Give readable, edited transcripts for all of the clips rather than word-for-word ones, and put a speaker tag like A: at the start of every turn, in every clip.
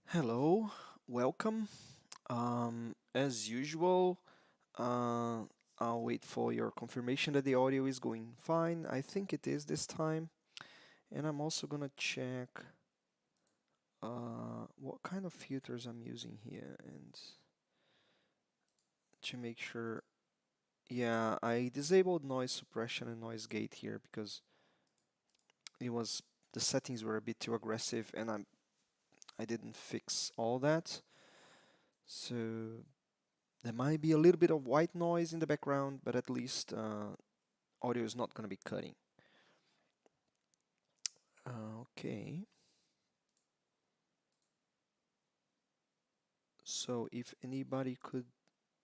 A: Hello, welcome. As usual, I'll wait for your confirmation that the audio is going fine. I think it is this time. And I'm also gonna check what kind of filters I'm using here and to make sure. Yeah, I disabled noise suppression and noise gate here because it was the settings were a bit too aggressive and I didn't fix all that. So there might be a little bit of white noise in the background, but at least audio is not going to be cutting. Okay. So if anybody could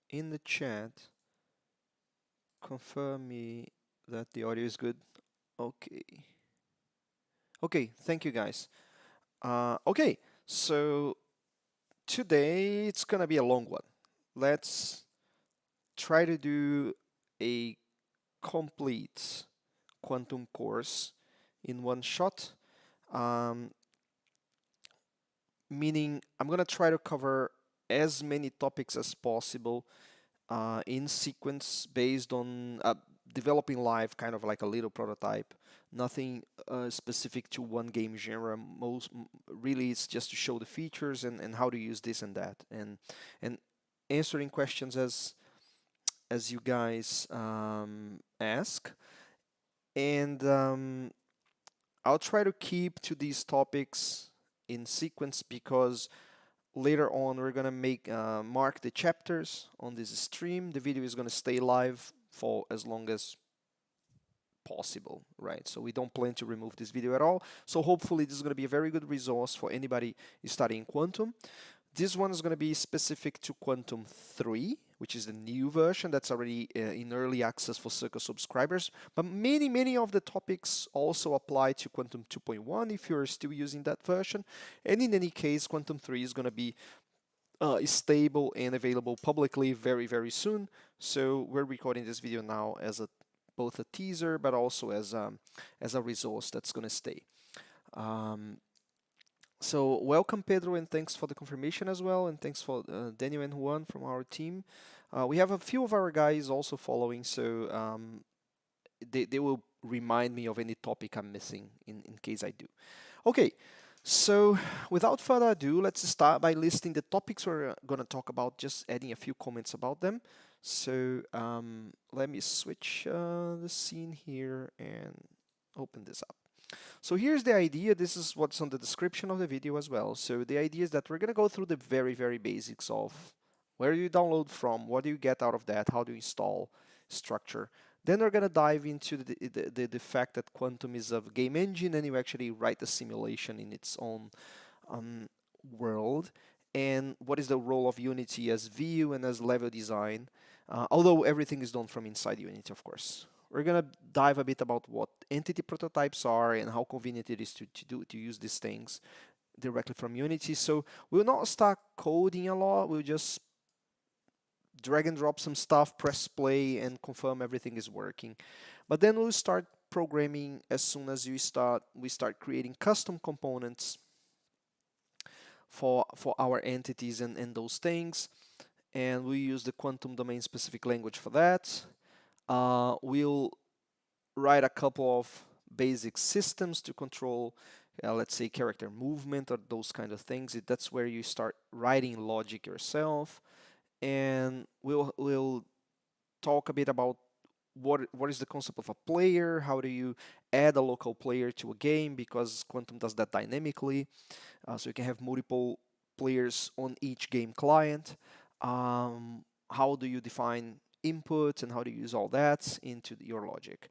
A: in the chat confirm me that the audio is good. Okay. Okay, thank you guys. Okay, so today it's gonna be a long one. Let's try to do a complete quantum course in one shot. Um, Meaning I'm gonna try to cover as many topics as possible in sequence based on developing live, kind of like a little prototype. Nothing specific to one game genre. Really, it's just to show the features and how to use this and that, and answering questions as you guys ask. And I'll try to keep to these topics in sequence because later on we're gonna mark the chapters on this stream. The video is gonna stay live for as long as possible, right? So we don't plan to remove this video at all. So hopefully this is gonna be a very good resource for anybody studying quantum. This one is going to be specific to Quantum 3, which is the new version that's already in early access for Circle subscribers. But many of the topics also apply to Quantum 2.1 if you're still using that version. And in any case, Quantum 3 is going to be stable and available publicly very soon. So we're recording this video now as both a teaser but also as a resource that's going to stay. So welcome Pedro, and thanks for the confirmation as well, and thanks for Daniel and Juan from our team. We have a few of our guys also following, so they will remind me of any topic I'm missing in case I do. Okay, so without further ado, let's start by listing the topics we're going to talk about, just adding a few comments about them. So let me switch the scene here and open this up. So here's the idea. This is what's on the description of the video as well. So the idea is that we're going to go through the very basics of where do you download from, what do you get out of that, how do you install structure. Then we're going to dive into the fact that Quantum is a game engine and you actually write a simulation in its own world. And what is the role of Unity as view and as level design, although everything is done from inside Unity, of course. We're gonna dive a bit about what entity prototypes are and how convenient it is to use these things directly from Unity. So we'll not start coding a lot. We'll just drag and drop some stuff, press play, and confirm everything is working. But then we'll start programming as soon as we start creating custom components for our entities and those things. And we use the quantum domain specific language for that. We'll write a couple of basic systems to control, let's say, character movement or those kind of things. That's where you start writing logic yourself. And we'll talk a bit about what is the concept of a player, how do you add a local player to a game, because Quantum does that dynamically. So you can have multiple players on each game client. How do you define input and how to use all that into your logic.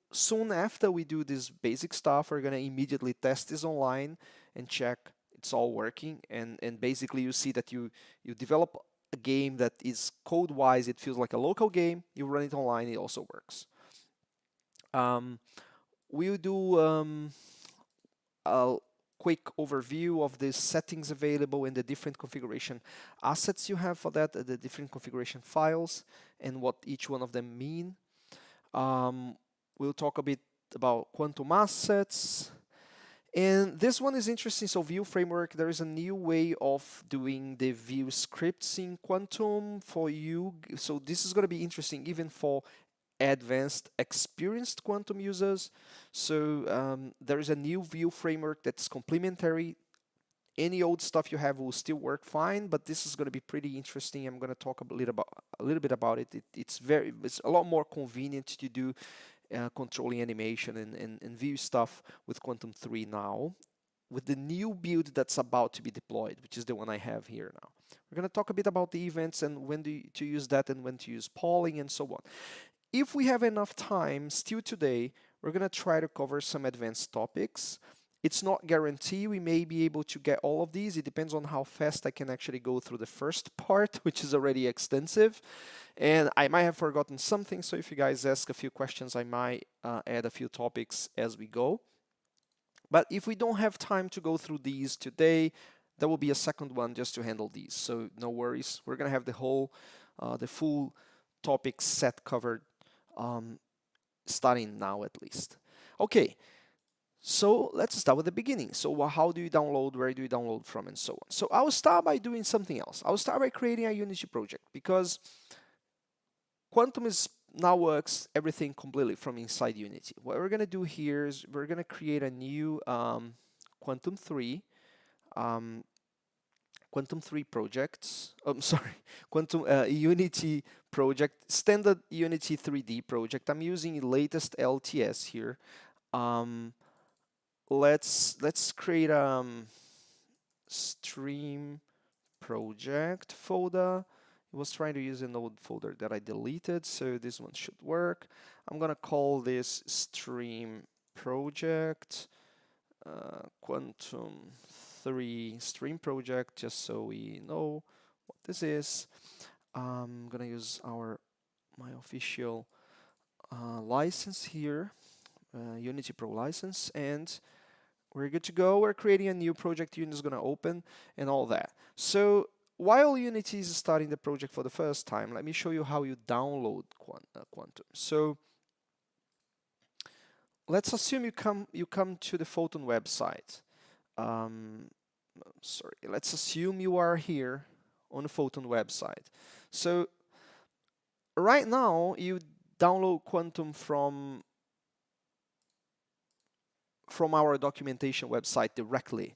A: Soon after we do this basic stuff, we're going to immediately test this online and check it's all working. And basically you see that you develop a game that is code-wise, it feels like a local game. You run it online, it also works. We'll do a quick overview of the settings available and the different configuration assets you have for that, the different configuration files, and what each one of them mean. We'll talk a bit about quantum assets, And this one is interesting. So View framework, there is a new way of doing the View scripts in Quantum for you. So this is going to be interesting even for advanced experienced Quantum users. So there is a new View framework that's complementary. Any old stuff you have will still work fine, but this is going to be pretty interesting. I'm going to talk a little bit about it. It's a lot more convenient to do controlling animation and view stuff with Quantum 3 now, with the new build that's about to be deployed, which is the one I have here now. We're going to talk a bit about the events and when to use that and when to use polling and so on. If we have enough time still today, we're going to try to cover some advanced topics. It's not guaranteed we may be able to get all of these. It depends on how fast I can actually go through the first part, which is already extensive. And I might have forgotten something, so if you guys ask a few questions, I might add a few topics as we go. But if we don't have time to go through these today, there will be a second one just to handle these. So no worries. We're going to have the full topic set covered starting now at least. Okay. So let's start with the beginning. So how do you download, where do you download from, and so on. So I'll start by doing something else. I'll start by creating a Unity project because Quantum now works everything completely from inside Unity. What we're going to do here is we're going to create a new Quantum 3 projects. Sorry, Quantum Unity project, standard Unity 3D project. I'm using the latest LTS here. Let's create a stream project folder. I was trying to use an old folder that I deleted, so this one should work. I'm gonna call this stream project Quantum 3 stream project, just so we know what this is. I'm gonna use my official license here, Unity Pro license, and we're good to go. We're creating a new project. Unity is going to open and all that. So while Unity is starting the project for the first time, let me show you how you download Quantum. So let's assume you come to the Photon website. Sorry, let's assume you are here on the Photon website. So right now you download Quantum from our documentation website directly.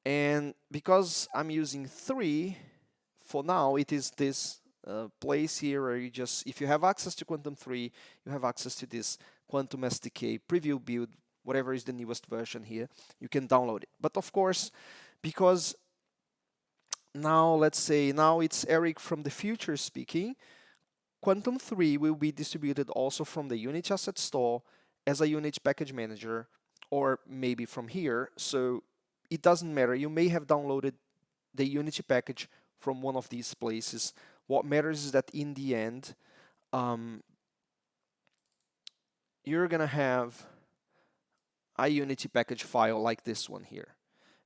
A: And because I'm using 3, for now, it is this place here where you just, if you have access to Quantum 3, you have access to this Quantum SDK preview build, whatever is the newest version here, you can download it. But of course, because now, let's say, now it's Eric from the future speaking, Quantum 3 will be distributed also from the Unity Asset Store as a Unity Package Manager, or maybe from here. So it doesn't matter. You may have downloaded the Unity package from one of these places. What matters is that in the end, you're gonna have a Unity package file like this one here.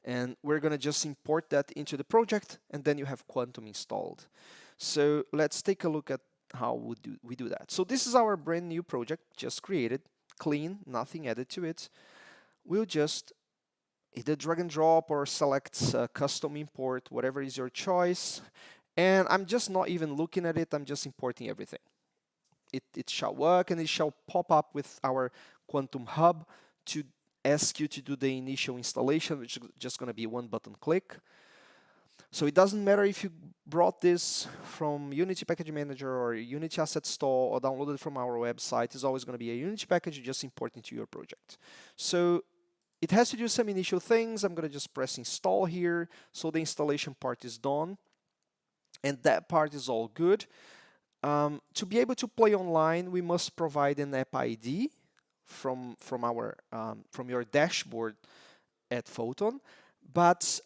A: And we're gonna just import that into the project, and then you have Quantum installed. So let's take a look at how we do that. So this is our brand new project, just created, clean, nothing added to it. We'll just either drag and drop or select custom import, whatever is your choice. And I'm just not even looking at it, I'm just importing everything. It shall work, and it shall pop up with our Quantum Hub to ask you to do the initial installation, which is just going to be one button click. So it doesn't matter if you brought this from Unity Package Manager or Unity Asset Store or downloaded from our website. It's always going to be a Unity package you just import into your project. So it has to do some initial things. I'm going to just press install here. So the installation part is done. And that part is all good. To be able to play online, we must provide an app ID from your dashboard at Photon. But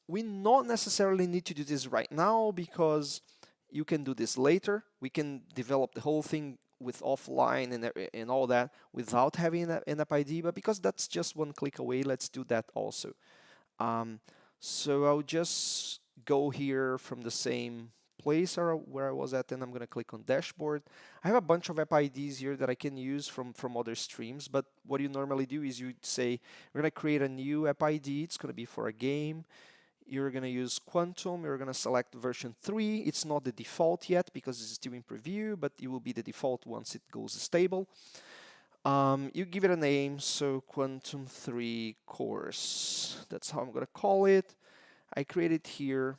A: we not necessarily need to do this right now, because you can do this later. We can develop the whole thing with offline and all that without having an app ID, but because that's just one click away, let's do that also. So I'll just go here from the same place where I was at, and I'm going to click on dashboard. I have a bunch of app IDs here that I can use from other streams, but what you normally do is you say, we're going to create a new app ID. It's going to be for a game. You're going to use Quantum. You're going to select version 3. It's not the default yet because it's still in preview, but it will be the default once it goes stable. You give it a name, so Quantum 3 course. That's how I'm going to call it. I create it here.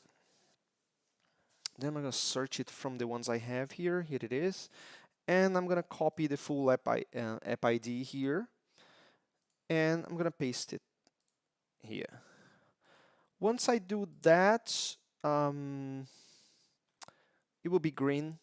A: Then I'm going to search it from the ones I have here. Here it is. And I'm going to copy the full app ID here. And I'm going to paste it here. Once I do that, it will be green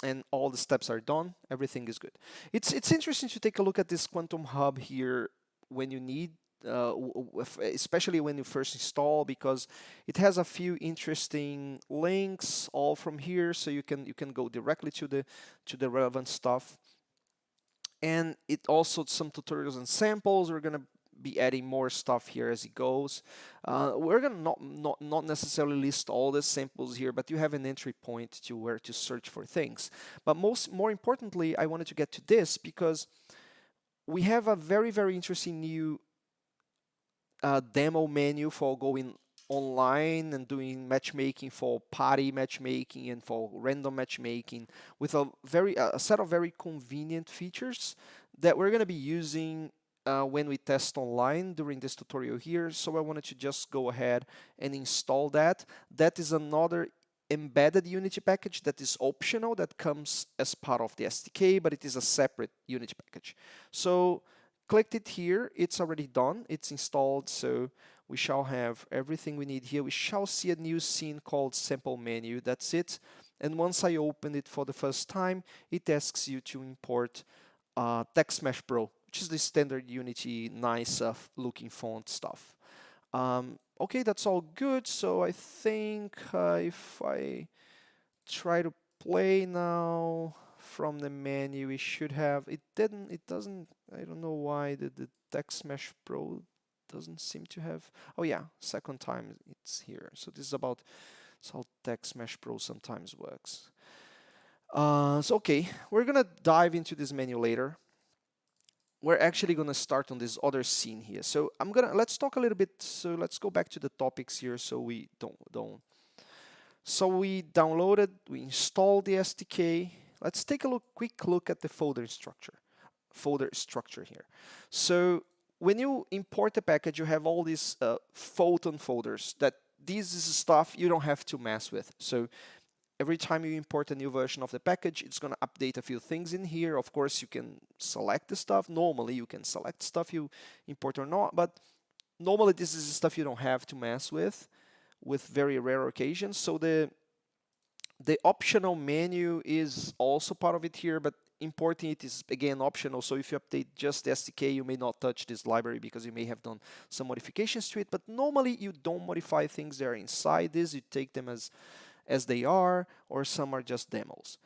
A: and all the steps are done. Everything is good. It's interesting to take a look at this Quantum Hub here when you need, especially when you first install, because it has a few interesting links all from here, so you can go directly to the relevant stuff. And it also some tutorials and samples. We're gonna be adding more stuff here as it goes. We're gonna not necessarily list all the samples here, but you have an entry point to where to search for things. But more importantly, I wanted to get to this because we have a very interesting new demo menu for going online and doing matchmaking, for party matchmaking and for random matchmaking, with a set of very convenient features that we're going to be using when we test online during this tutorial here. So I wanted to just go ahead and install that. That is another embedded Unity package that is optional, that comes as part of the SDK, but it is a separate Unity package. So clicked it here, it's already done, it's installed, so we shall have everything we need here. We shall see a new scene called sample menu, that's it. And once I open it for the first time, it asks you to import Text Mesh Pro, which is the standard Unity nice looking font stuff. Okay, that's all good. So I think if I try to play now from the menu, we should have, it doesn't, I don't know why the Text Mesh Pro doesn't seem to have, oh yeah, second time it's here. So this is about, it's how Text Mesh Pro sometimes works. So okay, we're gonna dive into this menu later. We're actually gonna start on this other scene here. So let's talk a little bit, so let's go back to the topics here so we don't. So we downloaded, we installed the SDK. Let's take a quick look at the folder structure here. So when you import a package, you have all these Photon folders that this is stuff you don't have to mess with. So every time you import a new version of the package, it's going to update a few things in here. Of course, you can select the stuff. Normally, you can select stuff you import or not, but normally this is stuff you don't have to mess with very rare occasions. So the optional menu is also part of it here, but importing it is again optional. So if you update just the SDK, you may not touch this library because you may have done some modifications to it. But normally you don't modify things that are inside this. You take them as they are, or some are just demos.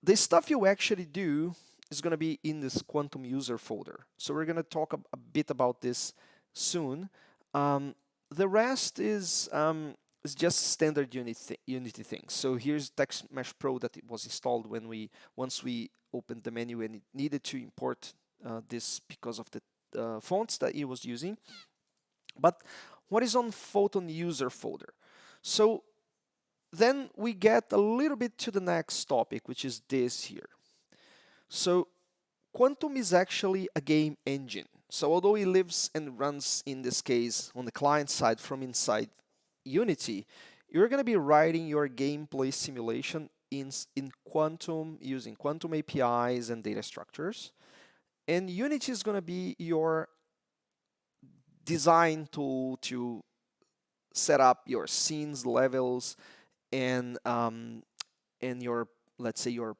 A: The stuff you actually do is going to be in this Quantum user folder. So we're going to talk a bit about this soon. The rest is just standard Unity things. So here's Text Mesh Pro that it was installed once we opened the menu, and it needed to import this because of the fonts that it was using. But what is on Photon user folder? So then we get a little bit to the next topic, which is this here. So Quantum is actually a game engine. So although it lives and runs, in this case, on the client side from inside Unity, you're going to be writing your gameplay simulation in Quantum using Quantum APIs and data structures. And Unity is going to be your design tool to set up your scenes, levels, and your, let's say, your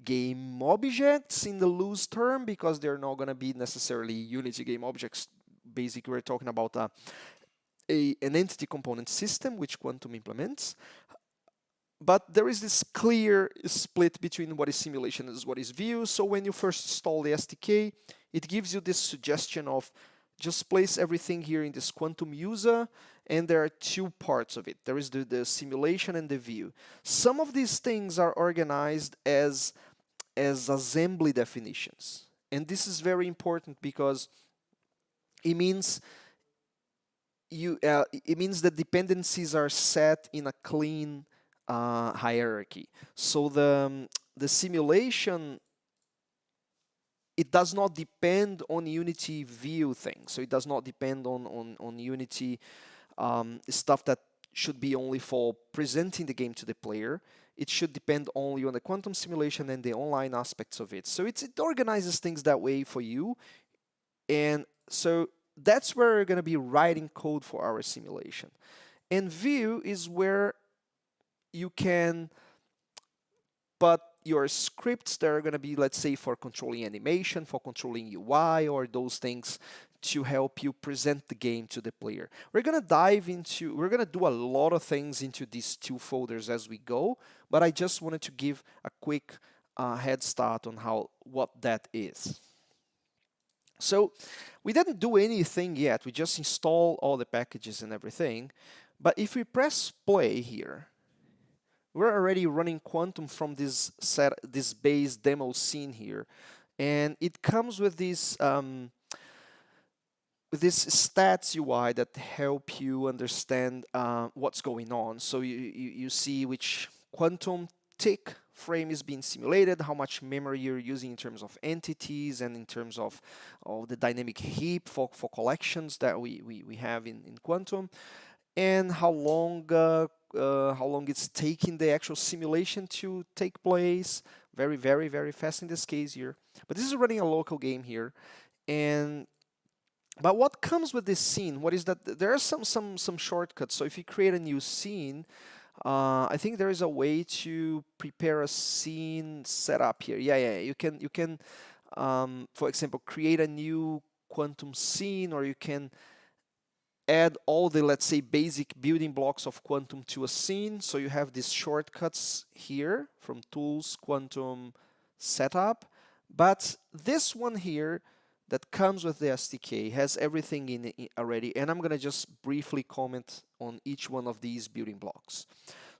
A: game objects in the loose term, because they're not going to be necessarily Unity game objects. Basically, we're talking about an entity component system which Quantum implements. But there is this clear split between what is simulation and what is view. So when you first install the SDK, it gives you this suggestion of just place everything here in this Quantum user, and there are two parts of it. There is the simulation and the view. Some of these things are organized as assembly definitions. And this is very important because it means it means that dependencies are set in a clean hierarchy. So the simulation, it does not depend on Unity view things. So it does not depend on Unity stuff that should be only for presenting the game to the player. It should depend only on the quantum simulation and the online aspects of it. So it organizes things that way for you. And so that's where we're going to be writing code for our simulation. And view is where you can put your scripts that are going to be, let's say, for controlling animation, for controlling UI, or those things to help you present the game to the player. We're going to do a lot of things into these two folders as we go, but I just wanted to give a quick head start on what that is. So we didn't do anything yet. We just installed all the packages and everything. But if we press play here, we're already running Quantum from this base demo scene here, and it comes with this stats UI that help you understand what's going on. So you see which Quantum tick frame is being simulated, how much memory you're using in terms of entities and in terms of the dynamic heap for collections that we have in Quantum, and how long it's taking the actual simulation to take place. Very, very, very fast in this case here. But this is running a local game here. But what comes with this scene? What is that? There are some shortcuts. So if you create a new scene, I think there is a way to prepare a scene setup here. Yeah. You can, for example, create a new Quantum scene, or you can add all the, let's say, basic building blocks of Quantum to a scene. So you have these shortcuts here from Tools, Quantum, Setup. But this one here that comes with the SDK has everything in it already. And I'm going to just briefly comment on each one of these building blocks.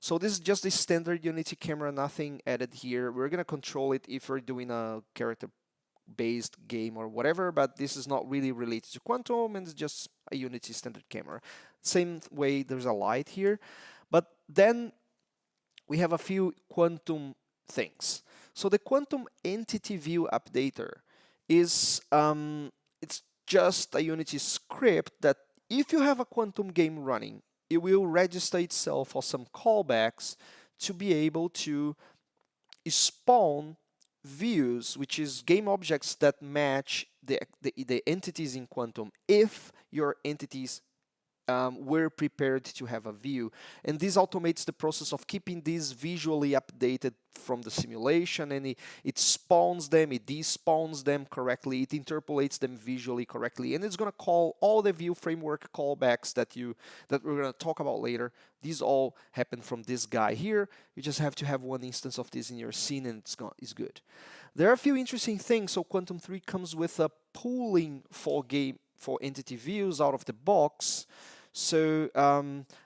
A: So this is just the standard Unity camera, nothing added here. We're going to control it if we're doing a character-based game or whatever, but this is not really related to Quantum, and it's just a Unity standard camera. Same way, there's a light here, but then we have a few Quantum things. So the Quantum EntityView updater is it's just a Unity script that if you have a Quantum game running, it will register itself for some callbacks to be able to spawn views, which is game objects that match the entities in Quantum if your entities were prepared to have a view. And this automates the process of keeping these visually updated from the simulation, and it spawns them, it despawns them correctly, it interpolates them visually correctly, and it's going to call all the view framework callbacks that we're going to talk about later. These all happen from this guy here. You just have to have one instance of this in your scene, and it's good. There are a few interesting things. So Quantum 3 comes with a pooling for entity views out of the box. So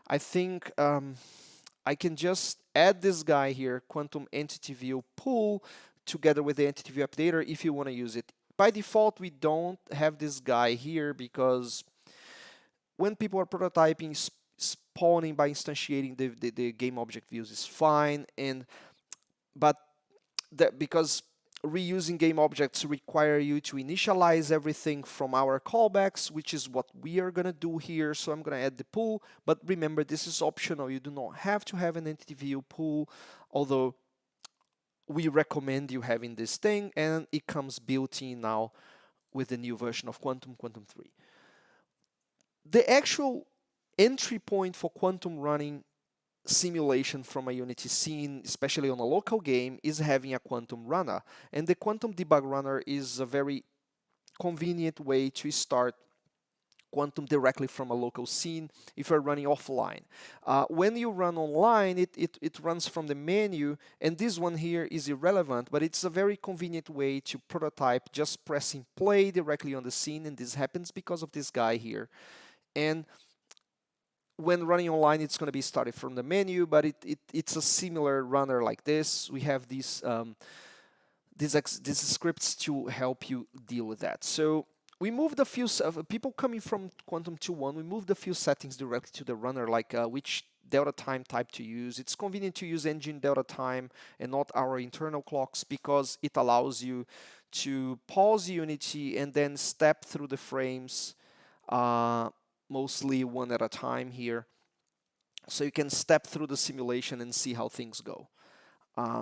A: I think I can just add this guy here, Quantum EntityView pool, together with the EntityView updater if you want to use it. By default, we don't have this guy here because when people are prototyping, spawning by instantiating the game object views is fine, but because reusing game objects require you to initialize everything from our callbacks, which is what we are going to do here. So I'm going to add the pool, but remember, this is optional. You do not have to have an EntityView pool, although we recommend you having this thing, and it comes built in now with the new version of Quantum 3. The actual entry point for Quantum running simulation from a Unity scene, especially on a local game, is having a Quantum runner. And the Quantum debug runner is a very convenient way to start Quantum directly from a local scene if you're running offline. When you run online, it runs from the menu, and this one here is irrelevant, but it's a very convenient way to prototype just pressing play directly on the scene, and this happens because of this guy here. And when running online, it's going to be started from the menu, but it's a similar runner like this. We have these scripts to help you deal with that. So we moved a few, people coming from Quantum 2.1, we moved a few settings directly to the runner, like which delta time type to use. It's convenient to use engine delta time and not our internal clocks, because it allows you to pause Unity and then step through the frames, mostly one at a time here. So you can step through the simulation and see how things go.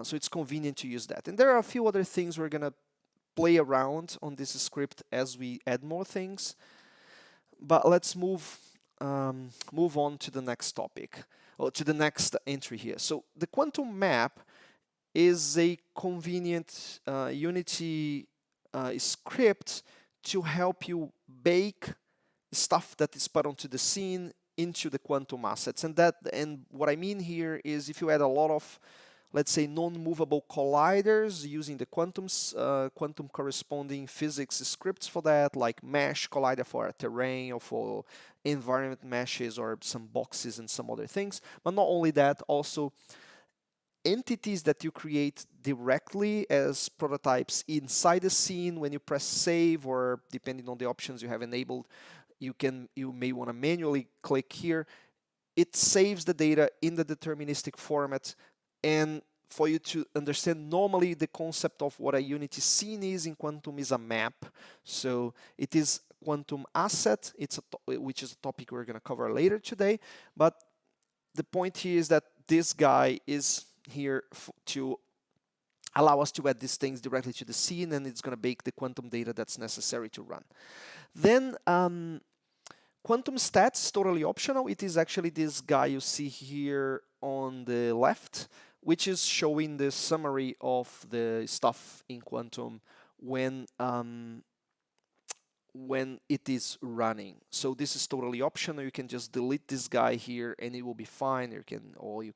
A: So it's convenient to use that. And there are a few other things we're going to play around on this script as we add more things. But let's move on to the next topic, or to the next entry here. So the quantum map is a convenient Unity script to help you bake stuff that is put onto the scene into the quantum assets. And what I mean here is, if you add a lot of, let's say, non-movable colliders using the quantum corresponding physics scripts for that, like mesh collider for a terrain or for environment meshes or some boxes and some other things. But not only that, also entities that you create directly as prototypes inside the scene. When you press save, or depending on the options you have enabled, you may want to manually click here. It saves the data in the deterministic format. And for you to understand, normally the concept of what a Unity scene is in Quantum is a map. So it is quantum asset, which is a topic we're going to cover later today. But the point here is that this guy is here to allow us to add these things directly to the scene, and it's going to bake the quantum data that's necessary to run. Then quantum stats is totally optional. It is actually this guy you see here on the left, which is showing the summary of the stuff in Quantum when it is running. So this is totally optional. You can just delete this guy here and it will be fine. You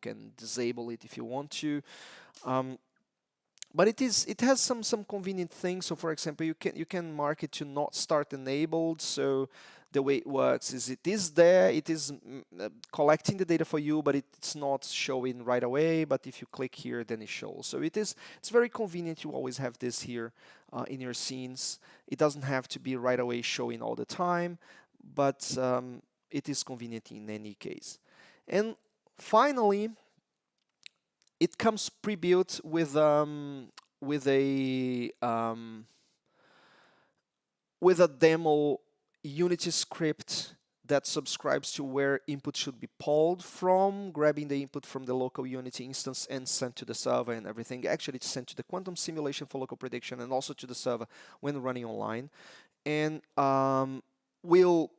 A: can disable it if you want to. But it has some convenient things. So for example, you can mark it to not start enabled. So the way it works is it is there, it is collecting the data for you, but it's not showing right away. But if you click here, then it shows. So it's very convenient to always have this here in your scenes. It doesn't have to be right away showing all the time, but it is convenient in any case. And finally, it comes pre-built with a demo Unity script that subscribes to where input should be pulled from, grabbing the input from the local Unity instance and sent to the server and everything. Actually, it's sent to the quantum simulation for local prediction and also to the server when running online. And we'll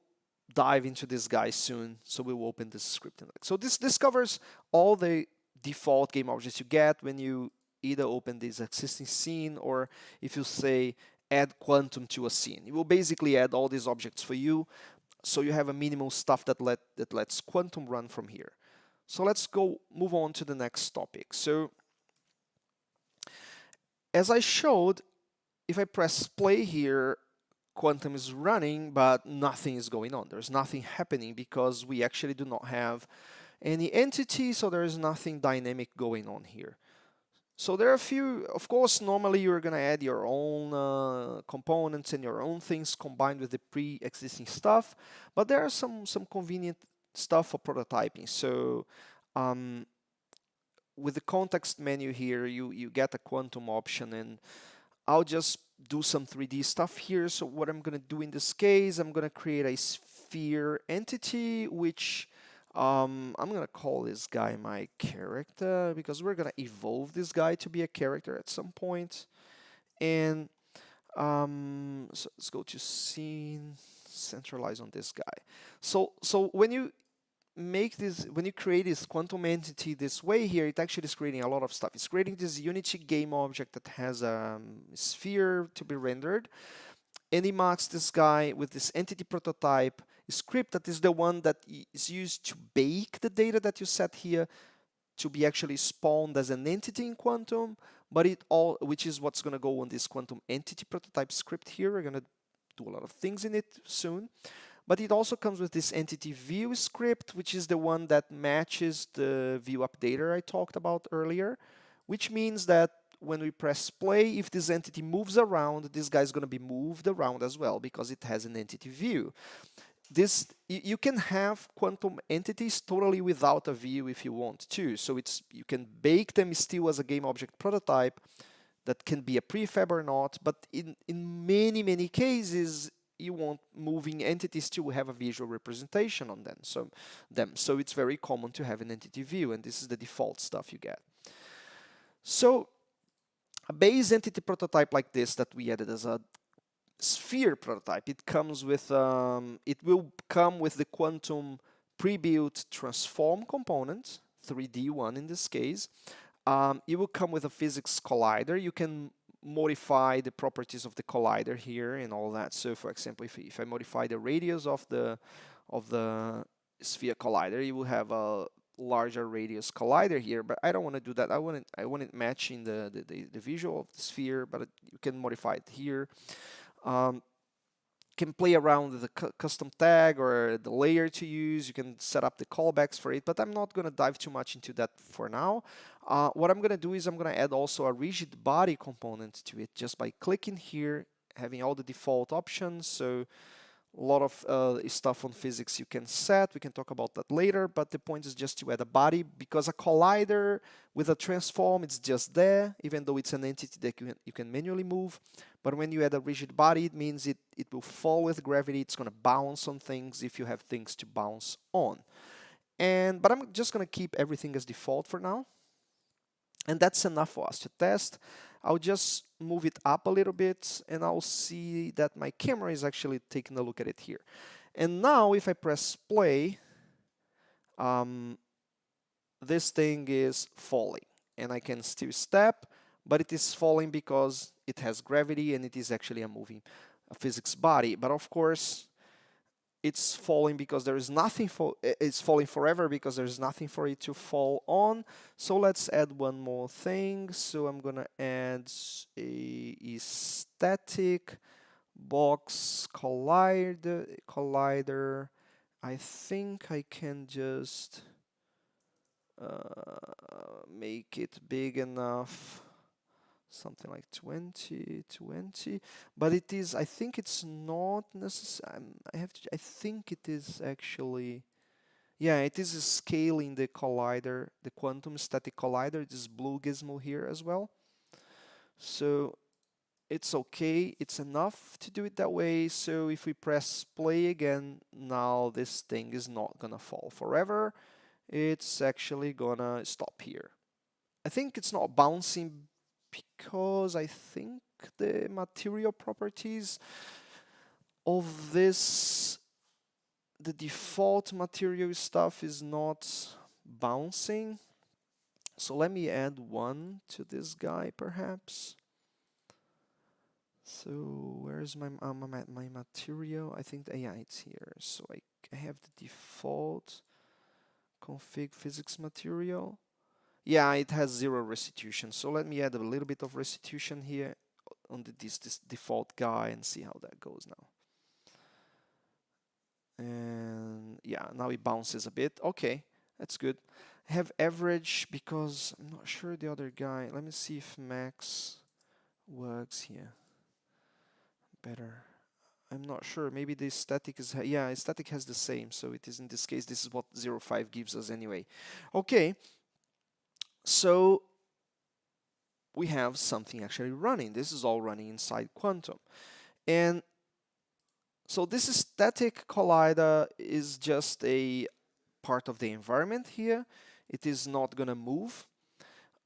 A: dive into this guy soon, so we will open this script. So this covers all the default game objects you get when you either open this existing scene, or if you say add quantum to a scene. It will basically add all these objects for you, so you have a minimal stuff that lets quantum run from here. So let's move on to the next topic. So as I showed, if I press play here, quantum is running, but nothing is going on. There's nothing happening because we actually do not have any entity, so there is nothing dynamic going on here. So there are a few, of course, normally you're going to add your own components and your own things combined with the pre-existing stuff, but there are some convenient stuff for prototyping. So with the context menu here, you get a quantum option, and I'll just do some 3D stuff here. So what I'm going to do in this case, I'm going to create a sphere entity, which I'm going to call this guy my character, because we're going to evolve this guy to be a character at some point. And so let's go to scene, centralize on this guy. So when you create this quantum entity this way here, it actually is creating a lot of stuff. It's creating this Unity game object that has a sphere to be rendered. Animax this guy with this entity prototype script that is the one that is used to bake the data that you set here to be actually spawned as an entity in Quantum, but which is what's going to go on this Quantum entity prototype script here. We're going to do a lot of things in it soon. But it also comes with this EntityView script, which is the one that matches the view updater I talked about earlier, which means that when we press play, if this entity moves around, this guy is going to be moved around as well because it has an entity view. You can have Quantum entities totally without a view if you want to. So you can bake them still as a game object prototype that can be a prefab or not, but in many cases, you want moving entities to have a visual representation on them. So it's very common to have an entity view, and this is the default stuff you get. So a base entity prototype like this that we added as a sphere prototype, it will come with the Quantum pre-built transform component, 3D one in this case. It will come with a physics collider. You can modify the properties of the collider here and all that. So for example, if I modify the radius of the sphere collider, you will have a larger radius collider here, but I don't want to do that. I want it matching the visual of the sphere, but you can modify it here. Can play around with the custom tag or the layer to use. You can set up the callbacks for it, but I'm not going to dive too much into that for now. What I'm going to do is I'm going to add also a rigid body component to it just by clicking here, having all the default options. So a lot of stuff on physics you can set. We can talk about that later, but the point is just to add a body, because a collider with a transform, it's just there, even though it's an entity that you can manually move. But when you add a rigid body, it means it will fall with gravity. It's going to bounce on things if you have things to bounce on. But I'm just going to keep everything as default for now. And that's enough for us to test. I'll just move it up a little bit, and I'll see that my camera is actually taking a look at it here. And now if I press play, this thing is falling. And I can still step, but it is falling because it has gravity and it is actually a physics body. But of course, it's falling because there is nothing it's falling forever because there's nothing for it to fall on. So let's add one more thing. So I'm gonna add a static box collider. I think I can just make it big enough. Something like 20, but it is, I think it's not necessary. I think it is actually, yeah, it is scaling the collider, the quantum static collider, this blue gizmo here as well. So it's okay, it's enough to do it that way. So if we press play again, now this thing is not gonna fall forever. It's actually gonna stop here. I think it's not bouncing because I think the material properties of this, the default material stuff is not bouncing. So let me add one to this guy perhaps. So where's my material? I think, yeah, it's here. So I have the default config physics material. Yeah, it has 0 restitution. So let me add a little bit of restitution here on this default guy and see how that goes now. And yeah, now it bounces a bit. Okay, that's good. I have average because I'm not sure the other guy. Let me see if max works here better. I'm not sure. Maybe the static is, yeah, static has the same. So it is, in this case, this is what 0.5 gives us anyway. Okay. So we have something actually running. This is all running inside Quantum. And so this static collider is just a part of the environment here. It is not going to move.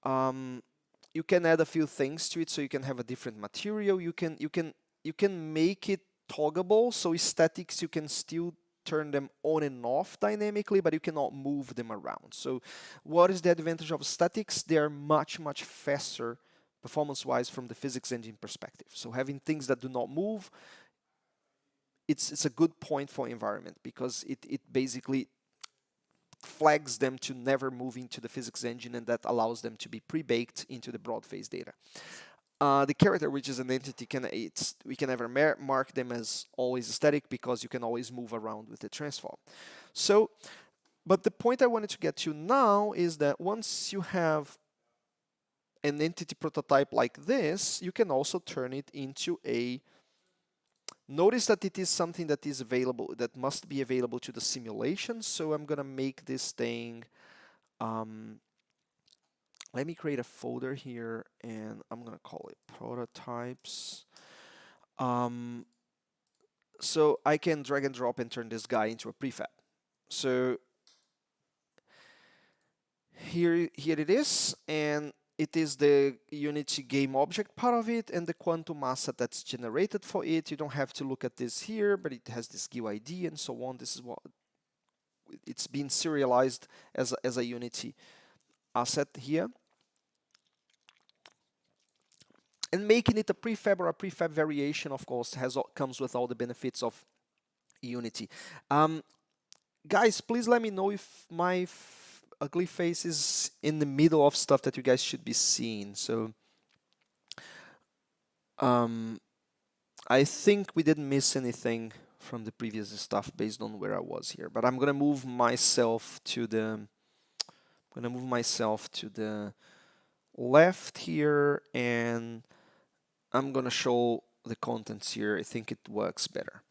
A: You can add a few things to it, so you can have a different material. You can make it toggable, so statics you can still turn them on and off dynamically, but you cannot move them around. So what is the advantage of statics? They are much faster performance-wise from the physics engine perspective. So having things that do not move it's a good point for environment because it basically flags them to never move into the physics engine, and that allows them to be pre-baked into the broad phase data. The character, which is an entity, we can never mark them as always static because you can always move around with the transform. So, but the point I wanted to get to now is that once you have an entity prototype like this, you can also turn it into a. Notice that it is something that is available, that must be available to the simulation. So I'm gonna make this thing. Let me create a folder here, and I'm gonna call it prototypes. So I can drag and drop and turn this guy into a prefab. So here it is, and it is the Unity game object part of it and the quantum asset that's generated for it. You don't have to look at this here, but it has this GUID ID and so on. This is what it's been serialized as a Unity asset here. And making it a prefab or a prefab variation, of course, comes with all the benefits of Unity. Guys, please let me know if my ugly face is in the middle of stuff that you guys should be seeing. So I think we didn't miss anything from the previous stuff based on where I was here. But I'm gonna move myself to the left here, and I'm gonna show the contents here. I think it works better.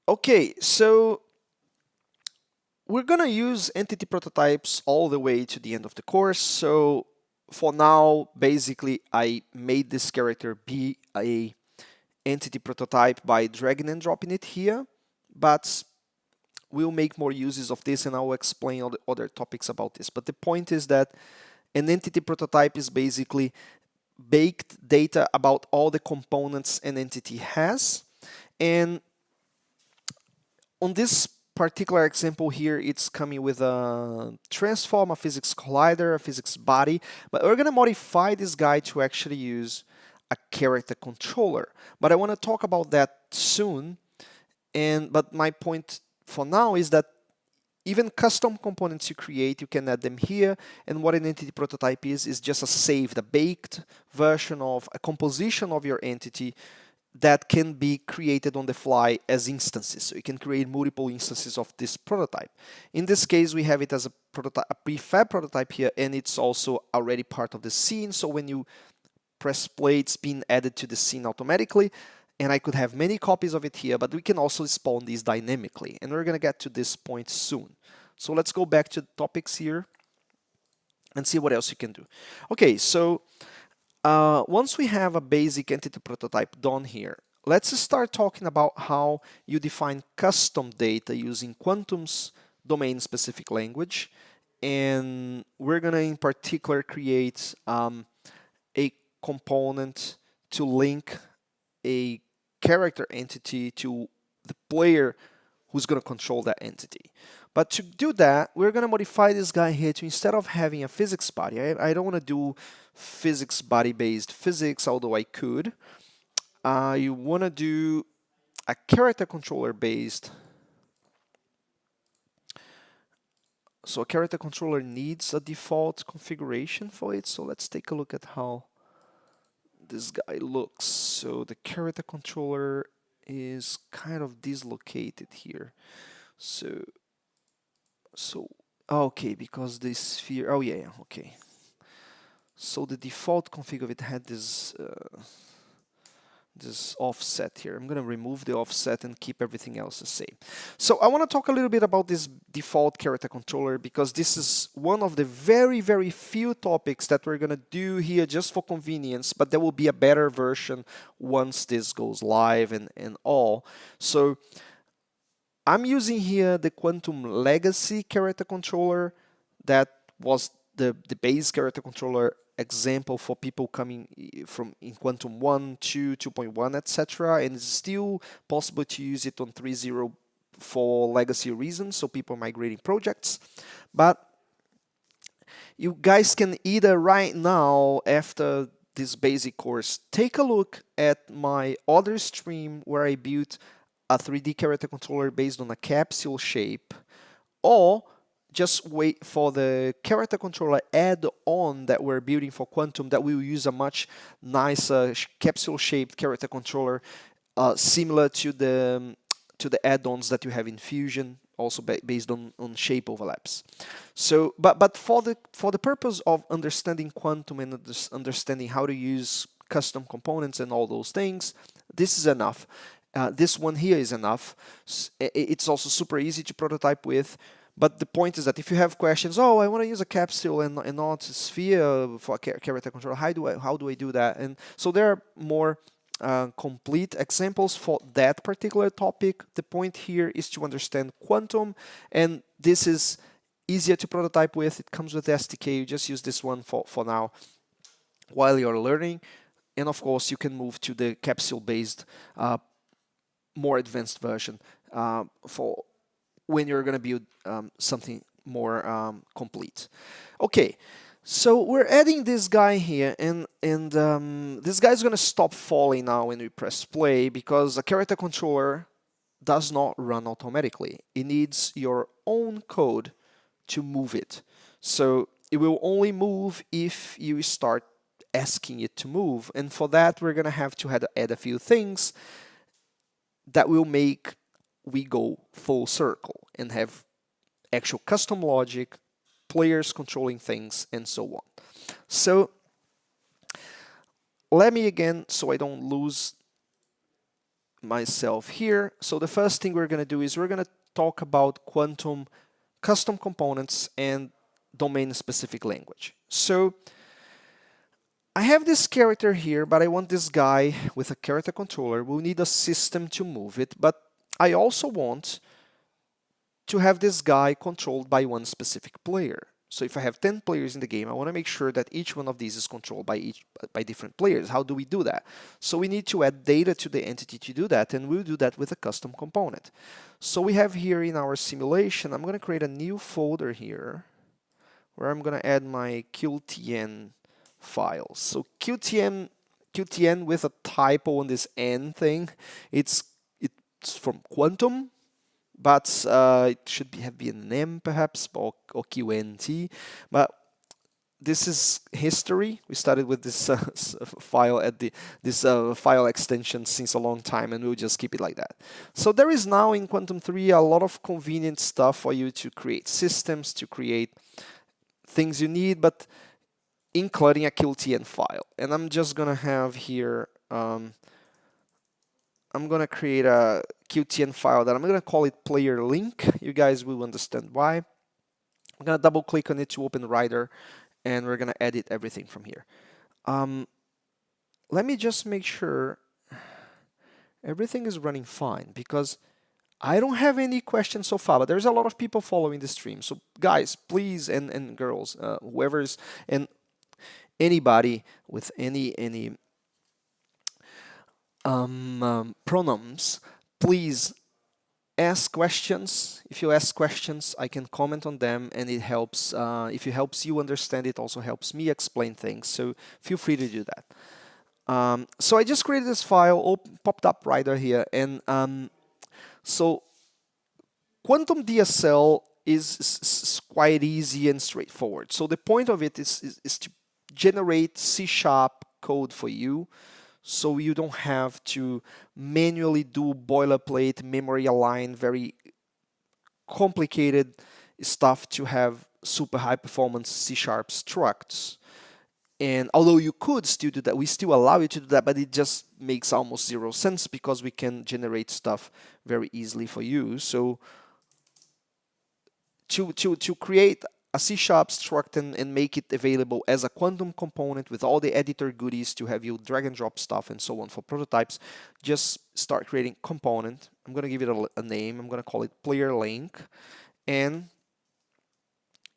A: Okay, so we're gonna use entity prototypes all the way to the end of the course. So for now, basically, I made this character be a entity prototype by dragging and dropping it here, but we'll make more uses of this, and I'll explain all the other topics about this. But the point is that an entity prototype is basically baked data about all the components an entity has. And on this particular example here, it's coming with a transform, a physics collider, a physics body, but we're going to modify this guy to actually use a character controller. But I want to talk about that soon. But my point for now is that even custom components you create, you can add them here. And what an entity prototype is just a saved, a baked version of a composition of your entity that can be created on the fly as instances. So you can create multiple instances of this prototype. In this case, we have it as a prefab prototype here, and it's also already part of the scene. So when you press play, it's being added to the scene automatically. And I could have many copies of it here, but we can also spawn these dynamically. And we're going to get to this point soon. So let's go back to the topics here and see what else you can do. Okay, so once we have a basic entity prototype done here, let's start talking about how you define custom data using Quantum's domain-specific language. And we're going to, in particular, create a component to link a character entity to the player who's going to control that entity. But to do that, we're going to modify this guy here to, instead of having a physics body, I don't want to do physics body-based physics, although I could. You want to do a character controller-based. So a character controller needs a default configuration for it. So let's take a look at how this guy looks. So the character controller is kind of dislocated here. So okay, because the sphere, oh yeah, okay. So the default config of it had this this offset here. I'm going to remove the offset and keep everything else the same. So I want to talk a little bit about this default character controller, because this is one of the very, very few topics that we're going to do here just for convenience, but there will be a better version once this goes live and all. So I'm using here the Quantum Legacy character controller. That was the base character controller example for people coming from in Quantum 1, 2, 2.1, etc. And it's still possible to use it on 3.0 for legacy reasons, so people migrating projects. But you guys can either right now, after this basic course, take a look at my other stream where I built a 3D character controller based on a capsule shape, or just wait for the character controller add-on that we're building for Quantum that will use a much nicer capsule-shaped character controller, similar to the add-ons that you have in Fusion, also based on shape overlaps. So, but for the purpose of understanding Quantum and understanding how to use custom components and all those things, this is enough. This one here is enough. It's also super easy to prototype with. But the point is that if you have questions, oh, I want to use a capsule and not a sphere for a character controller, how do I do that? And so there are more complete examples for that particular topic. The point here is to understand Quantum, and this is easier to prototype with. It comes with the SDK. You just use this one for now while you're learning. And of course, you can move to the capsule-based, more advanced version for when you're going to build something more complete. Okay, so we're adding this guy here, and this guy is going to stop falling now when we press play, because a character controller does not run automatically. It needs your own code to move it. So it will only move if you start asking it to move. And for that, we're going to have to add a few things that will make we go full circle and have actual custom logic, players controlling things, and so on. So let me again, so I don't lose myself here. So the first thing we're going to do is we're going to talk about Quantum custom components and domain-specific language. So I have this character here, but I want this guy with a character controller. We'll need a system to move it, but I also want to have this guy controlled by one specific player. So if I have 10 players in the game, I want to make sure that each one of these is controlled by different players. How do we do that? So we need to add data to the entity to do that, and we'll do that with a custom component. So we have here in our simulation, I'm going to create a new folder here where I'm going to add my QTN files. So QTN with a typo on this N thing, it's from Quantum, but it should have been an M perhaps, or QNT. But this is history. We started with this file at this file extension since a long time, and we'll just keep it like that. So there is now in Quantum 3 a lot of convenient stuff for you to create systems, to create things you need, but including a QTN file. And I'm just gonna have here. I'm going to create a QTN file that I'm going to call it player link. You guys will understand why. I'm going to double click on it to open Writer, and we're going to edit everything from here. Let me just make sure everything is running fine, because I don't have any questions so far, but there's a lot of people following the stream. So guys, please, and girls, whoever's, and anybody with any pronouns, please ask questions. If you ask questions, I can comment on them, and it helps. If it helps you understand, it also helps me explain things. So feel free to do that. So I just created this file, popped up right here, and so Quantum DSL is quite easy and straightforward. So the point of it is to generate C# code for you, so you don't have to manually do boilerplate, memory align, very complicated stuff to have super high performance C# structs. And although you could still do that, we still allow you to do that, but it just makes almost zero sense because we can generate stuff very easily for you. So to create a C# struct and make it available as a Quantum component with all the editor goodies to have you drag and drop stuff and so on for prototypes, just start creating component. I'm going to give it a name. I'm going to call it player link, and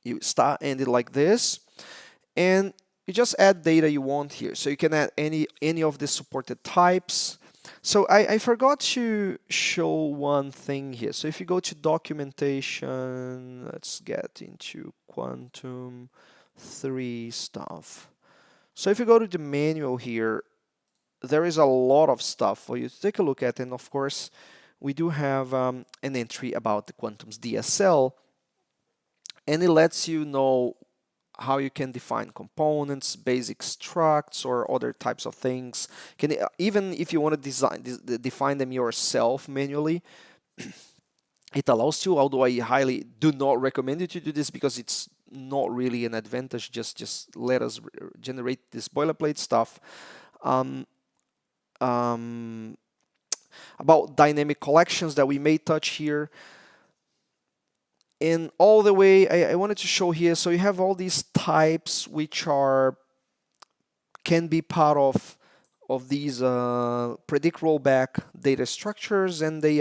A: you start end it like this, and you just add data you want here. So you can add any of the supported types. So I forgot to show one thing here. So if you go to documentation, let's get into Quantum 3 stuff. So if you go to the manual here, there is a lot of stuff for you to take a look at. And of course, we do have an entry about the Quantum's DSL, and it lets you know how you can define components, basic structs, or other types of things. Even if you want to define them yourself manually, it allows you, although I highly do not recommend you to do this because it's not really an advantage. Just let us generate this boilerplate stuff. About dynamic collections that we may touch here. And all the way, I wanted to show here, so you have all these types which can be part of these predict rollback data structures, and these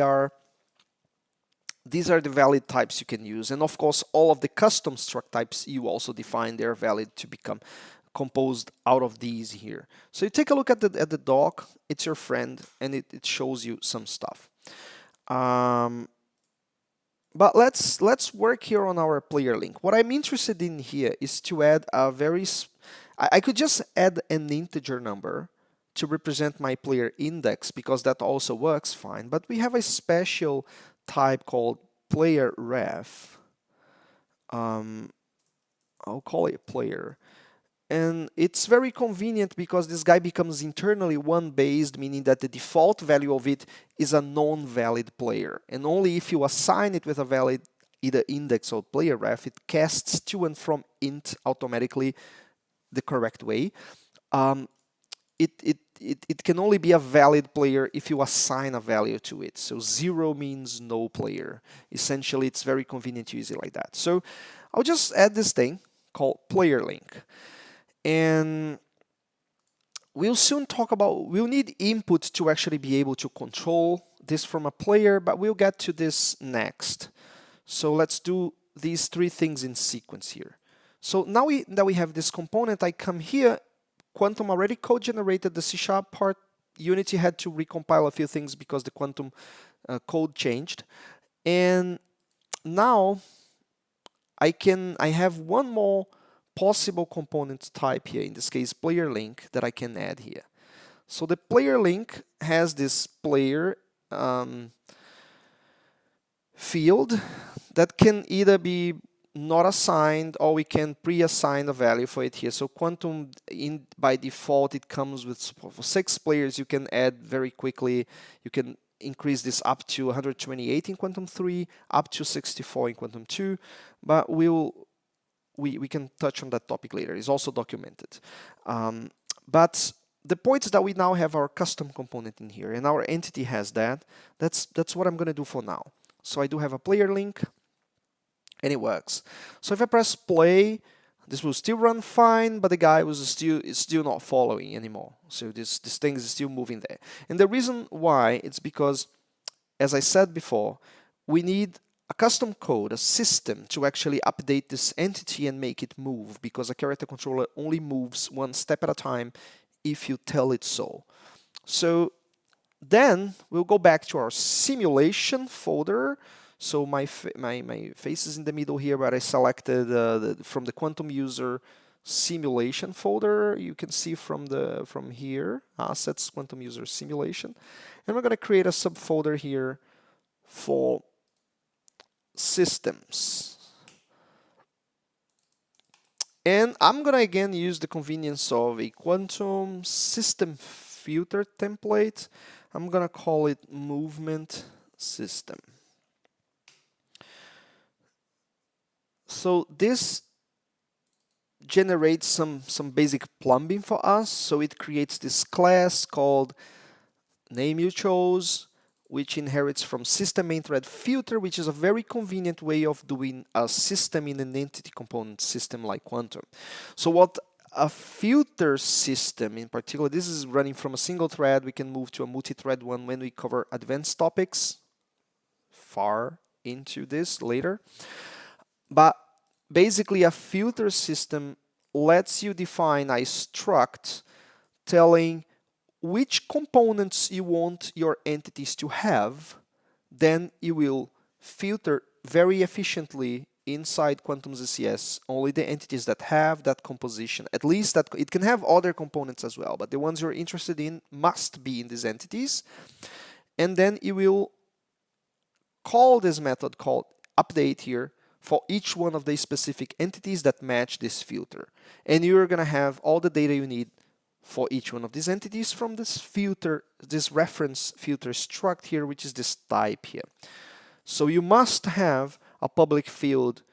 A: are the valid types you can use. And of course, all of the custom struct types you also define, they're valid to become composed out of these here. So you take a look at the doc, it's your friend, and it shows you some stuff. But let's work here on our player link. What I'm interested in here is to add a I could just add an integer number to represent my player index because that also works fine. But we have a special type called PlayerRef. I'll call it player. And it's very convenient because this guy becomes internally one-based, meaning that the default value of it is a non-valid player. And only if you assign it with a valid either index or player ref, it casts to and from int automatically the correct way. It can only be a valid player if you assign a value to it. So 0 means no player. Essentially, it's very convenient to use it like that. So I'll just add this thing called player link. And we'll soon talk about, we'll need input to actually be able to control this from a player, but we'll get to this next. So let's do these three things in sequence here. So now that we have this component, I come here, Quantum already code generated the C# part. Unity had to recompile a few things because the Quantum code changed. And now I have one more possible component type here, in this case player link, that I can add here. So the player link has this player field that can either be not assigned or we can pre-assign a value for it here. So Quantum, by default, it comes with support for 6 players. You can add very quickly. You can increase this up to 128 in Quantum 3, up to 64 in Quantum 2, but we can touch on that topic later. It's also documented. But the point is that we now have our custom component in here, and our entity has that. That's what I'm going to do for now. So I do have a player link, and it works. So if I press play, this will still run fine, but the guy is still not following anymore. So this thing is still moving there. And the reason why, it's because, as I said before, we need a custom code, a system to actually update this entity and make it move, because a character controller only moves one step at a time if you tell it so. So then we'll go back to our simulation folder. So my face is in the middle here, but I selected from the Quantum user simulation folder. You can see from here, assets, Quantum user simulation. And we're going to create a subfolder here for systems. And I'm going to again use the convenience of a Quantum system filter template. I'm going to call it movement system. So this generates some basic plumbing for us. So it creates this class called name you chose, which inherits from system main thread filter, which is a very convenient way of doing a system in an entity component system like Quantum. So what a filter system in particular, this is running from a single thread. We can move to a multi-thread one when we cover advanced topics far into this later. But basically a filter system lets you define a struct telling which components you want your entities to have. Then you will filter very efficiently inside Quantum's SES only the entities that have that composition. At least that it can have other components as well, but the ones you're interested in must be in these entities. And then you will call this method called update here for each one of the specific entities that match this filter. And you're going to have all the data you need for each one of these entities from this filter, this reference filter struct here, which is this type here. So you must have a public field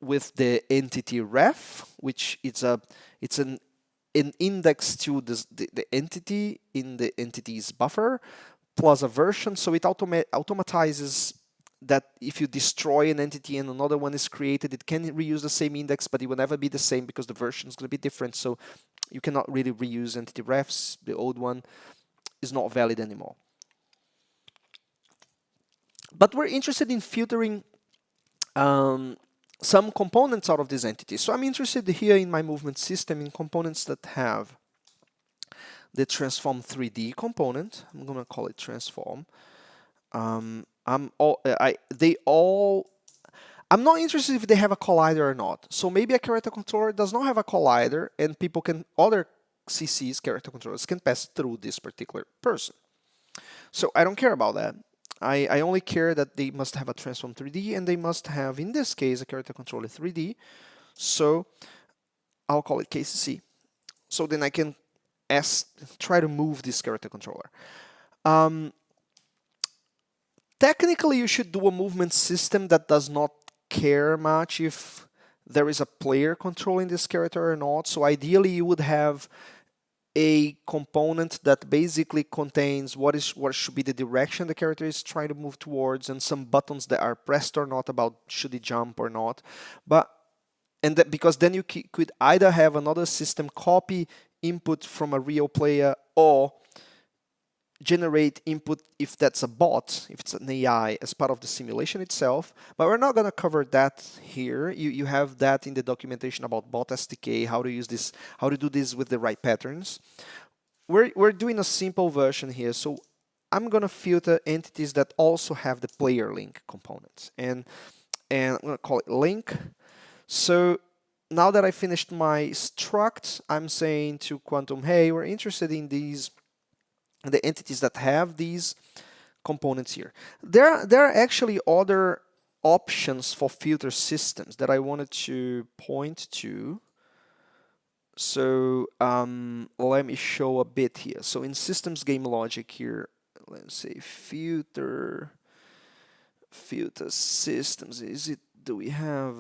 A: with the EntityRef, which it's an index to the entity in the entities buffer, plus a version, so it automatizes that if you destroy an entity and another one is created, it can reuse the same index, but it will never be the same because the version is going to be different. So you cannot really reuse EntityRefs. The old one is not valid anymore. But we're interested in filtering some components out of this entity. So I'm interested here in my movement system in components that have the transform 3D component. I'm going to call it transform. I'm not interested if they have a collider or not. So maybe a character controller does not have a collider, and other CCs, character controllers, can pass through this particular person. So I don't care about that. I only care that they must have a transform 3D, and they must have, in this case, a character controller 3D. So I'll call it KCC. So then I can try to move this character controller. Technically, you should do a movement system that does not care much if there is a player controlling this character or not. So ideally, you would have a component that basically contains what should be the direction the character is trying to move towards, and some buttons that are pressed or not about should he jump or not. Because then you could either have another system copy input from a real player or generate input if that's a bot, if it's an AI, as part of the simulation itself. But we're not going to cover that here. You have that in the documentation about bot SDK, how to use this, how to do this with the right patterns. We're doing a simple version here. So I'm going to filter entities that also have the player link components. And I'm going to call it link. So now that I finished my struct, I'm saying to Quantum, hey, we're interested in the entities that have these components here. There are actually other options for filter systems that I wanted to point to. So let me show a bit here. So in systems game logic here, let's say filter systems. Do we have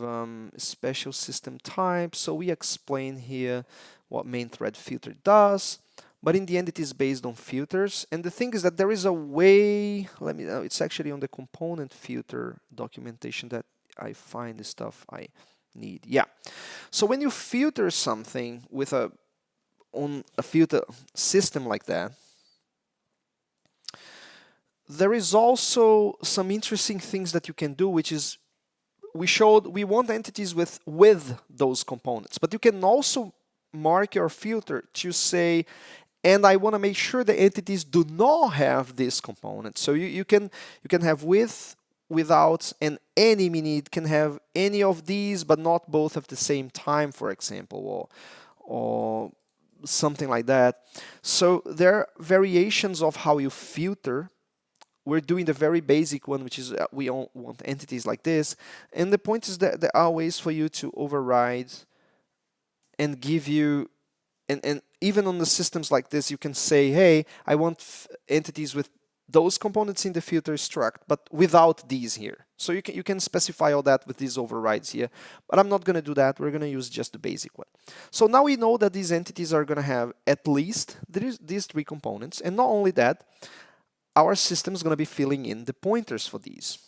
A: special system type? So we explain here what main thread filter does. But in the end, it is based on filters. And the thing is that there is a way, it's actually on the component filter documentation that I find the stuff I need. Yeah. So when you filter something with on a filter system like that, there is also some interesting things that you can do, which is we want entities with those components, but you can also mark your filter to say, and I want to make sure the entities do not have this component. So you can have with, without, and any, meaning it can have any of these, but not both at the same time, for example, or something like that. So there are variations of how you filter. We're doing the very basic one, which is we don't want entities like this. And the point is that there are ways for you to override and give you, and even on the systems like this, you can say, hey, I want entities with those components in the filter struct, but without these here. So you can specify all that with these overrides here. But I'm not going to do that. We're going to use just the basic one. So now we know that these entities are going to have at least these three components. And not only that, our system is going to be filling in the pointers for these.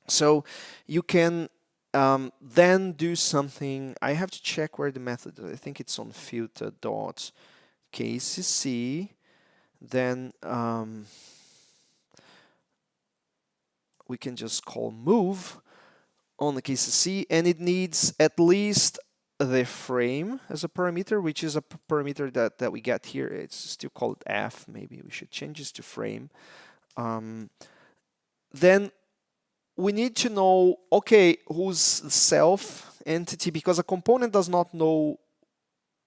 A: So you can then do something. I have to check where the method is. I think it's on filter.kcc. Then we can just call move on the KCC, and it needs at least the frame as a parameter, which is a parameter that we get here. It's still called F. Maybe we should change this to frame. Then we need to know, okay, who's self entity, because a component does not know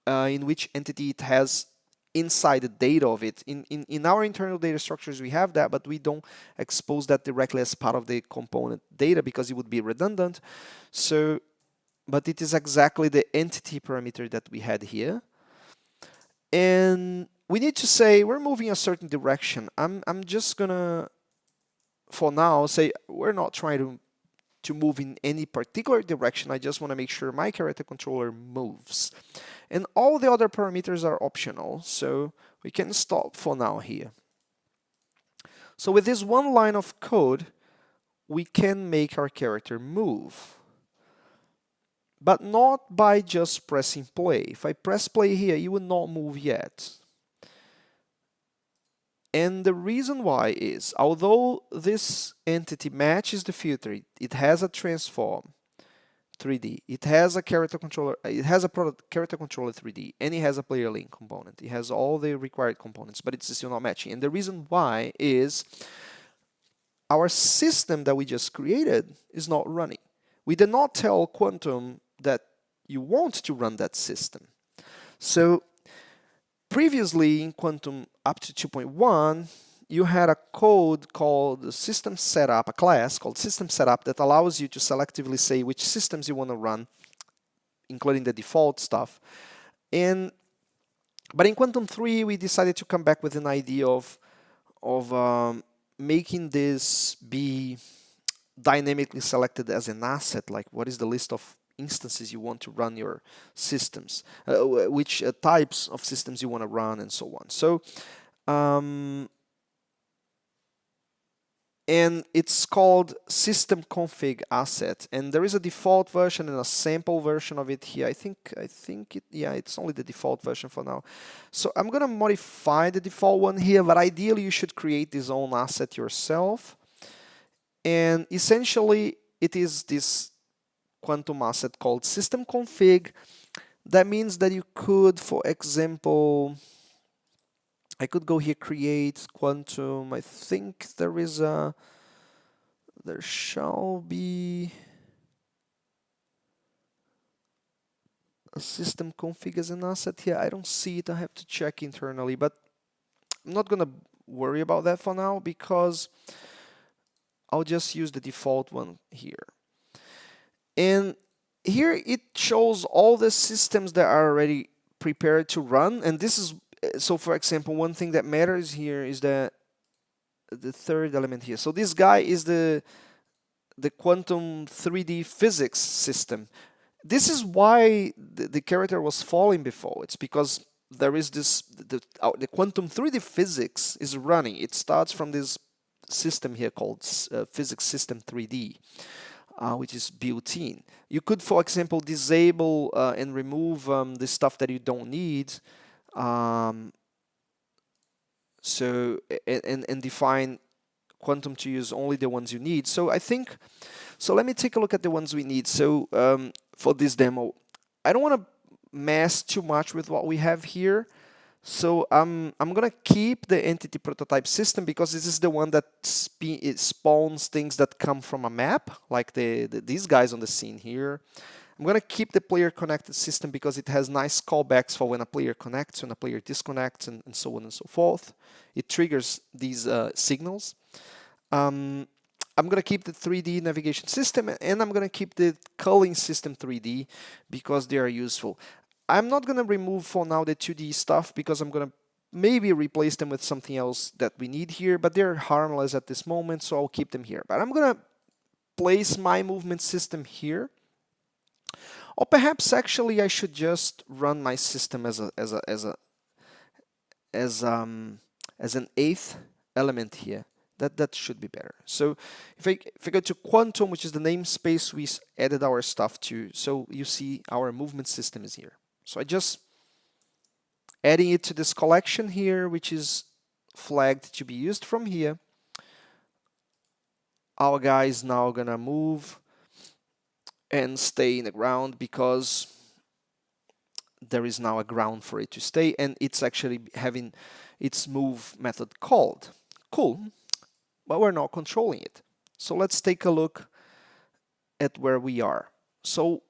A: in which entity it has inside the data of it. In our internal data structures, we have that, but we don't expose that directly as part of the component data because it would be redundant. So, but it is exactly the entity parameter that we had here. And we need to say we're moving a certain direction. I'm just gonna, for now, say we're not trying to move in any particular direction. I just want to make sure my character controller moves. And all the other parameters are optional, so we can stop for now here. So with this one line of code, we can make our character move. But not by just pressing play. If I press play here, it will not move yet. And the reason why is, although this entity matches the filter, it has a transform 3D, it has a character controller, it has a character controller 3D, and it has a player link component. It has all the required components, but it's still not matching. And the reason why is our system that we just created is not running. We did not tell Quantum that you want to run that system. So previously in Quantum up to 2.1, you had a code called the system setup, a class called system setup that allows you to selectively say which systems you want to run, including the default stuff. But in Quantum 3, we decided to come back with an idea of making this be dynamically selected as an asset, like what is the list of instances you want to run your systems, which types of systems you want to run, and so on. So, and it's called system config asset, and there is a default version and a sample version of it here. I think it's only the default version for now. So I'm gonna modify the default one here, but ideally you should create this own asset yourself. And essentially it is this Quantum asset called system config. That means that you could, for example, I could go here, create Quantum. I think there shall be a system config as an asset here. I don't see it. I have to check internally, but I'm not gonna worry about that for now because I'll just use the default one here. And here it shows all the systems that are already prepared to run. And this is, so for example, one thing that matters here is that the third element here. So this guy is the Quantum 3D physics system. This is why the character was falling before. It's because there is this, the Quantum 3D physics is running. It starts from this system here called physics system 3D. Which is built in. You could, for example, disable and remove the stuff that you don't need. So and define Quantum to use only the ones you need. So I think, so let me take a look at the ones we need. So for this demo, I don't want to mess too much with what we have here. So I'm gonna keep the entity prototype system because this is the one that it spawns things that come from a map, like these guys on the scene here. I'm gonna keep the player connected system because it has nice callbacks for when a player connects, when a player disconnects, and so on and so forth. It triggers these signals. I'm gonna keep the 3D navigation system, and I'm gonna keep the culling system 3D because they are useful. I'm not going to remove for now the 2D stuff because I'm going to maybe replace them with something else that we need here, but they're harmless at this moment, so I'll keep them here. But I'm going to place my movement system here. Or perhaps actually I should just run my system as an eighth element here. That should be better. So if I go to Quantum, which is the namespace we added our stuff to, so you see our movement system is here. So I just adding it to this collection here, which is flagged to be used from here. Our guy is now gonna move and stay in the ground because there is now a ground for it to stay, and it's actually having its move method called. Cool, but we're not controlling it. So let's take a look at where we are. So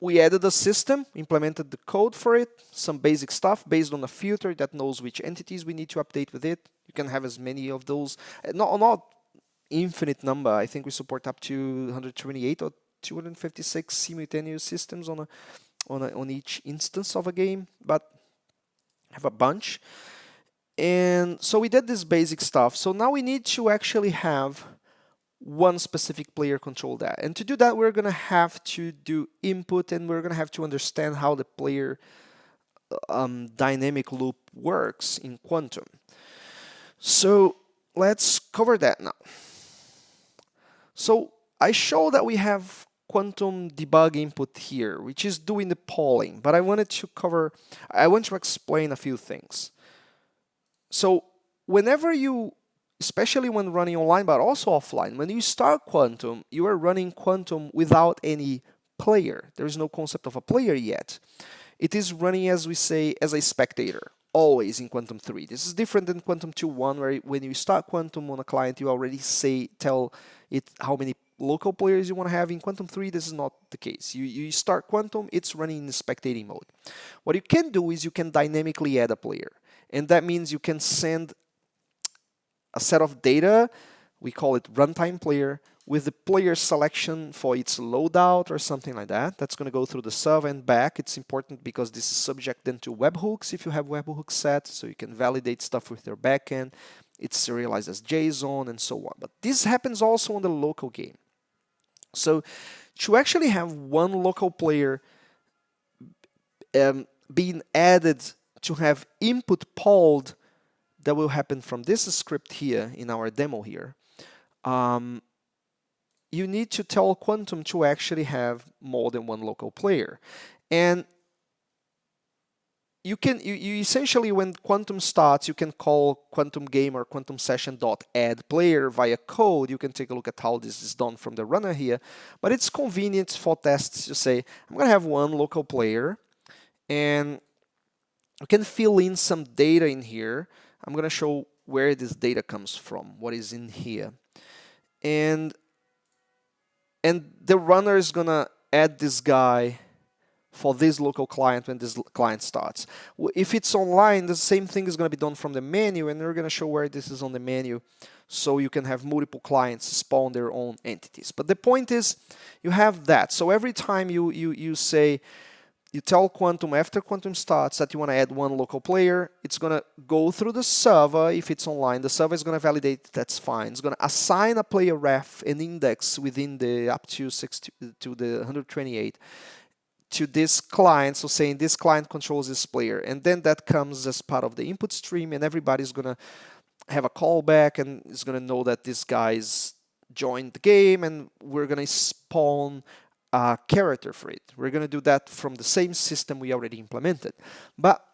A: we added a system, implemented the code for it, some basic stuff based on a filter that knows which entities we need to update with it. You can have as many of those, not infinite number. I think we support up to 128 or 256 simultaneous systems on each instance of a game, but have a bunch. And so we did this basic stuff. So now we need to actually have one specific player control that. And to do that, we're going to have to do input, and we're going to have to understand how the player dynamic loop works in Quantum. So let's cover that now. So I show that we have Quantum debug input here, which is doing the polling, but I want to explain a few things. So whenever especially when running online, but also offline, when you start Quantum, you are running Quantum without any player. There is no concept of a player yet. It is running, as we say, as a spectator, always in Quantum 3. This is different than Quantum 2.1, where when you start Quantum on a client, you already tell it how many local players you want to have. In Quantum 3, this is not the case. You start Quantum, it's running in spectating mode. What you can do is you can dynamically add a player. And that means you can send a set of data, we call it RuntimePlayer, with the player selection for its loadout or something like that. That's going to go through the server and back. It's important because this is subject then to webhooks if you have webhooks set, so you can validate stuff with your backend. It's serialized as JSON and so on. But this happens also on the local game. So to actually have one local player being added to have input polled, that will happen from this script here in our demo here. You need to tell Quantum to actually have more than one local player. And you essentially, when Quantum starts, you can call Quantum game or Quantum session.add player via code. You can take a look at how this is done from the runner here. But it's convenient for tests to say, I'm going to have one local player, and you can fill in some data in here. I'm going to show where this data comes from, what is in here. And the runner is going to add this guy for this local client when this client starts. If it's online, the same thing is going to be done from the menu, and we're going to show where this is on the menu so you can have multiple clients spawn their own entities. But the point is, you have that. So every time you tell Quantum after Quantum starts that you want to add one local player, it's going to go through the server. If it's online, the server is going to validate that's fine. It's going to assign a player ref, an index within the up to the 128 to this client. So saying this client controls this player. And then that comes as part of the input stream, and everybody's going to have a callback and is going to know that this guy's joined the game, and we're going to spawn a character for it. We're going to do that from the same system we already implemented. But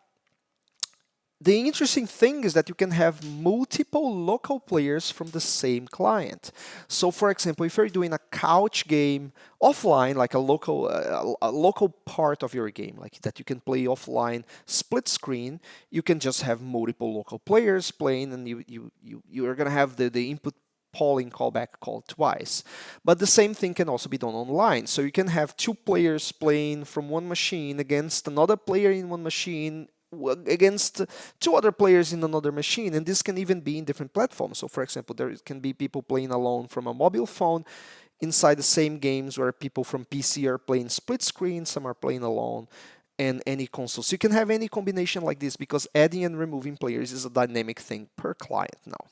A: the interesting thing is that you can have multiple local players from the same client. So for example, if you're doing a couch game offline, like a local part of your game, like that you can play offline split screen, you can just have multiple local players playing, and you are going to have the input polling callback called twice. But the same thing can also be done online. So you can have two players playing from one machine against another player in one machine against two other players in another machine, and this can even be in different platforms. So for example, there can be people playing alone from a mobile phone inside the same games, where people from PC are playing split screen, some are playing alone, and any console. So you can have any combination like this, because adding and removing players is a dynamic thing per client now.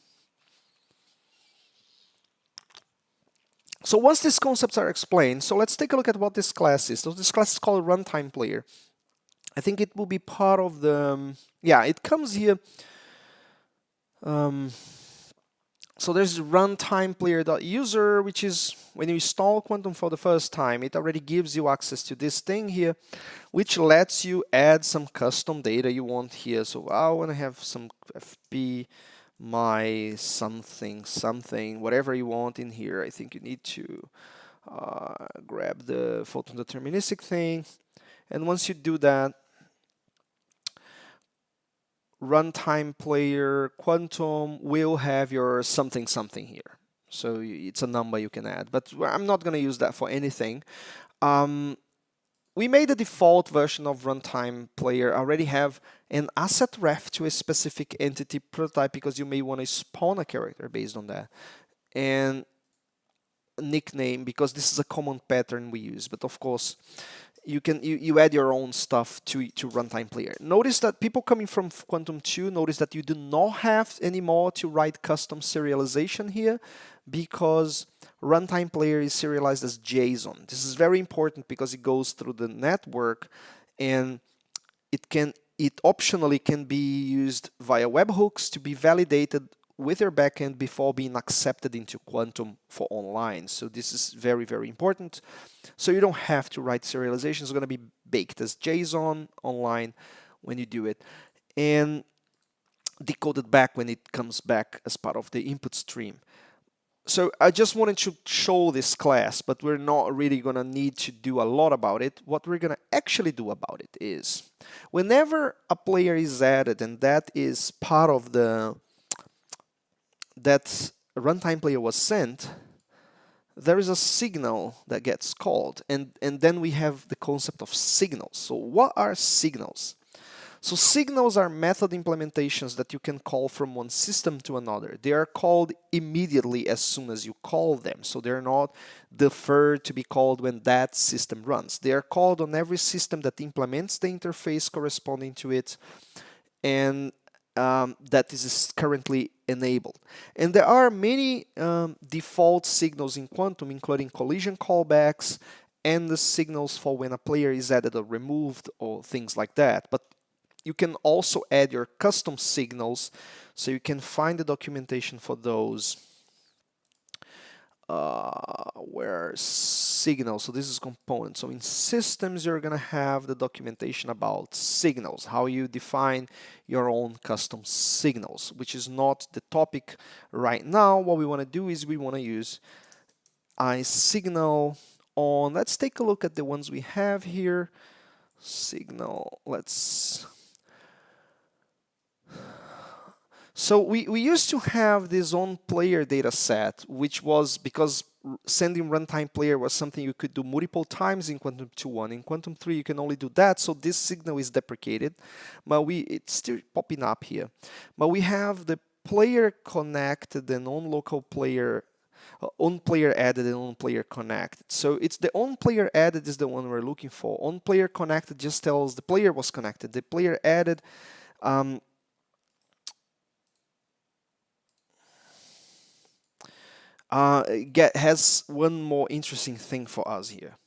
A: So once these concepts are explained, so let's take a look at what this class is. So this class is called RuntimePlayer. I think it will be part of the, it comes here. So there's RuntimePlayer.user, which is when you install Quantum for the first time, it already gives you access to this thing here, which lets you add some custom data you want here. So I want to have some FP, my something, whatever you want in here. I think you need to grab the Photon deterministic thing. And once you do that, RuntimePlayer Quantum will have your something here. So it's a number you can add, but I'm not going to use that for anything. What we made the default version of RuntimePlayer already have an asset ref to a specific entity prototype because you may want to spawn a character based on that. And nickname because this is a common pattern we use, but of course you add your own stuff to RuntimePlayer. Notice that people coming from Quantum 2 notice that you do not have anymore to write custom serialization here because RuntimePlayer is serialized as JSON. This is very important because it goes through the network and it optionally can be used via webhooks to be validated with your backend before being accepted into Quantum for online. So this is very, very important. So you don't have to write serialization. It's going to be baked as JSON online when you do it and decoded back when it comes back as part of the input stream. So I just wanted to show this class, but we're not really going to need to do a lot about it. What we're going to actually do about it is whenever a player is added, and that is part of that RuntimePlayer was sent, there is a signal that gets called, and then we have the concept of signals. So what are signals? So signals are method implementations that you can call from one system to another. They are called immediately as soon as you call them. So they're not deferred to be called when that system runs. They are called on every system that implements the interface corresponding to it, and that is currently enabled. And there are many default signals in Quantum, including collision callbacks and the signals for when a player is added or removed or things like that. But you can also add your custom signals, so you can find the documentation for those. Where signals, so this is components. So in systems, you're gonna have the documentation about signals, how you define your own custom signals, which is not the topic right now. What we want to do is we want to use iSignal on, let's take a look at the ones we have here. Signal, so we used to have this OnPlayer data set, which was because sending RuntimePlayer was something you could do multiple times in Quantum 2.1. In Quantum 3, you can only do that, so this signal is deprecated, but it's still popping up here. But we have the player connected and on-local player, OnPlayerAdded and OnPlayer connected. So it's the OnPlayerAdded is the one we're looking for. OnPlayer connected just tells the player was connected. The player added has one more interesting thing for us here.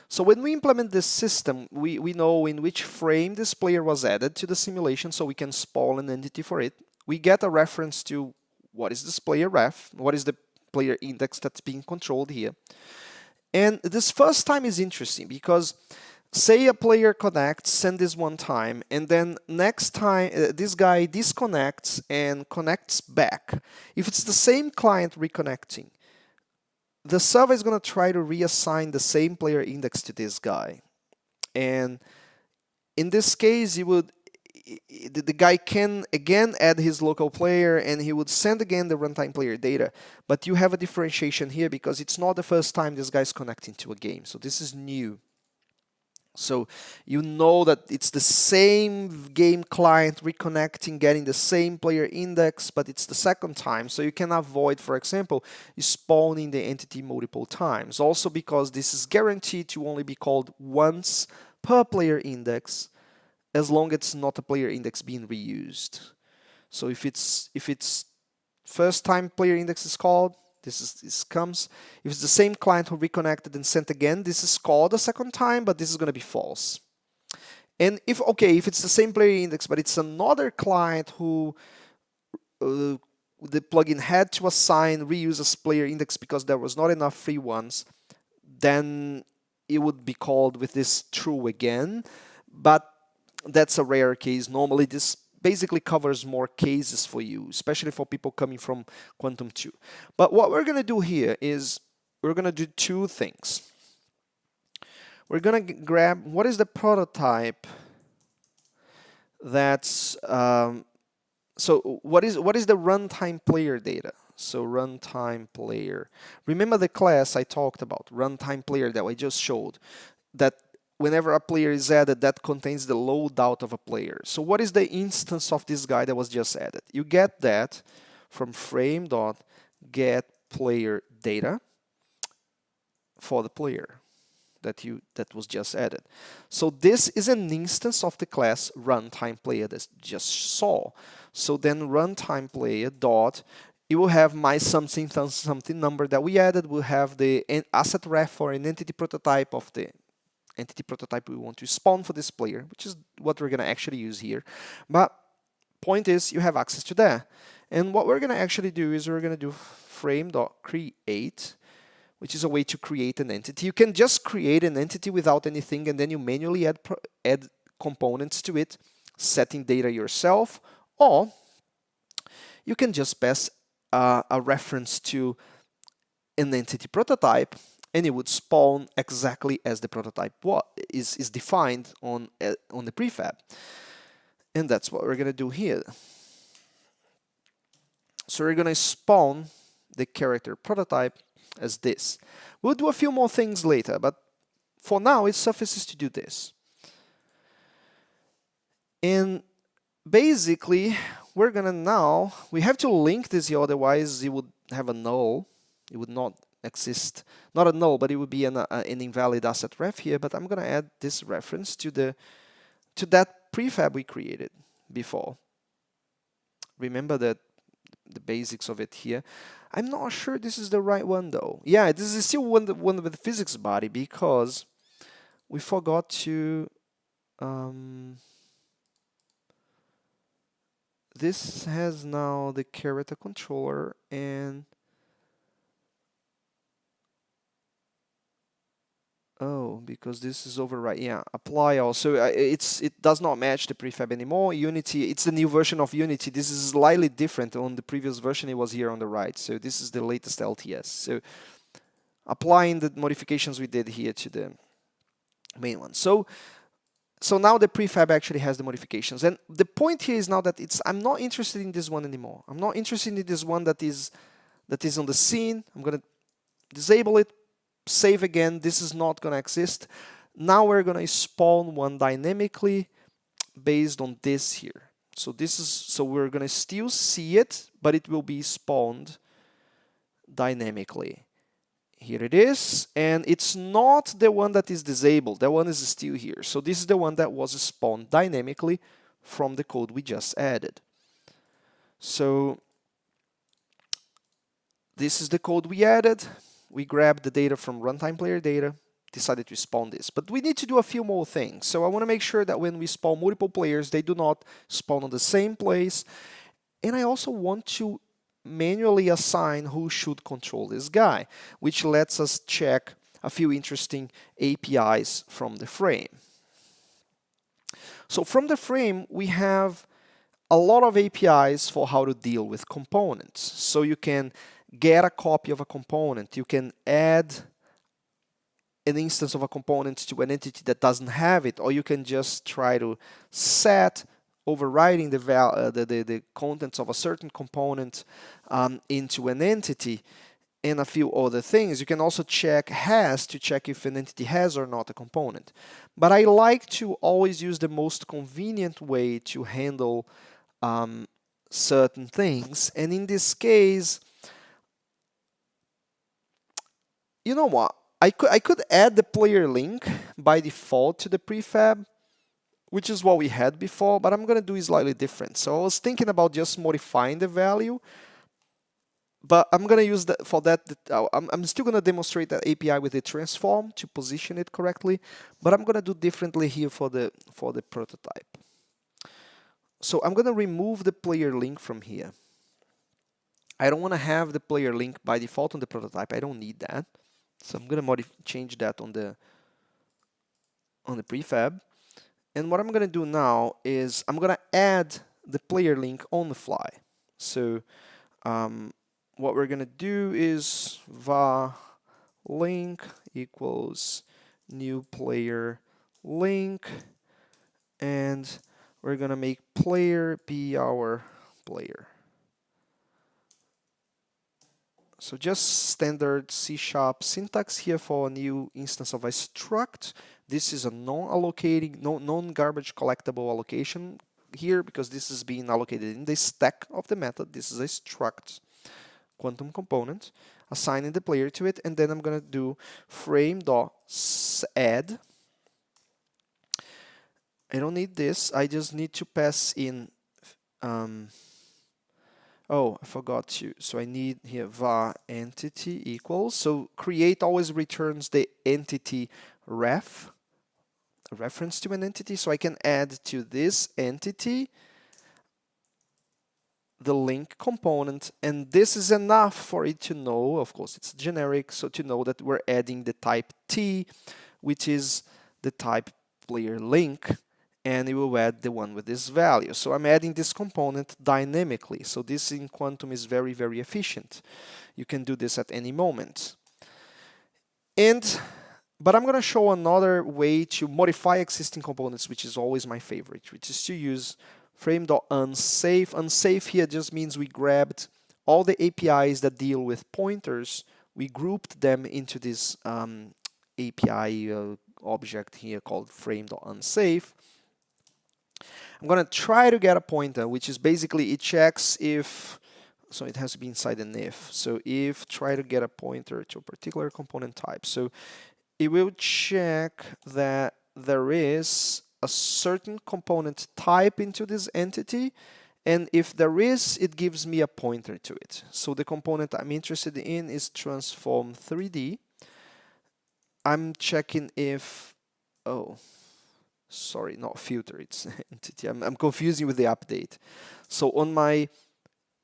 A: So when we implement this system, we know in which frame this player was added to the simulation, so we can spawn an entity for it. We get a reference to what is this player ref, what is the player index that's being controlled here. And this first time is interesting because say a player connects, send this one time, and then next time this guy disconnects and connects back. If it's the same client reconnecting, the server is going to try to reassign the same player index to this guy. And in this case, the guy can again add his local player and he would send again the RuntimePlayer data. But you have a differentiation here because it's not the first time this guy's connecting to a game. So this is new. So you know that it's the same game client reconnecting, getting the same player index, but it's the second time. So you can avoid, for example, spawning the entity multiple times. Also because this is guaranteed to only be called once per player index, as long as it's not a player index being reused. So if it's first time player index is called, this comes. If it's the same client who reconnected and sent again, this is called a second time, but this is going to be false. And if it's the same player index, but it's another client who the plugin had to assign reuse as player index because there was not enough free ones, then it would be called with this true again. But that's a rare case. Normally, this basically covers more cases for you, especially for people coming from Quantum 2. But what we're going to do here is we're going to do two things. We're going to grab what is the prototype that's so what is the RuntimePlayer data? So RuntimePlayer. Remember the class I talked about, RuntimePlayer that I just showed, that whenever a player is added, that contains the loadout of a player. So what is the instance of this guy that was just added? You get that from frame.getPlayerData for the player that was just added. So this is an instance of the class RuntimePlayer that just saw. So then RuntimePlayer dot, it will have my something something number that we added. Will have the asset ref for an entity prototype of the entity prototype we want to spawn for this player, which is what we're going to actually use here. But point is, you have access to that. And what we're going to actually do is we're going to do frame.create, which is a way to create an entity. You can just create an entity without anything, and then you manually add components to it, setting data yourself, or you can just pass a reference to an entity prototype, and it would spawn exactly as the prototype is defined on the prefab. And that's what we're going to do here. So we're going to spawn the character prototype as this. We'll do a few more things later, but for now it suffices to do this. And basically, we're going to we have to link this here, otherwise it would have a null. It would not exist, not a null, but it would be an invalid asset ref here. But I'm going to add this reference to that prefab we created before. Remember that the basics of it here. I'm not sure this is the right one though. Yeah, this is still one with the physics body, because we forgot to this has now the character controller, and because this is override. Yeah, apply also. It does not match the prefab anymore. Unity, it's the new version of Unity. This is slightly different. On the previous version, it was here on the right. So this is the latest LTS. So applying the modifications we did here to the main one. So now the prefab actually has the modifications. And the point here is now that I'm not interested in this one anymore. I'm not interested in this one that is on the scene. I'm going to disable it. Save again. This is not going to exist. Now we're going to spawn one dynamically based on this here. So we're going to still see it, but it will be spawned dynamically. Here it is, and it's not the one that is disabled. That one is still here. So this is the one that was spawned dynamically from the code we just added. So this is the code we added. We grabbed the data from RuntimePlayer data, decided to spawn this. But we need to do a few more things. So I want to make sure that when we spawn multiple players, they do not spawn on the same place. And I also want to manually assign who should control this guy, which lets us check a few interesting APIs from the frame. So from the frame, we have a lot of APIs for how to deal with components. So you can get a copy of a component. You can add an instance of a component to an entity that doesn't have it, or you can just try to set overriding the contents of a certain component into an entity, and a few other things. You can also check has to check if an entity has or not a component. But I like to always use the most convenient way to handle certain things, and in this case, you know what? I could add the player link by default to the prefab, which is what we had before, but I'm going to do it slightly different. So I was thinking about just modifying the value, but I'm going to use that for that. I'm still going to demonstrate that API with the transform to position it correctly, but I'm going to do differently here for the prototype. So I'm going to remove the player link from here. I don't want to have the player link by default on the prototype. I don't need that. So I'm going to change that on the prefab. And what I'm going to do now is I'm going to add the player link on the fly. So what we're going to do is var link equals new player link, and we're going to make player be our player. So just standard C# syntax here for a new instance of a struct. This is a non-allocating, non-garbage collectible allocation here because this is being allocated in the stack of the method. This is a struct quantum component, assigning the player to it, and then I'm going to do frame.add. I don't need this. I just need to pass in oh, I forgot to. So I need here var entity equals. So create always returns the entity ref, a reference to an entity. So I can add to this entity the link component, and this is enough for it to know, of course it's generic, so to know that we're adding the type T, which is the type player link, and it will add the one with this value. So I'm adding this component dynamically. So this in Quantum is very, very efficient. You can do this at any moment. But I'm going to show another way to modify existing components, which is always my favorite, which is to use frame.unsafe. Unsafe here just means we grabbed all the APIs that deal with pointers, we grouped them into this API object here called frame.unsafe. I'm going to try to get a pointer, which is basically it checks if, so it has to be inside an if. So if try to get a pointer to a particular component type. So it will check that there is a certain component type into this entity, and if there is, it gives me a pointer to it. So the component I'm interested in is transform 3D. I'm checking if, oh, sorry, not filter, it's entity. I'm confusing with the update. So on my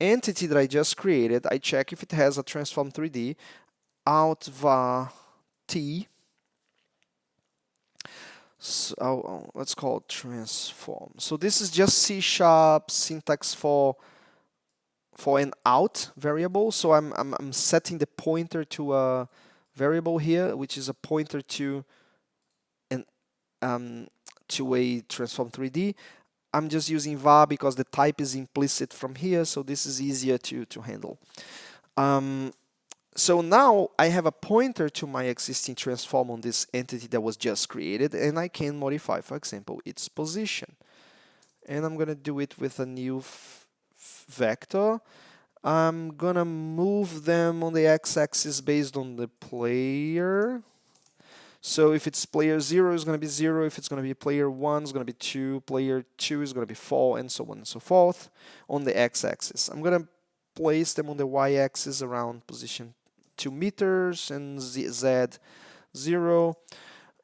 A: entity that I just created, I check if it has a transform 3D, out var t. So let's call it transform. So this is just C# syntax for an out variable. So I'm setting the pointer to a variable here, which is a pointer to a transform 3D. I'm just using var because the type is implicit from here, so this is easier to handle. So now I have a pointer to my existing transform on this entity that was just created, and I can modify, for example, its position. And I'm going to do it with a new vector. I'm going to move them on the x-axis based on the player. So if it's player 0, it's going to be 0. If it's going to be player 1, it's going to be 2. Player 2 is going to be 4, and so on and so forth on the x-axis. I'm going to place them on the y-axis around position 2 meters and z 0.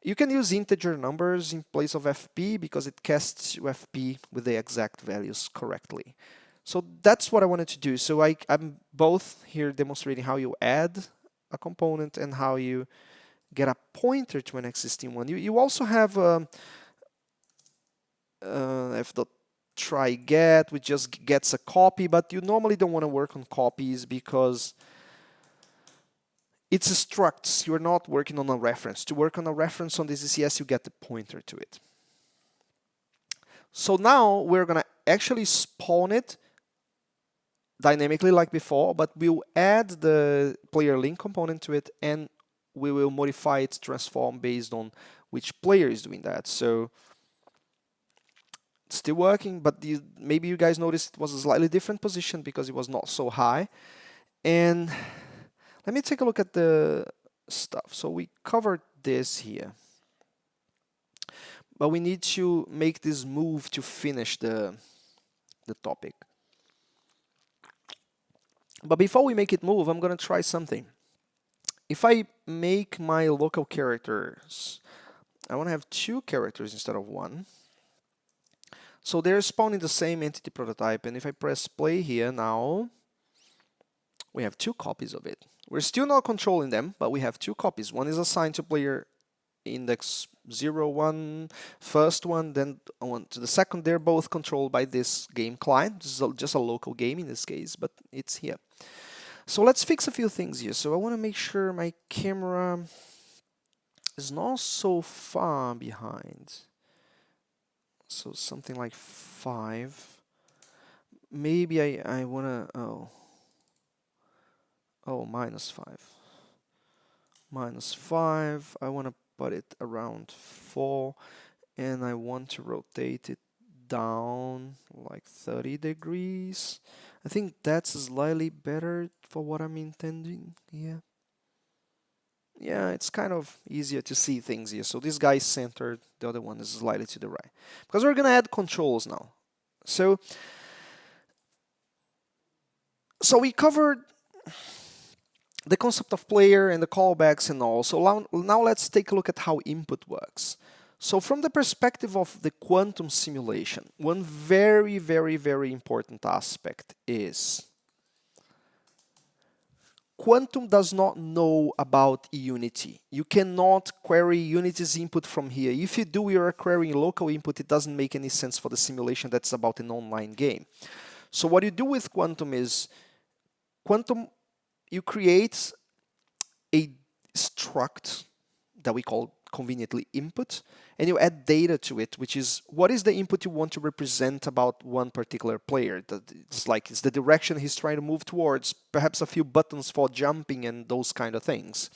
A: You can use integer numbers in place of FP because it casts you FP with the exact values correctly. So that's what I wanted to do. So I'm both here demonstrating how you add a component and how you get a pointer to an existing one. You also have f.try get, which just gets a copy, but you normally don't want to work on copies because it's structs. You're not working on a reference. To work on a reference on the ZCS, you get the pointer to it. So now we're going to actually spawn it dynamically like before, but we'll add the player link component to it, and we will modify its transform based on which player is doing that. So it's still working, but maybe you guys noticed it was a slightly different position because it was not so high. And let me take a look at the stuff. So we covered this here, but we need to make this move to finish the topic. But before we make it move, I'm going to try something. If I make my local characters, I want to have 2 characters instead of 1. So they're spawning the same entity prototype, and if I press play here now, we have 2 copies of it. We're still not controlling them, but we have 2 copies. One is assigned to player index 0, 1, first one, then on to the second. They're both controlled by this game client. This is just a local game in this case, but it's here. So let's fix a few things here. So I want to make sure my camera is not so far behind. So something like 5. Maybe I want to, Oh, -5. -5. I want to put it around 4, and I want to rotate it down like 30 degrees. I think that's slightly better for what I'm intending here. Yeah, it's kind of easier to see things here. So this guy is centered, the other one is slightly to the right. Because we're going to add controls now. So we covered the concept of player and the callbacks and all. So now let's take a look at how input works. So from the perspective of the quantum simulation, one very, very, very important aspect is Quantum does not know about Unity. You cannot query Unity's input from here. If you do, you're querying local input. It doesn't make any sense for the simulation that's about an online game. So what you do with Quantum is, you create a struct that we call conveniently input, and you add data to it, which is what is the input you want to represent about one particular player. It's the direction he's trying to move towards, perhaps a few buttons for jumping and those kind of things,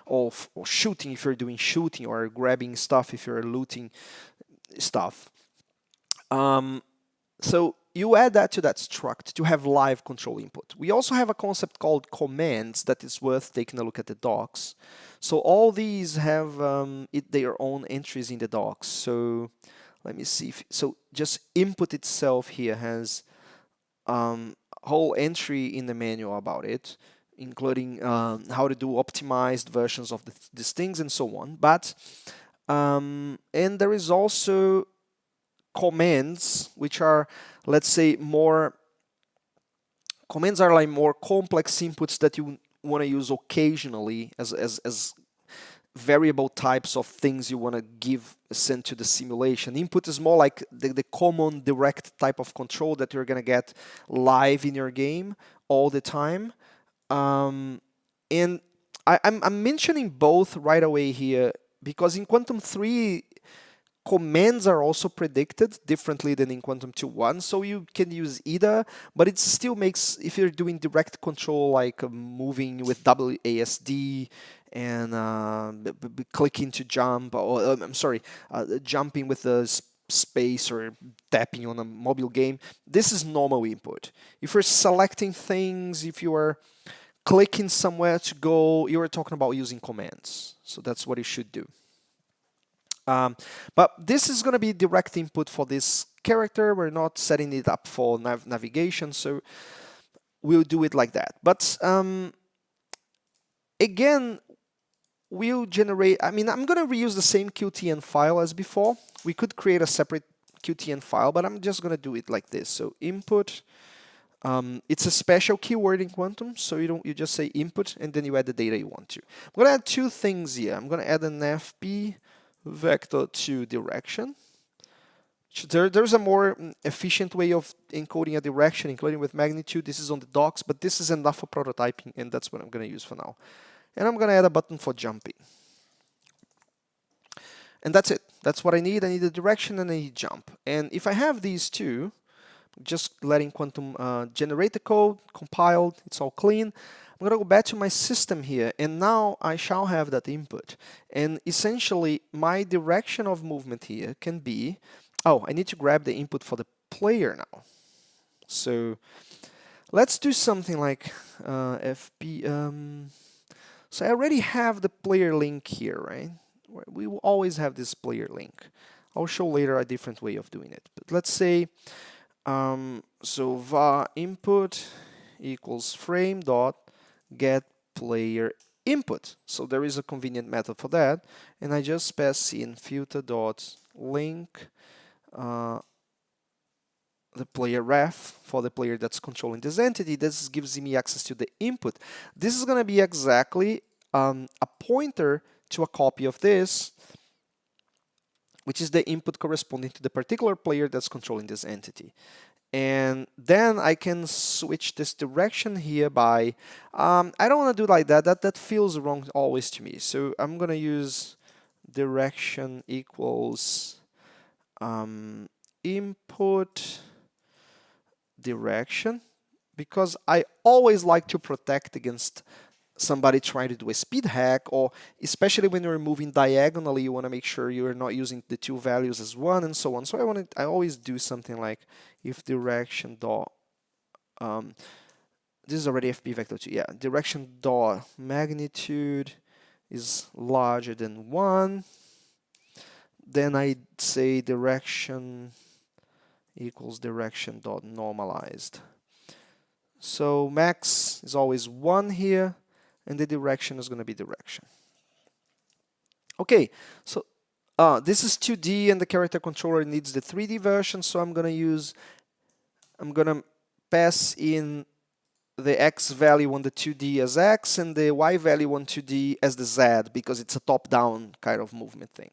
A: or shooting if you're doing shooting, or grabbing stuff if you're looting stuff. So you add that to that struct to have live control input. We also have a concept called commands that is worth taking a look at the docs. So all these have their own entries in the docs. So let me see. So just input itself here has whole entry in the manual about it, including how to do optimized versions of these things and so on. But and there is also commands, which are, let's say, commands are like more complex inputs that you want to use occasionally as variable types of things you want to send to the simulation. Input is more like the common direct type of control that you're going to get live in your game all the time. And I'm mentioning both right away here because in Quantum 3, commands are also predicted differently than in Quantum 2.1, so you can use either, but it still makes, if you're doing direct control like moving with WASD and clicking to jump, or jumping with the space or tapping on a mobile game, this is normal input. If you're selecting things, if you are clicking somewhere to go, you are talking about using commands. So that's what you should do. But this is going to be direct input for this character. We're not setting it up for navigation, so we'll do it like that. But again, we'll generate, I'm going to reuse the same QTN file as before. We could create a separate QTN file, but I'm just going to do it like this. So input, it's a special keyword in Quantum, so you just say input and then you add the data you want to. I'm going to add two things here. I'm going to add an FP vector to direction. There's a more efficient way of encoding a direction, including with magnitude. This is on the docs, but this is enough for prototyping, and that's what I'm going to use for now. And I'm going to add a button for jumping. And that's it. That's what I need. I need a direction and I need jump. And if I have these two, just letting Quantum generate the code, compiled, it's all clean. I'm going to go back to my system here, and now I shall have that input. And essentially, my direction of movement here can be, I need to grab the input for the player now. So let's do something like FP. So I already have the player link here, right? We will always have this player link. I'll show later a different way of doing it. But let's say, so var input equals frame dot get player input. So there is a convenient method for that, and I just pass in filter dot link the player ref for the player that's controlling this entity. This gives me access to the input. This is going to be exactly a pointer to a copy of this, which is the input corresponding to the particular player that's controlling this entity. And then I can switch this direction here by, I don't want to do like that. That feels wrong always to me. So I'm going to use direction equals input direction. because I always like to protect against somebody trying to do a speed hack, or especially when you're moving diagonally, you want to make sure you're not using the two values as one and so on. So I always do something like if direction dot this is already FP vector 2. Yeah, direction dot magnitude is larger than 1. Then I say direction equals direction dot normalized. So max is always 1 here, and the direction is going to be direction. Okay, so this is 2D, and the character controller needs the 3D version, so I'm going to pass in the X value on the 2D as X and the Y value on 2D as the Z, because it's a top-down kind of movement thing.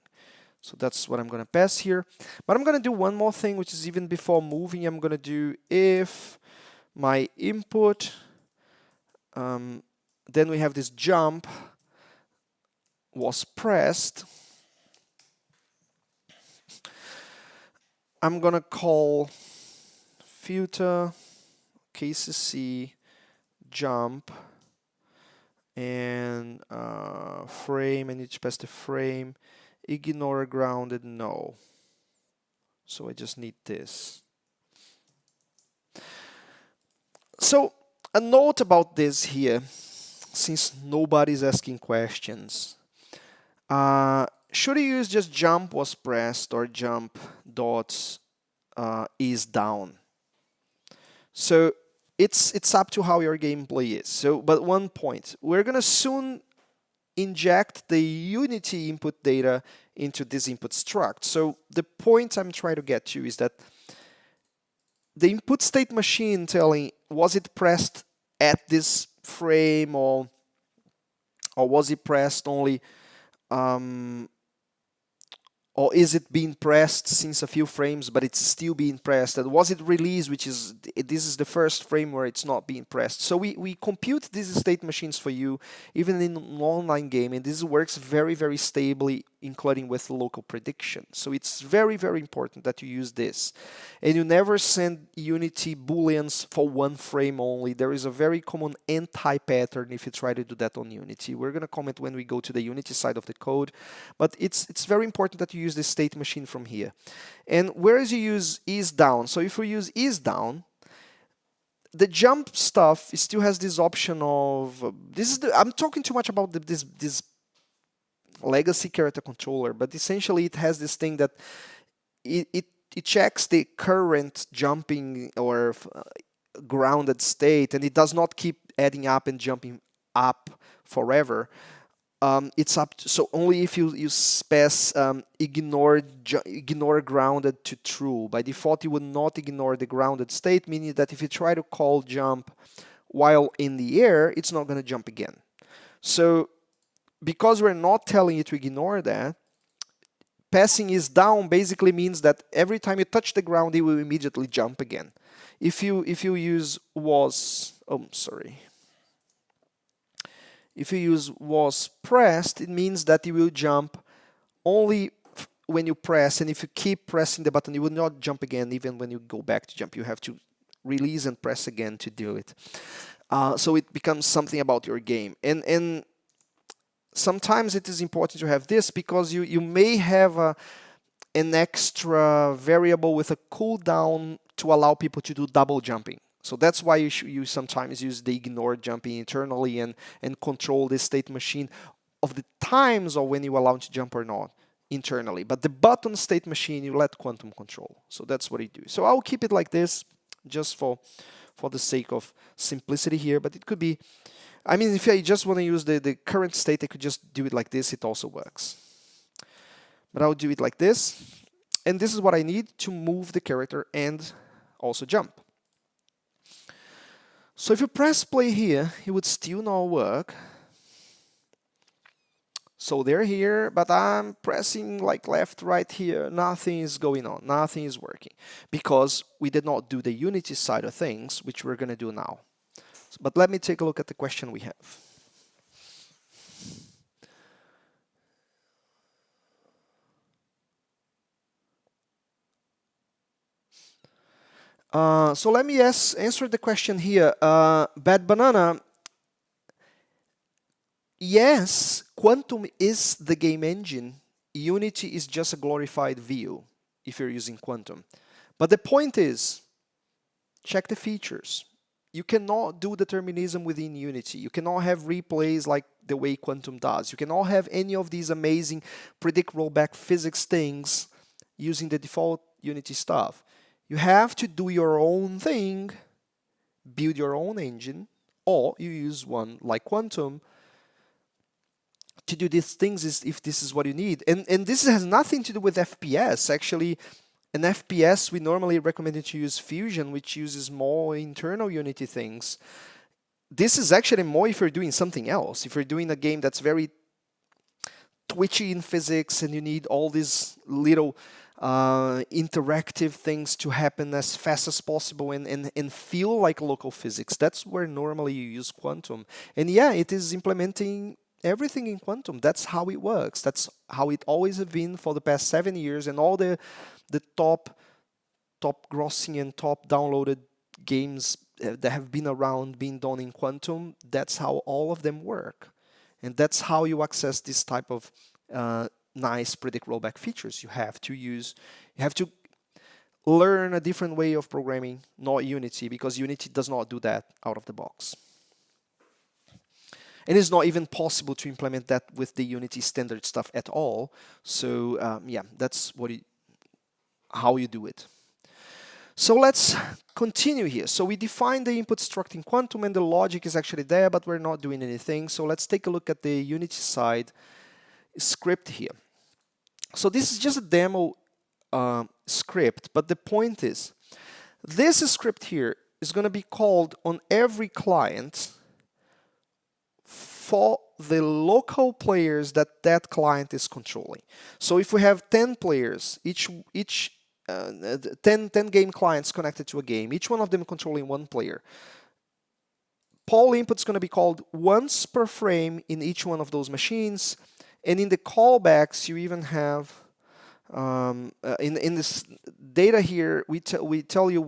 A: So that's what I'm going to pass here. But I'm going to do one more thing, which is even before moving, I'm going to do if my input, then we have this jump was pressed. I'm going to call filter KCC jump and frame. I need to pass the frame. Ignore grounded, no. So I just need this. So a note about this here, since nobody's asking questions. Should you use just jump was pressed or jump dots is down? So it's up to how your gameplay is. So, but one point, we're gonna soon inject the Unity input data into this input struct. So the point I'm trying to get to is that the input state machine telling was it pressed at this frame or was it pressed only or is it being pressed since a few frames, but it's still being pressed? And was it released, which is, this is the first frame where it's not being pressed. So we compute these state machines for you, even in an online game, and this works very, very stably, including with local prediction. So it's very, very important that you use this. And you never send Unity booleans for one frame only. There is a very common anti-pattern if you try to do that on Unity. We're going to comment when we go to the Unity side of the code, but it's very important that you use the state machine from here. And whereas you use is down, so if we use is down, the jump stuff still has this option of I'm talking too much about this legacy character controller, but essentially it has this thing that it checks the current jumping or grounded state, and it does not keep adding up and jumping up forever. It's up to, so only if you pass ignore grounded to true. By default, you would not ignore the grounded state, meaning that if you try to call jump while in the air, it's not going to jump again. So because we're not telling you to ignore that, passing is down basically means that every time you touch the ground, it will immediately jump again. If you use was, if you use was pressed, it means that it will jump only when you press, and if you keep pressing the button, it will not jump again. Even when you go back to jump, you have to release and press again to do it. So it becomes something about your game. And sometimes it is important to have this because you may have an extra variable with a cooldown to allow people to do double jumping. So that's why you sometimes use the ignore jumping internally and control the state machine of the times or when you allow to jump or not internally. But the button state machine, you let Quantum control. So that's what you do. So I'll keep it like this just for the sake of simplicity here. But it could be, I mean, if I just want to use the current state, I could just do it like this. It also works. But I'll do it like this. And this is what I need to move the character and also jump. So if you press play here, it would still not work. So they're here, but I'm pressing like left, right here. Nothing is going on. Nothing is working because we did not do the Unity side of things, which we're going to do now. But let me take a look at the question we have. So let me answer the question here. Bad Banana, yes, Quantum is the game engine. Unity is just a glorified view if you're using Quantum. But the point is, check the features. You cannot do determinism within Unity. You cannot have replays like the way Quantum does. You cannot have any of these amazing predict rollback physics things using the default Unity stuff. You have to do your own thing, build your own engine, or you use one like Quantum to do these things if this is what you need. And this has nothing to do with FPS. Actually, in FPS, we normally recommend you to use Fusion, which uses more internal Unity things. This is actually more if you're doing something else. If you're doing a game that's very twitchy in physics and you need all these little interactive things to happen as fast as possible and feel like local physics, that's where normally you use Quantum. And yeah, it is implementing everything in Quantum. That's how it works. That's how it always has been for the past 7 years, and all the top grossing and top downloaded games that have been around being done in Quantum, that's how all of them work. And that's how you access this type of nice predict rollback features. You have to learn a different way of programming, not Unity, because Unity does not do that out of the box. And it's not even possible to implement that with the Unity standard stuff at all. So yeah, that's how you do it. So let's continue here. So we define the input struct in Quantum, and the logic is actually there, but we're not doing anything. So let's take a look at the Unity side script here. So this is just a demo script, but the point is, this script here is going to be called on every client for the local players that client is controlling. So if we have 10 players, each 10 game clients connected to a game, each one of them controlling one player, poll input is going to be called once per frame in each one of those machines. And in the callbacks, you even have in this data here, we tell you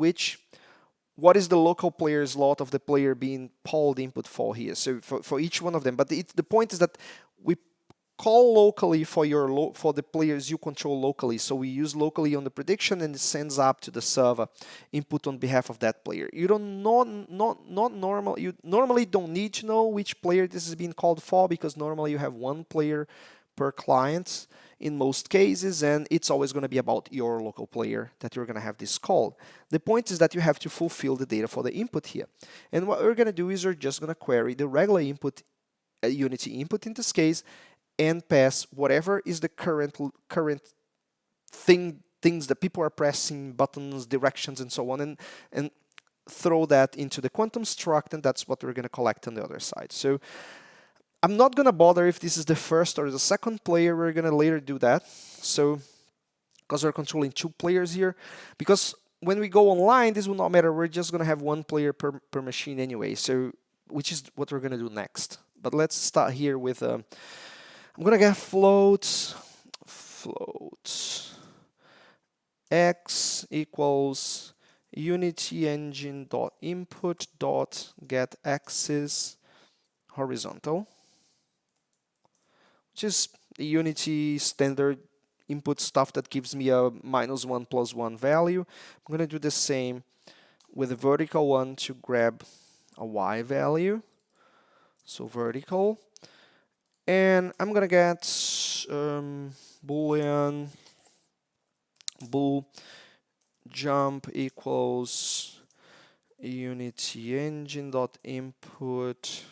A: what is the local player slot of the player being polled input for here. So for each one of them. But the point is that we call locally for the players you control locally. So we use locally on the prediction, and it sends up to the server input on behalf of that player. You normally don't need to know which player this is being called for, because normally you have one player per client in most cases, and it's always going to be about your local player that you're going to have this called. The point is that you have to fulfill the data for the input here. And what we're going to do is we're just going to query the regular input, Unity input in this case, and pass whatever is the current things that people are pressing, buttons, directions, and so on, and throw that into the Quantum struct, and that's what we're going to collect on the other side. So I'm not going to bother if this is the first or the second player. We're going to later do that. So because we're controlling 2 players here, because when we go online, this will not matter. We're just going to have 1 player per machine anyway. So which is what we're going to do next. But let's start here with I'm going to get float x equals unity engine dot input dot get axis horizontal, which is the Unity standard input stuff that gives me a -1 + 1 value. I'm going to do the same with the vertical one to grab a y value. So vertical. And I'm going to get boolean bool jump equals unity engine dot input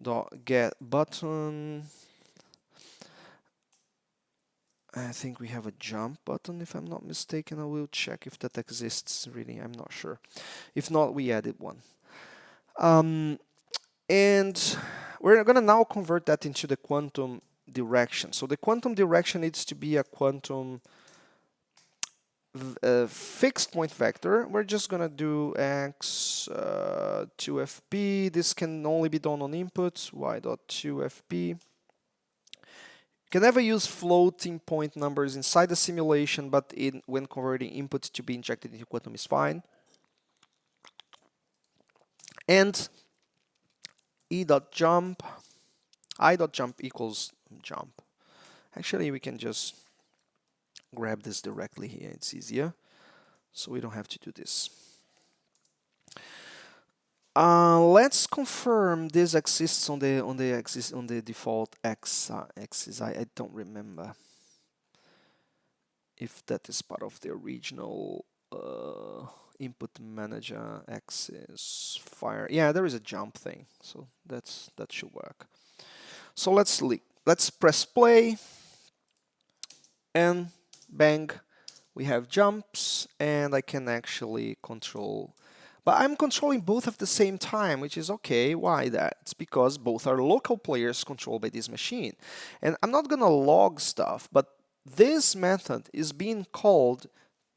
A: dot get button. I think we have a jump button, if I'm not mistaken. I will check if that exists, really. I'm not sure. If not, we added one. And we're going to now convert that into the Quantum direction. So the Quantum direction needs to be a Quantum fixed point vector. We're just going to do x 2fp. This can only be done on inputs, y.2fp Can never use floating point numbers inside the simulation, but when converting input to be injected into Quantum is fine. And e.jump, I.jump equals jump. Actually, we can just grab this directly here. It's easier, so we don't have to do this. Let's confirm this exists on the default axis. I don't remember if that is part of the original input manager axis fire. Yeah, there is a jump thing, so that should work. So let's press play, and bang, we have jumps, and I can actually control. But I'm controlling both at the same time, which is okay. Why that? It's because both are local players controlled by this machine. And I'm not gonna log stuff, but this method is being called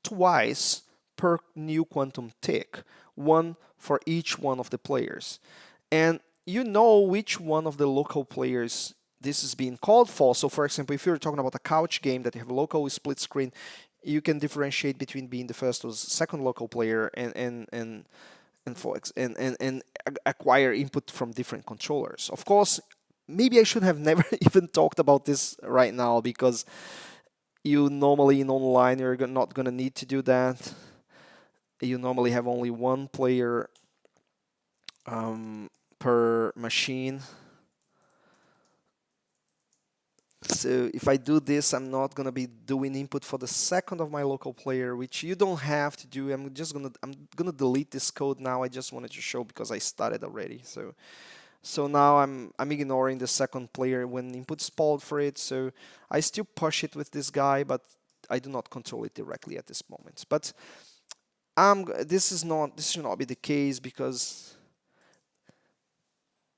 A: twice per new quantum tick, one for each one of the players. And you know which one of the local players this is being called for. So for example, if you're talking about a couch game that you have local split screen, you can differentiate between being the first or second local player and acquire input from different controllers. Of course, maybe I should have never even talked about this right now, because you normally in online you're not gonna need to do that. You normally have only one player per machine. So if I do this, I'm not gonna be doing input for the second of my local player, which you don't have to do. I'm gonna delete this code now. I just wanted to show because I started already. So now I'm ignoring the second player when input spawned for it. So I still push it with this guy, but I do not control it directly at this moment. But this should not be the case, because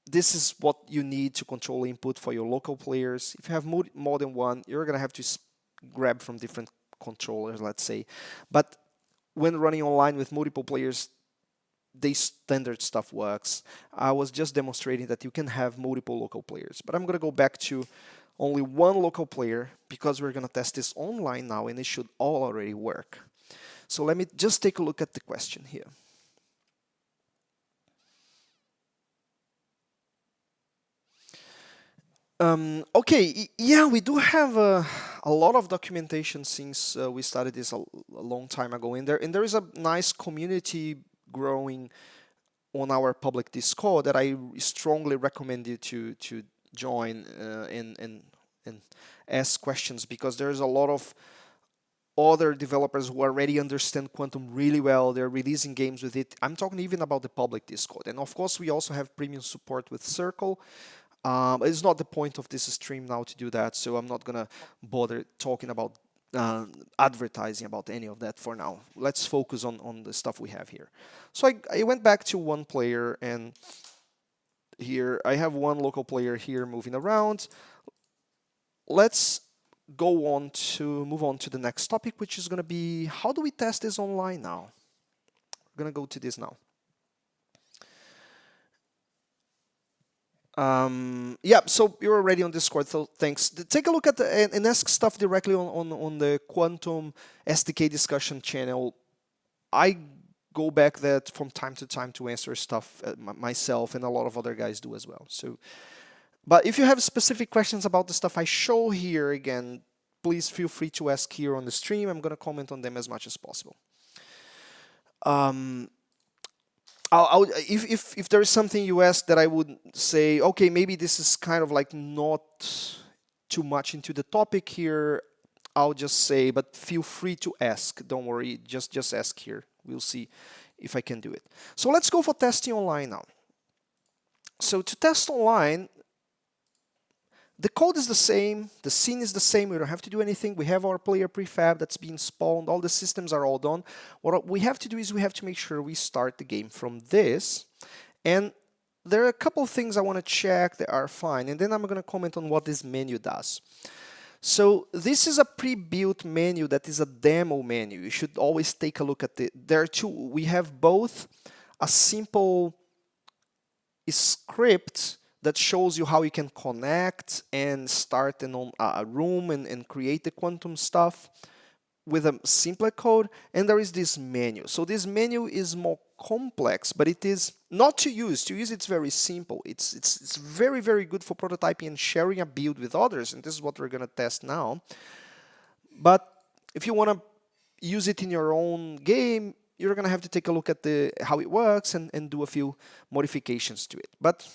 A: this is what you need to control input for your local players. If you have more than one, you're gonna have to grab from different controllers, let's say. But when running online with multiple players, the standard stuff works. I was just demonstrating that you can have multiple local players. But I'm gonna go back to only one local player, because we're gonna test this online now, and it should all already work. So let me just take a look at the question here. Okay, yeah, we do have a lot of documentation since we started this a long time ago, and there is a nice community growing on our public Discord that I strongly recommend you to join and ask questions, because there's a lot of other developers who already understand Quantum really well. They're releasing games with it. I'm talking even about the public Discord, and of course we also have premium support with Circle. It's not the point of this stream now to do that, so I'm not gonna bother talking about advertising about any of that for now. Let's focus on the stuff we have here. So I went back to one player, and here I have one local player here moving around. Let's move on to the next topic, which is gonna be, how do we test this online now? We're gonna go to this now. Yeah, so you're already on Discord, so thanks. Take a look at and ask stuff directly on the Quantum SDK discussion channel. I go back there from time to time to answer stuff myself, and a lot of other guys do as well. So, but if you have specific questions about the stuff I show here, again, please feel free to ask here on the stream. I'm gonna comment on them as much as possible. If there is something you ask that I would say, okay, maybe this is kind of like not too much into the topic here, I'll just say, but feel free to ask. Don't worry, just ask here. We'll see if I can do it. So let's go for testing online now. So to test online, the code is the same, the scene is the same, we don't have to do anything. We have our player prefab that's being spawned, all the systems are all done. What we have to do is we have to make sure we start the game from this. And there are a couple of things I want to check that are fine, and then I'm going to comment on what this menu does. So this is a pre-built menu that is a demo menu. You should always take a look at it. There are two. We have both a simple script that shows you how you can connect and start a room and create the quantum stuff with a simpler code. And there is this menu. So this menu is more complex, but it is not to use. To use, it's very simple. It's very, very good for prototyping and sharing a build with others. And this is what we're going to test now. But if you want to use it in your own game, you're going to have to take a look at how it works and do a few modifications to it. But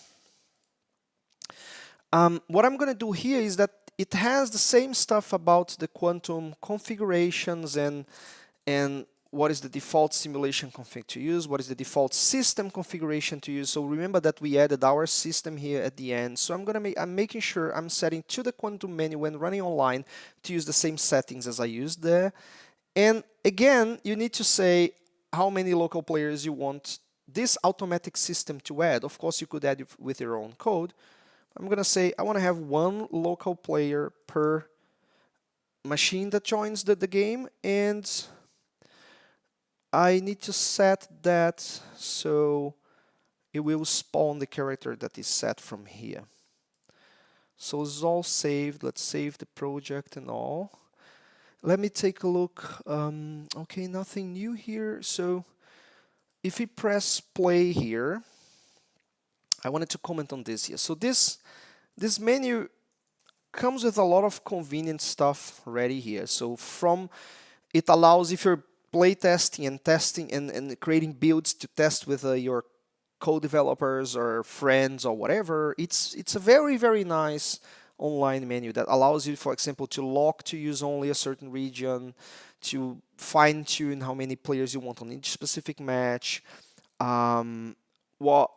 A: what I'm going to do here is that it has the same stuff about the quantum configurations and what is the default simulation config to use, what is the default system configuration to use. So remember that we added our system here at the end. So I'm making sure I'm setting to the quantum menu when running online to use the same settings as I used there. And again, you need to say how many local players you want this automatic system to add. Of course, you could add it with your own code. I'm going to say I want to have one local player per machine that joins the game, and I need to set that so it will spawn the character that is set from here. So it's all saved. Let's save the project and all. Let me take a look. Okay, nothing new here. So if we press play here, I wanted to comment on this here. So this menu comes with a lot of convenient stuff already here. So it allows, if you're playtesting and testing and creating builds to test with your co-developers or friends or whatever, it's a very, very nice online menu that allows you, for example, to lock to use only a certain region, to fine-tune how many players you want on each specific match, what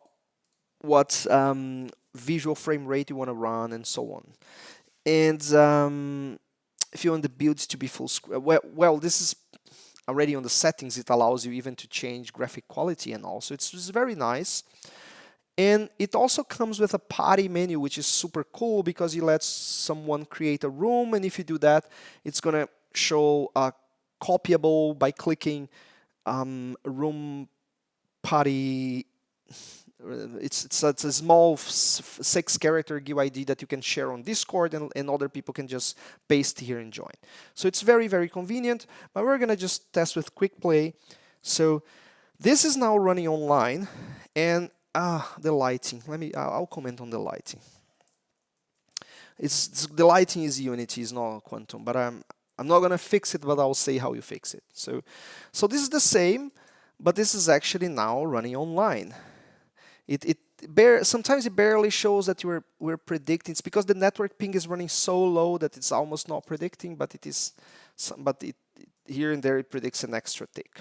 A: visual frame rate you want to run, and so on. And if you want the builds to be full screen, well, this is already on the settings. It allows you even to change graphic quality and all. So it's very nice. And it also comes with a party menu, which is super cool because it lets someone create a room. And if you do that, it's going to show copyable by clicking room party. It's a small 6-character GUID that you can share on Discord, and other people can just paste here and join. So it's very, very convenient, but we're going to just test with quick play. So this is now running online, and the lighting. I'll comment on the lighting. The lighting is Unity, it's not Quantum, but I'm not going to fix it, but I'll say how you fix it. So this is the same, but this is actually now running online. Sometimes it barely shows that we're predicting. It's because the network ping is running so low that it's almost not predicting, but it is. But here and there it predicts an extra tick.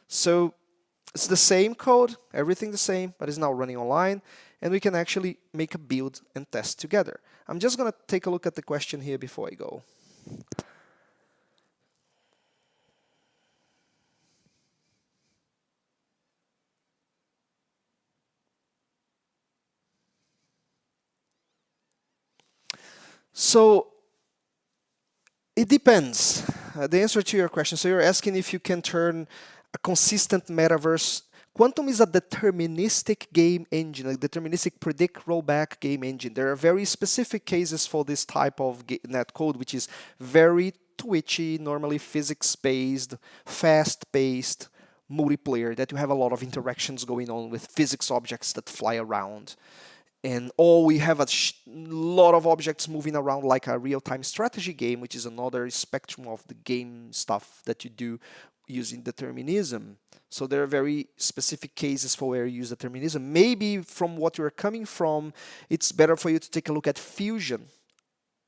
A: So it's the same code, everything the same, but it's now running online, and we can actually make a build and test together. I'm just going to take a look at the question here before I go. So it depends. The answer to your question. So you're asking if you can turn a consistent metaverse. Quantum is a deterministic game engine, a deterministic predict rollback game engine. There are very specific cases for this type of net code, which is very twitchy, normally physics-based, fast-paced multiplayer that you have a lot of interactions going on with physics objects that fly around. And we have a lot of objects moving around, like a real-time strategy game, which is another spectrum of the game stuff that you do using determinism. So there are very specific cases for where you use determinism. Maybe from what you're coming from, it's better for you to take a look at fusion,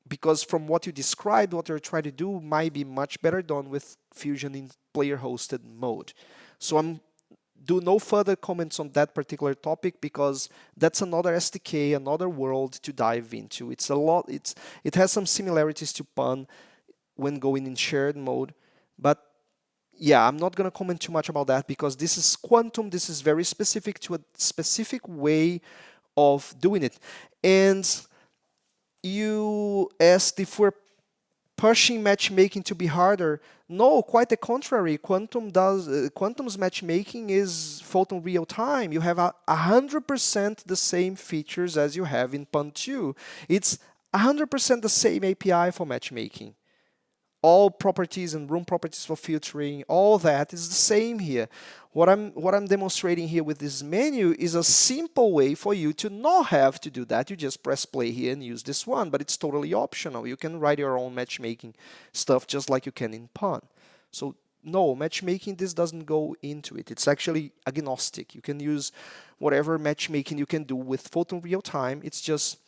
A: because from what you described, what you're trying to do might be much better done with fusion in player-hosted mode. So do no further comments on that particular topic, because that's another SDK, another world to dive into. It has some similarities to Pun when going in shared mode, but yeah, I'm not going to comment too much about that, because this is Quantum. This is very specific to a specific way of doing it. And you asked if we're pushing matchmaking to be harder? No, quite the contrary. Quantum's matchmaking is Photon real time. You have 100% the same features as you have in Pun2. It's 100% the same API for matchmaking. All properties and room properties for filtering, all that is the same here. What I'm demonstrating here with this menu is a simple way for you to not have to do that. You just press play here and use this one, but it's totally optional. You can write your own matchmaking stuff just like you can in Pun. So no, matchmaking, this doesn't go into it. It's actually agnostic. You can use whatever matchmaking you can do with Photon real time. It's just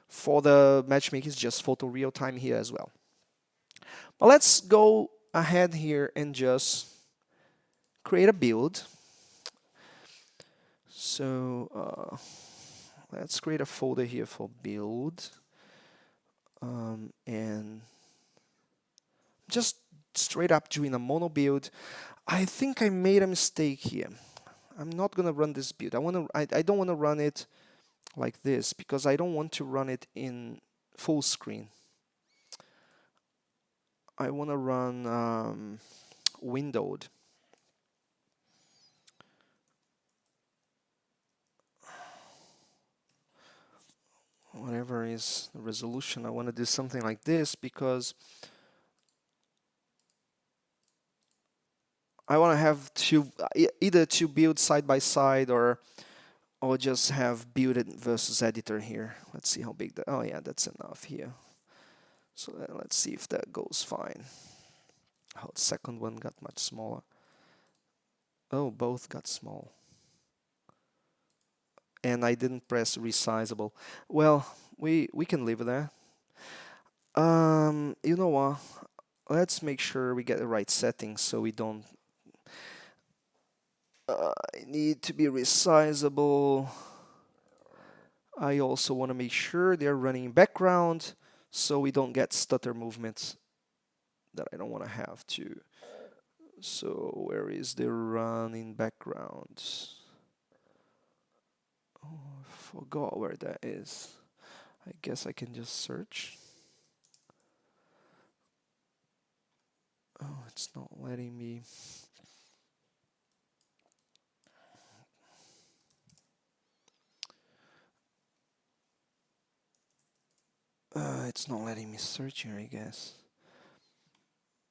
A: for the matchmaking, it's just Photon real time here as well. But let's go ahead here and just create a build. So let's create a folder here for build. And just straight up doing a mono build. I think I made a mistake here. I'm not gonna run this build. I don't want to run it like this because I don't want to run it in full screen. I want to run windowed. Whatever is the resolution, I want to do something like this because I want to have either two builds side by side or just have build versus editor here. Let's see how big that. Oh yeah, that's enough here. So let's see if that goes fine. Oh, the second one got much smaller. Oh, both got small. And I didn't press resizable. Well, we can leave it there. You know what? Let's make sure we get the right settings so we don't need to be resizable. I also want to make sure they're running in background so we don't get stutter movements that I don't want to have to. So where is the run in background? Oh, I forgot where that is. I guess I can just search. Oh, it's not letting me. It's not letting me search here, I guess.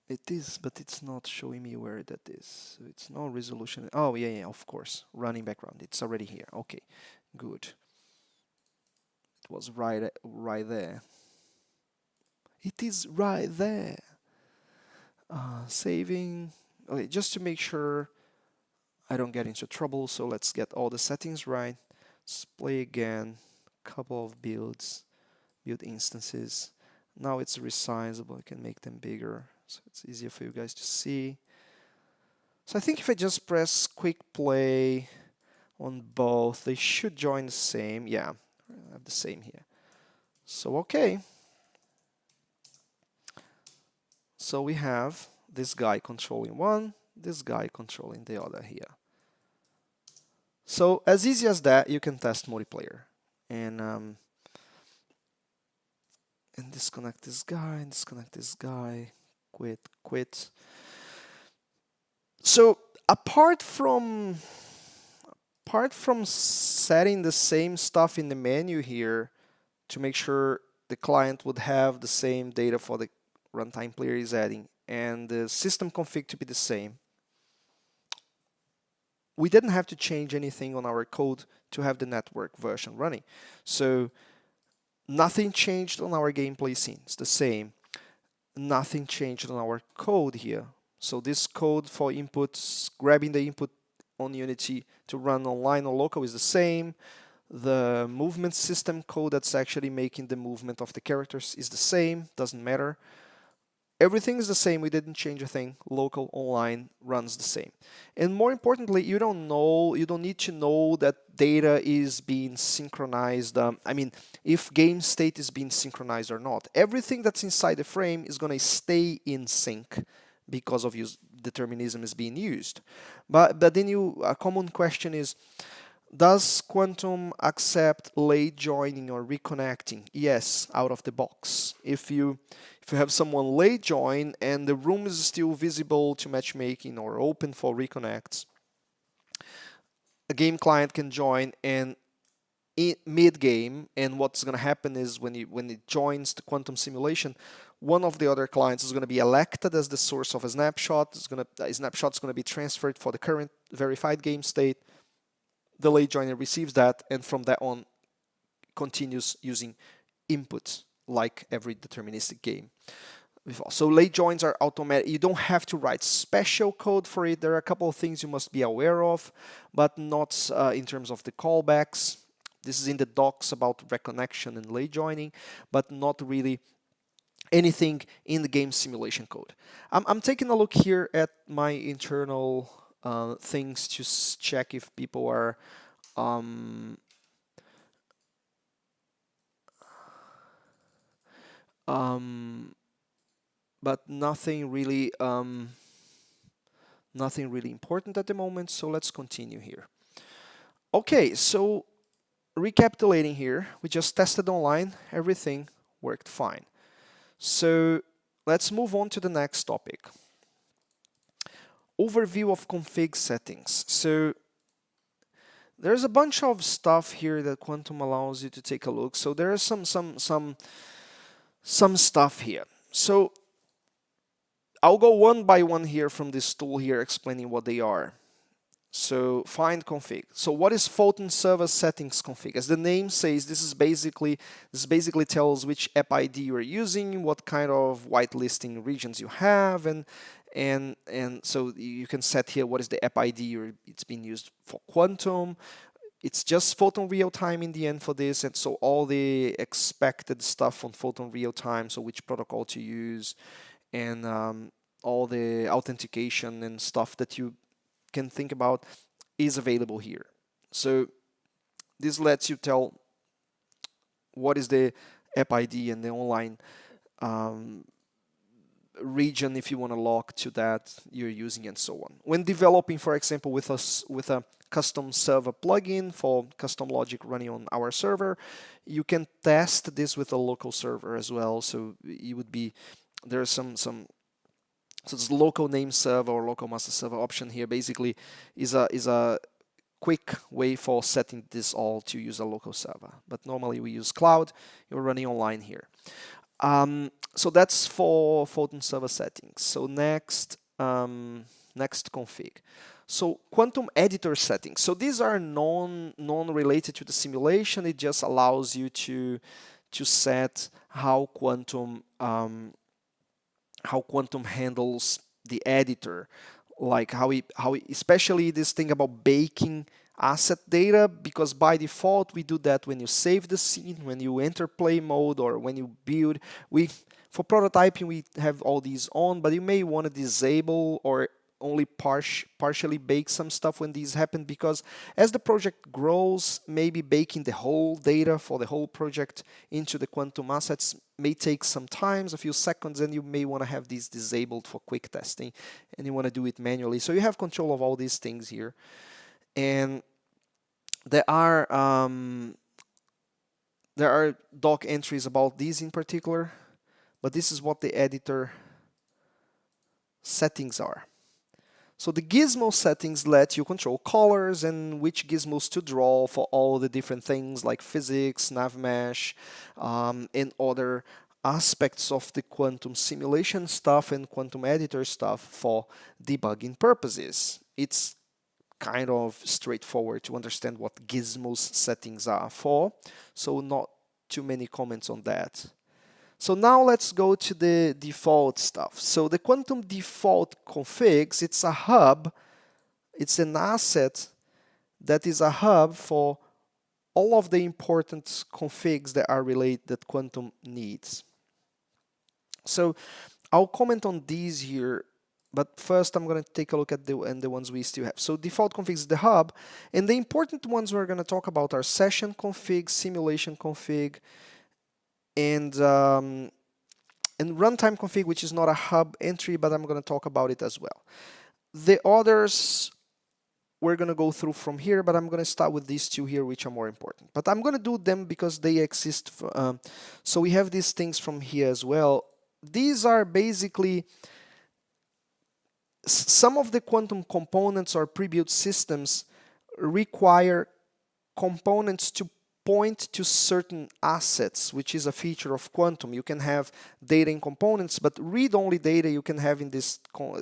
A: It is, but it's not showing me where that is. So it's no resolution. Oh, yeah, of course. Running background. It's already here. Okay, good. It was right there. It is right there. Saving. Okay, just to make sure I don't get into trouble. So let's get all the settings right. Let's play again. Couple of build instances. Now it's resizable. I can make them bigger, so it's easier for you guys to see. So I think if I just press quick play on both, they should join the same. Yeah, I have the same here. So okay. So we have this guy controlling one, this guy controlling the other here. So as easy as that, you can test multiplayer. And disconnect this guy, disconnect this guy, quit. So apart from setting the same stuff in the menu here to make sure the client would have the same data for the RuntimePlayer is adding and the system config to be the same, we didn't have to change anything on our code to have the network version running. So nothing changed on our gameplay scene. It's the same. Nothing changed on our code here. So this code for inputs, grabbing the input on Unity to run online or local is the same. The movement system code that's actually making the movement of the characters is the same. Doesn't matter. Everything is the same. We didn't change a thing. Local, online runs the same. And more importantly, you don't need to know that data is being synchronized. I mean, if game state is being synchronized or not. Everything that's inside the frame is going to stay in sync because of determinism is being used. But then a common question is, does Quantum accept late joining or reconnecting? Yes, out of the box. If you if you have someone late join and the room is still visible to matchmaking or open for reconnects, a game client can join and mid-game, and what's going to happen is when it joins the quantum simulation, one of the other clients is going to be elected as the source of a snapshot. A snapshot is going to be transferred for the current verified game state. The late joiner receives that, and from that on continues using inputs like every deterministic game. So late joins are automatic. You don't have to write special code for it. There are a couple of things you must be aware of, but not in terms of the callbacks. This is in the docs about reconnection and late joining, but not really anything in the game simulation code. I'm taking a look here at my internal things to check if people are but nothing really important at the moment, so let's continue here. Okay, so recapitulating here, we just tested online, everything worked fine. So let's move on to the next topic. Overview of config settings. So there's a bunch of stuff here that Quantum allows you to take a look. So there is some stuff here. So I'll go one by one here from this tool here explaining what they are. So find config. So what is Photon server settings config? As the name says, this basically tells which app ID you are using, what kind of whitelisting regions you have, and so you can set here what is the app ID it's being used for Quantum. It's just Photon Realtime in the end for this, and so all the expected stuff on Photon Realtime, so which protocol to use, and all the authentication and stuff that you can think about is available here. So this lets you tell what is the app ID and the online region if you want to log to that you're using and so on. When developing, for example, with a custom server plugin for custom logic running on our server, you can test this with a local server as well. So you would be there's so this local name server or local master server option here basically is a quick way for setting this all to use a local server. But normally we use cloud. You're running online here. So that's for Photon server settings. So next config. So Quantum editor settings. So these are non-related to the simulation. It just allows you to set how Quantum handles the editor, like how especially this thing about baking asset data, because by default we do that when you save the scene, when you enter play mode, or when you build. For prototyping we have all these on, but you may want to disable or only partially bake some stuff when these happen, because as the project grows, maybe baking the whole data for the whole project into the Quantum assets may take some time, a few seconds, and you may want to have these disabled for quick testing, and you want to do it manually. So you have control of all these things here. And there are doc entries about these in particular, but this is what the editor settings are. So the gizmo settings let you control colors and which gizmos to draw for all the different things like physics, navmesh, and other aspects of the Quantum simulation stuff and Quantum editor stuff for debugging purposes. It's kind of straightforward to understand what gizmos settings are for, so not too many comments on that. So now let's go to the default stuff. So the Quantum default configs, it's a hub, it's an asset that is a hub for all of the important configs that are related that Quantum needs. So I'll comment on these here, but first I'm going to take a look at the ones we still have. So default configs is the hub, and the important ones we're going to talk about are session config, simulation config, and runtime config, which is not a hub entry, but I'm going to talk about it as well. The others we're going to go through from here, but I'm going to start with these two here, which are more important. But I'm going to do them because they exist. So we have these things from here as well. these are basically some of the quantum components or pre-built systems require components to point to certain assets, which is a feature of quantum. You can have data in components, but read-only data you can have in this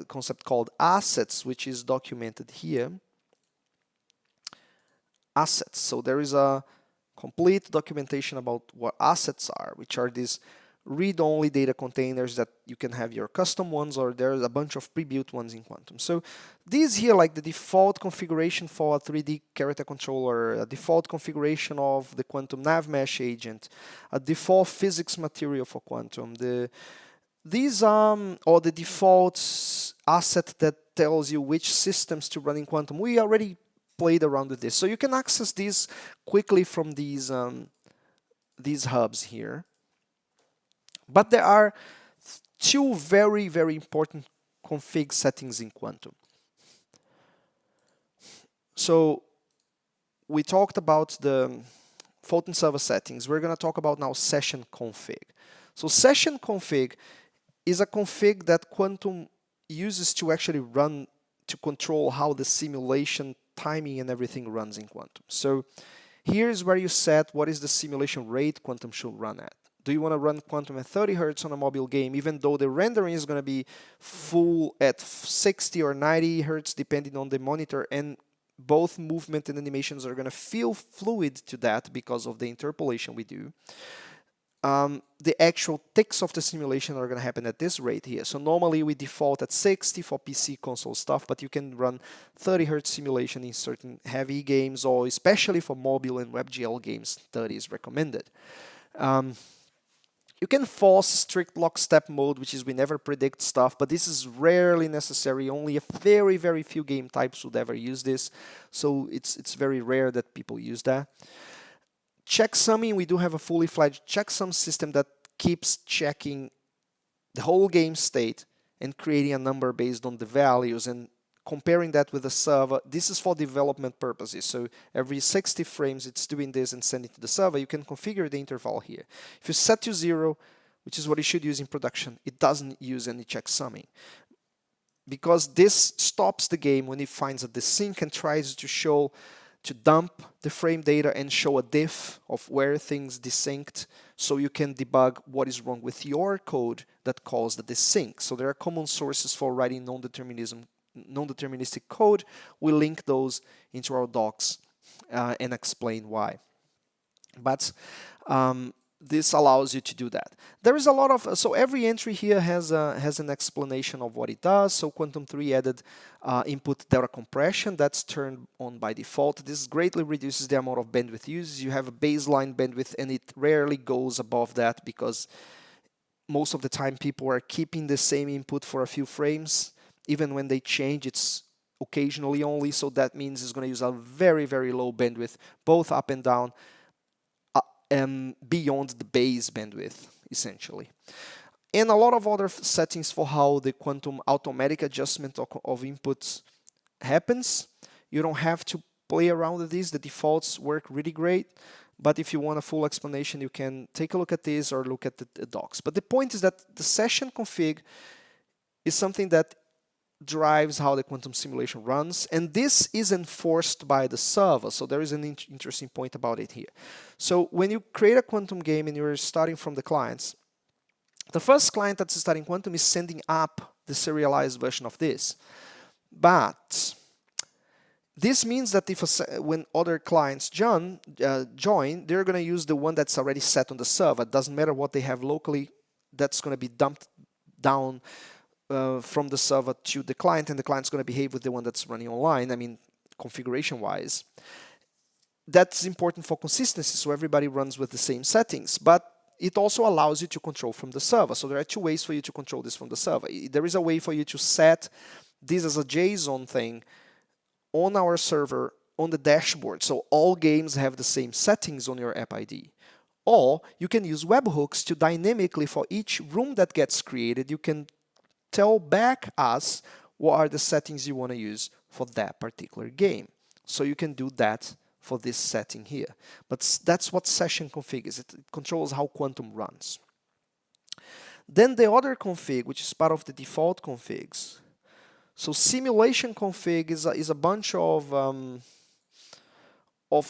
A: concept called assets, which is documented here. Assets. So there is a complete documentation about what assets are, which are these read-only data containers that you can have your custom ones, or there's a bunch of pre-built ones in Quantum. So these here, like the default configuration for a 3D character controller, a default configuration of the Quantum Nav Mesh agent, a default physics material for Quantum, these or the default asset that tells you which systems to run in Quantum. We already played around with this, so you can access these quickly from these hubs here. But there are two very, very important config settings in Quantum. So we talked about the Photon server settings. We're going to talk about now session config. So session config is a config that Quantum uses to actually run, to control how the simulation timing and everything runs in Quantum. So here's where you set what is the simulation rate Quantum should run at. Do you want to run Quantum at 30 Hz on a mobile game, even though the rendering is going to be full at 60 or 90 Hz, depending on the monitor, and both movement and animations are going to feel fluid to that because of the interpolation we do. The actual ticks of the simulation are going to happen at this rate here. So normally we default at 60 for PC console stuff, but you can run 30 Hz simulation in certain heavy games, or especially for mobile and WebGL games, 30 is recommended. You can force strict lockstep mode, which is we never predict stuff, but this is rarely necessary. Only a very, very few game types would ever use this, so it's very rare that people use that. Checksumming, we do have a fully fledged checksum system that keeps checking the whole game state and creating a number based on the values and comparing that with the server. This is for development purposes. So every 60 frames it's doing this and sending it to the server. You can configure the interval here. If you set to 0, which is what you should use in production, it doesn't use any checksumming, because this stops the game when it finds a desync and tries to dump the frame data and show a diff of where things desynced, so you can debug what is wrong with your code that caused the desync. So there are common sources for writing non-deterministic code. We link those into our docs and explain why. But this allows you to do that. There is a lot of, so every entry here has an explanation of what it does. So Quantum 3 added input data compression. That's turned on by default. This greatly reduces the amount of bandwidth used. You have a baseline bandwidth and it rarely goes above that, because most of the time people are keeping the same input for a few frames. Even when they change, it's occasionally only, so that means it's going to use a very, very low bandwidth, both up and down, beyond the base bandwidth, essentially. And a lot of other settings for how the Quantum automatic adjustment of inputs happens. You don't have to play around with these. The defaults work really great. But if you want a full explanation, you can take a look at this or look at the docs. But the point is that the session config is something that drives how the quantum simulation runs, and this is enforced by the server. So there is an interesting point about it here. So when you create a quantum game and you're starting from the clients, the first client that's starting quantum is sending up the serialized version of this. But this means that when other clients join, they're going to use the one that's already set on the server. It doesn't matter what they have locally, that's going to be dumped down from the server to the client, and the client's going to behave with the one that's running online, I mean, configuration-wise. That's important for consistency, so everybody runs with the same settings, but it also allows you to control from the server. So there are two ways for you to control this from the server. There is a way for you to set this as a JSON thing on our server on the dashboard, so all games have the same settings on your app ID. Or you can use webhooks to dynamically, for each room that gets created, you can tell back us what are the settings you want to use for that particular game. So you can do that for this setting here. But that's what session config is. It controls how quantum runs. Then the other config, which is part of the default configs. So simulation config is a bunch of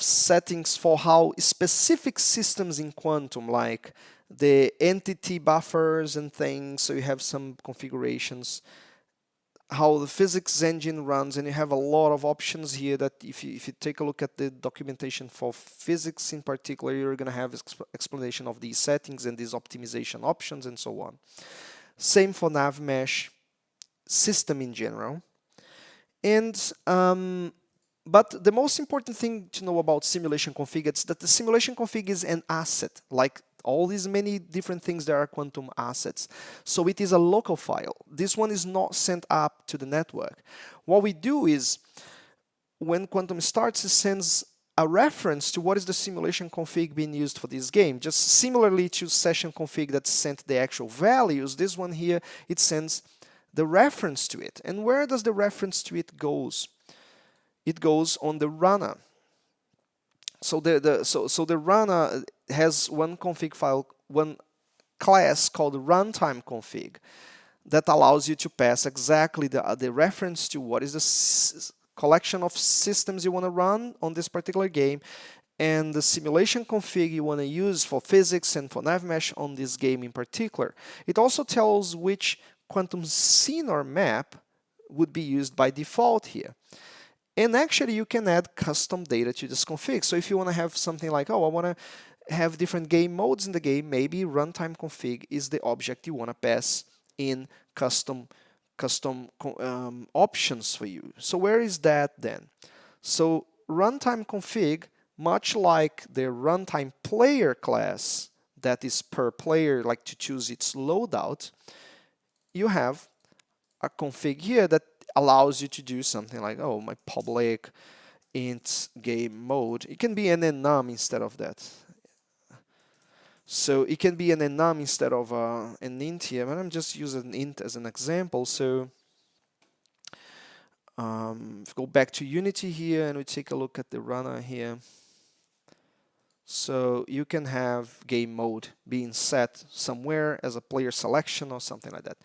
A: settings for how specific systems in Quantum, like the entity buffers and things, so you have some configurations, how the physics engine runs, and you have a lot of options here that if you take a look at the documentation for physics in particular, you're going to have explanation of these settings and these optimization options and so on. Same for nav mesh system in general. And but the most important thing to know about simulation config is that the simulation config is an asset, like all these many different things that are Quantum assets. So it is a local file. This one is not sent up to the network. What we do is, when Quantum starts, it sends a reference to what is the simulation config being used for this game. Just similarly to session config that sent the actual values, this one here, it sends the reference to it. And where does the reference to it goes? It goes on the runner. So the runner has one config file, one class called runtime config that allows you to pass exactly the reference to what is the collection of systems you want to run on this particular game, and the simulation config you want to use for physics and for nav mesh on this game in particular. It also tells which Quantum scene or map would be used by default here. And actually, you can add custom data to this config. So if you want to have something like, oh, I want to have different game modes in the game, maybe runtime config is the object you want to pass in custom options for you. So where is that then? So runtime config, much like the RuntimePlayer class that is per player, like to choose its loadout, you have a config here that allows you to do something like, oh, my public int game mode. It can be an enum instead of that. So it can be an enum instead of an int here, but I'm just using int as an example. So if we go back to Unity here and we take a look at the runner here. So you can have game mode being set somewhere as a player selection or something like that.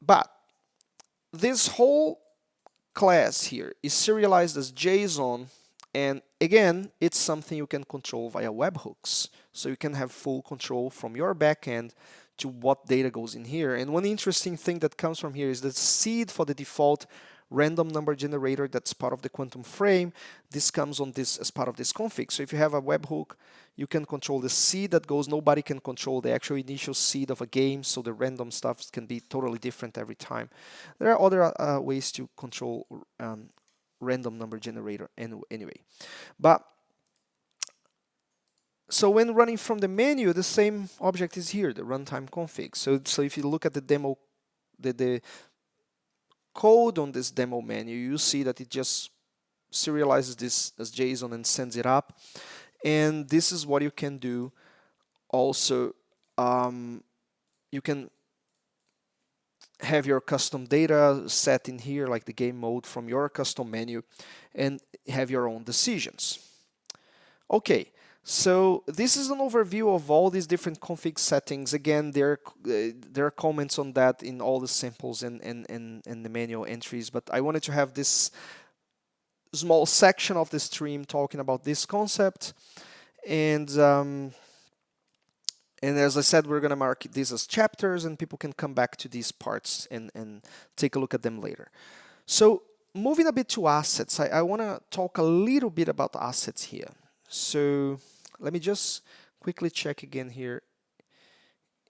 A: But this whole class here is serialized as JSON, and again, it's something you can control via webhooks. So you can have full control from your backend to what data goes in here. And one interesting thing that comes from here is the seed for the default random number generator that's part of the Quantum frame. This comes on this as part of this config. So if you have a webhook, you can control the seed that goes. Nobody can control the actual initial seed of a game, so the random stuff can be totally different every time. There are other ways to control random number generator anyway. But so when running from the menu, the same object is here, the runtime config. So if you look at the demo, the code on this demo menu, you see that it just serializes this as JSON and sends it up. And this is what you can do. Also, you can have your custom data set in here, like the game mode from your custom menu, and have your own decisions. Okay, so this is an overview of all these different config settings. Again, there are comments on that in all the samples and the manual entries, but I wanted to have this small section of the stream talking about this concept. And as I said, we're going to mark these as chapters, and people can come back to these parts and take a look at them later. So moving a bit to assets, I want to talk a little bit about assets here. So let me just quickly check again here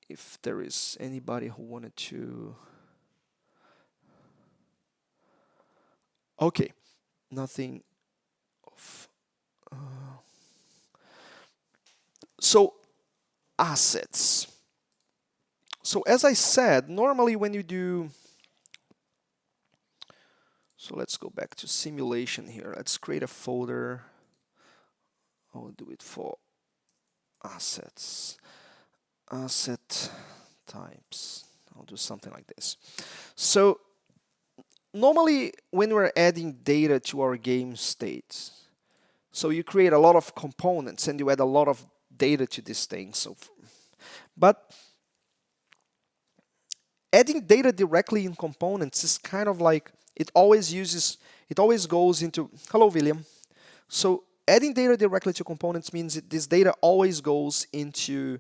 A: if there is anybody who wanted to. Okay, nothing of. So assets. So as I said, normally when you do, so let's go back to simulation here. Let's create a folder. I'll do it for assets, asset types. I'll do something like this. So normally when we're adding data to our game state, so you create a lot of components and you add a lot of data to this thing. So, but adding data directly in components is kind of like it always goes into, hello William. So adding data directly to components means that this data always goes into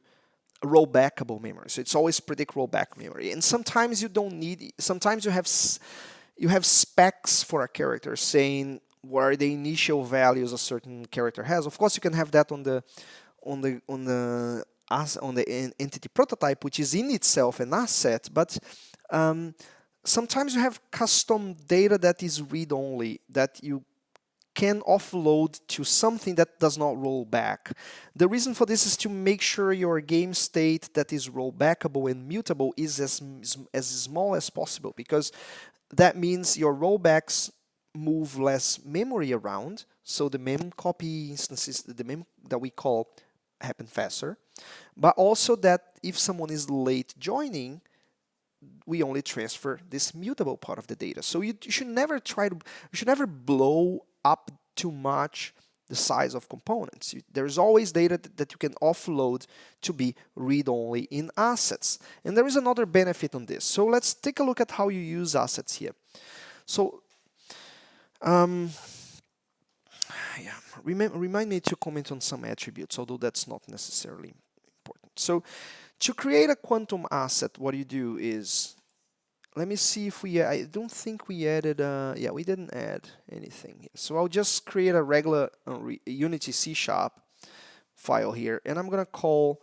A: rollbackable memory. So it's always predict rollback memory. And sometimes you don't need, sometimes you have specs for a character saying what are the initial values a certain character has. Of course, you can have that on the entity prototype, which is in itself an asset, but sometimes you have custom data that is read-only that you can offload to something that does not roll back. The reason for this is to make sure your game state that is rollbackable and mutable is as small as possible, because that means your rollbacks move less memory around, so the mem copy instances, the mem that we call, happen faster, but also that if someone is late joining, we only transfer this mutable part of the data. So you should never blow up too much the size of components. There's always data that you can offload to be read-only in assets. And there is another benefit on this. So let's take a look at how you use assets here. So yeah, remind me to comment on some attributes, although that's not necessarily important. So to create a quantum asset, what you do is, let me see if I don't think we added, yeah, we didn't add anything here. So I'll just create a regular Unity C# file here, and I'm gonna call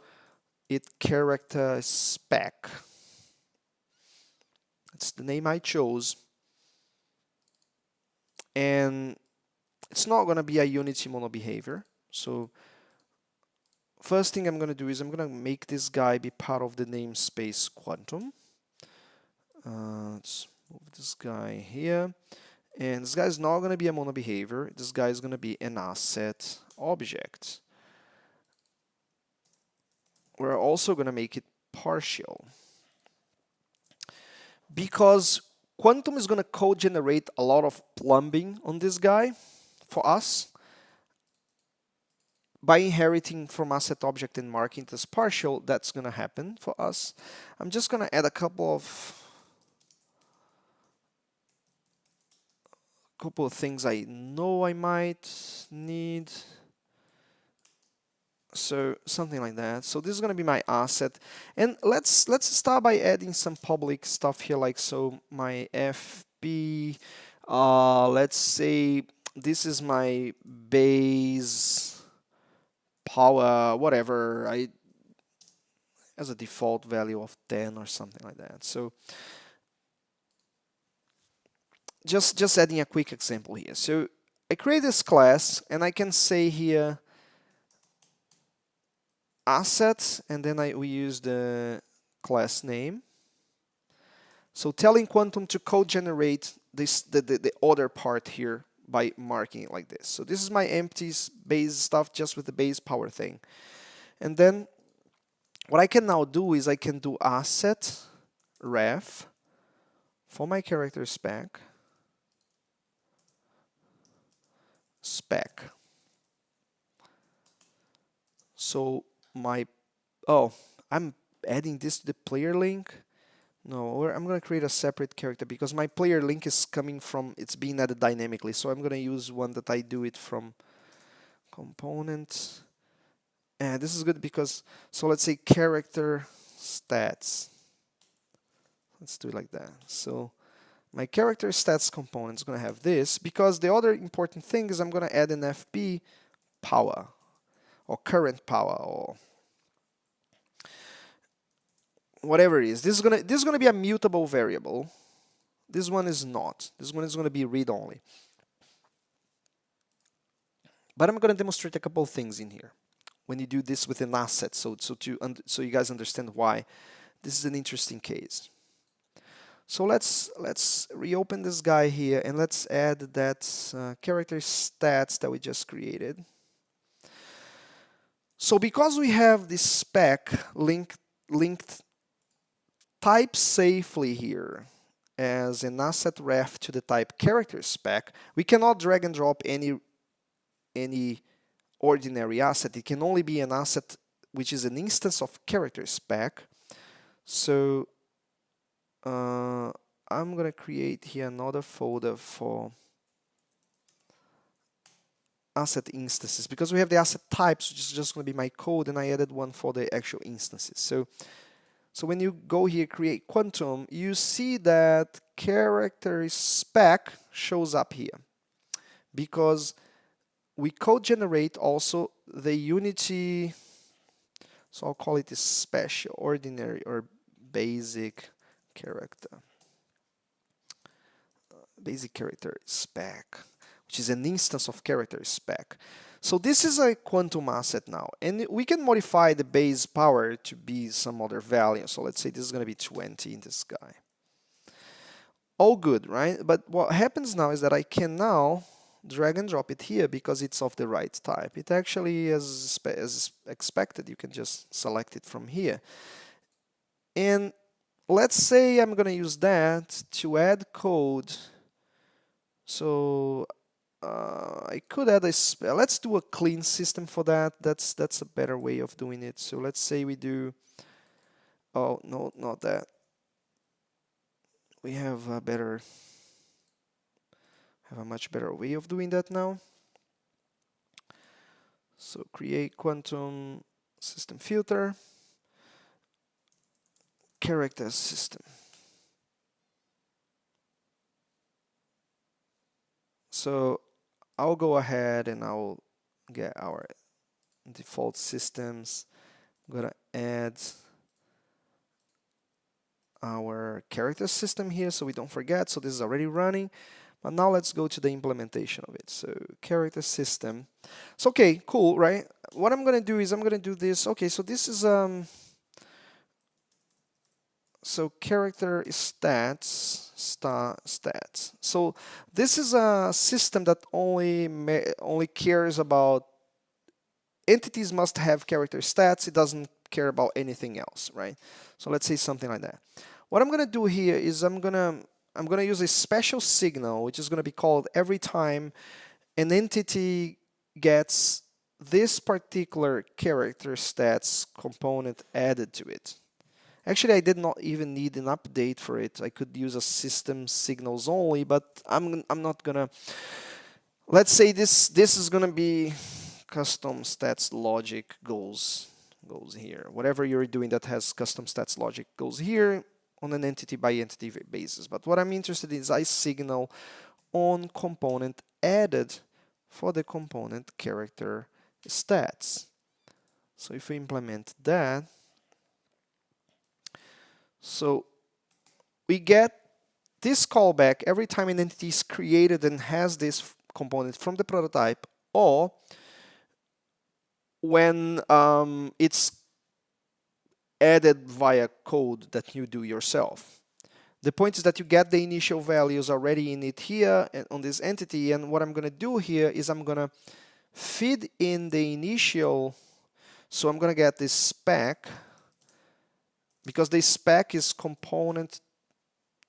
A: it character spec. It's the name I chose. And it's not gonna be a Unity mono behavior. So first thing I'm gonna do is I'm gonna make this guy be part of the namespace quantum. Let's move this guy here. And this guy is not going to be a mono behavior. This guy is going to be an asset object. We're also going to make it partial, because quantum is going to co-generate a lot of plumbing on this guy for us by inheriting from asset object and marking it as partial. That's going to happen for us. I'm just going to add a couple of things I know I might need. So something like that. So this is going to be my asset, and let's start by adding some public stuff here, like so my FP. Let's say this is my base power, whatever, as a default value of 10 or something like that. So just adding a quick example here. So I create this class, and I can say here assets, and then we use the class name. So telling quantum to co-generate this the other part here by marking it like this. So this is my empty base stuff just with the base power thing. And then what I can now do is I can do asset ref for my character spec. So I'm adding this to the player link. No, I'm going to create a separate character because my player link is coming from, it's being added dynamically. So I'm going to use one that I do it from component. And this is good because, so let's say character stats. Let's do it like that. So my character stats component is going to have this, because the other important thing is I'm going to add an FP power or current power or whatever it is. This is gonna be a mutable variable. This one is not. This one is going to be read only. But I'm going to demonstrate a couple of things in here when you do this with an asset, so you guys understand why this is an interesting case. So let's reopen this guy here, and let's add that character stats that we just created. So because we have this spec linked type safely here as an asset ref to the type character spec, we cannot drag and drop any ordinary asset. It can only be an asset which is an instance of character spec. So I'm gonna create here another folder for asset instances because we have the asset types, which is just going to be my code, and I added one for the actual instances. So when you go here, create Quantum, you see that character spec shows up here because we code generate also the Unity, so I'll call it a special, ordinary, or basic character. Basic character spec, which is an instance of character spec. So this is a quantum asset now, and we can modify the base power to be some other value. So let's say this is going to be 20 in this guy. All good, right? But what happens now is that I can now drag and drop it here because it's of the right type. It actually, as expected, you can just select it from here. And let's say I'm going to use that to add code. So I could add a, let's do a clean system for that. That's a better way of doing it. So let's say we do, oh, no, not that. We have a much better way of doing that now. So create quantum system filter, character system. So I'll go ahead and I'll get our default systems. I'm gonna add our character system here so we don't forget. So this is already running, but now let's go to the implementation of it. So character system. So okay, cool, right? What I'm gonna do is I'm gonna do this. Okay, so this is so character stats, stats. So this is a system that only cares about entities must have character stats. It doesn't care about anything else, right? So let's say something like that. What I'm gonna do here is I'm gonna use a special signal, which is gonna be called every time an entity gets this particular character stats component added to it. Actually, I did not even need an update for it. I could use a system signals only, but I'm not gonna. Let's say this is gonna be custom stats logic goes here. Whatever you're doing that has custom stats logic goes here on an entity by entity basis. But what I'm interested in is I signal on component added for the component character stats. So if we implement that, so we get this callback every time an entity is created and has this component from the prototype, or when it's added via code that you do yourself. The point is that you get the initial values already in it here and on this entity, and what I'm going to do here is I'm going to feed in the initial, so I'm going to get this spec, because the spec is component,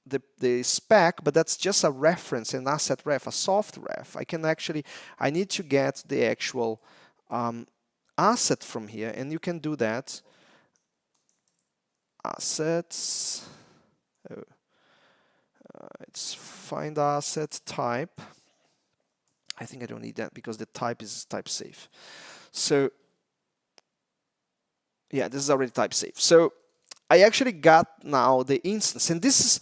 A: the spec, but that's just a reference, an asset ref, a soft ref. I need to get the actual asset from here, and you can do that. Assets, it's find asset type. I think I don't need that because the type is type safe. So yeah, this is already type safe. So I actually got now the instance, and this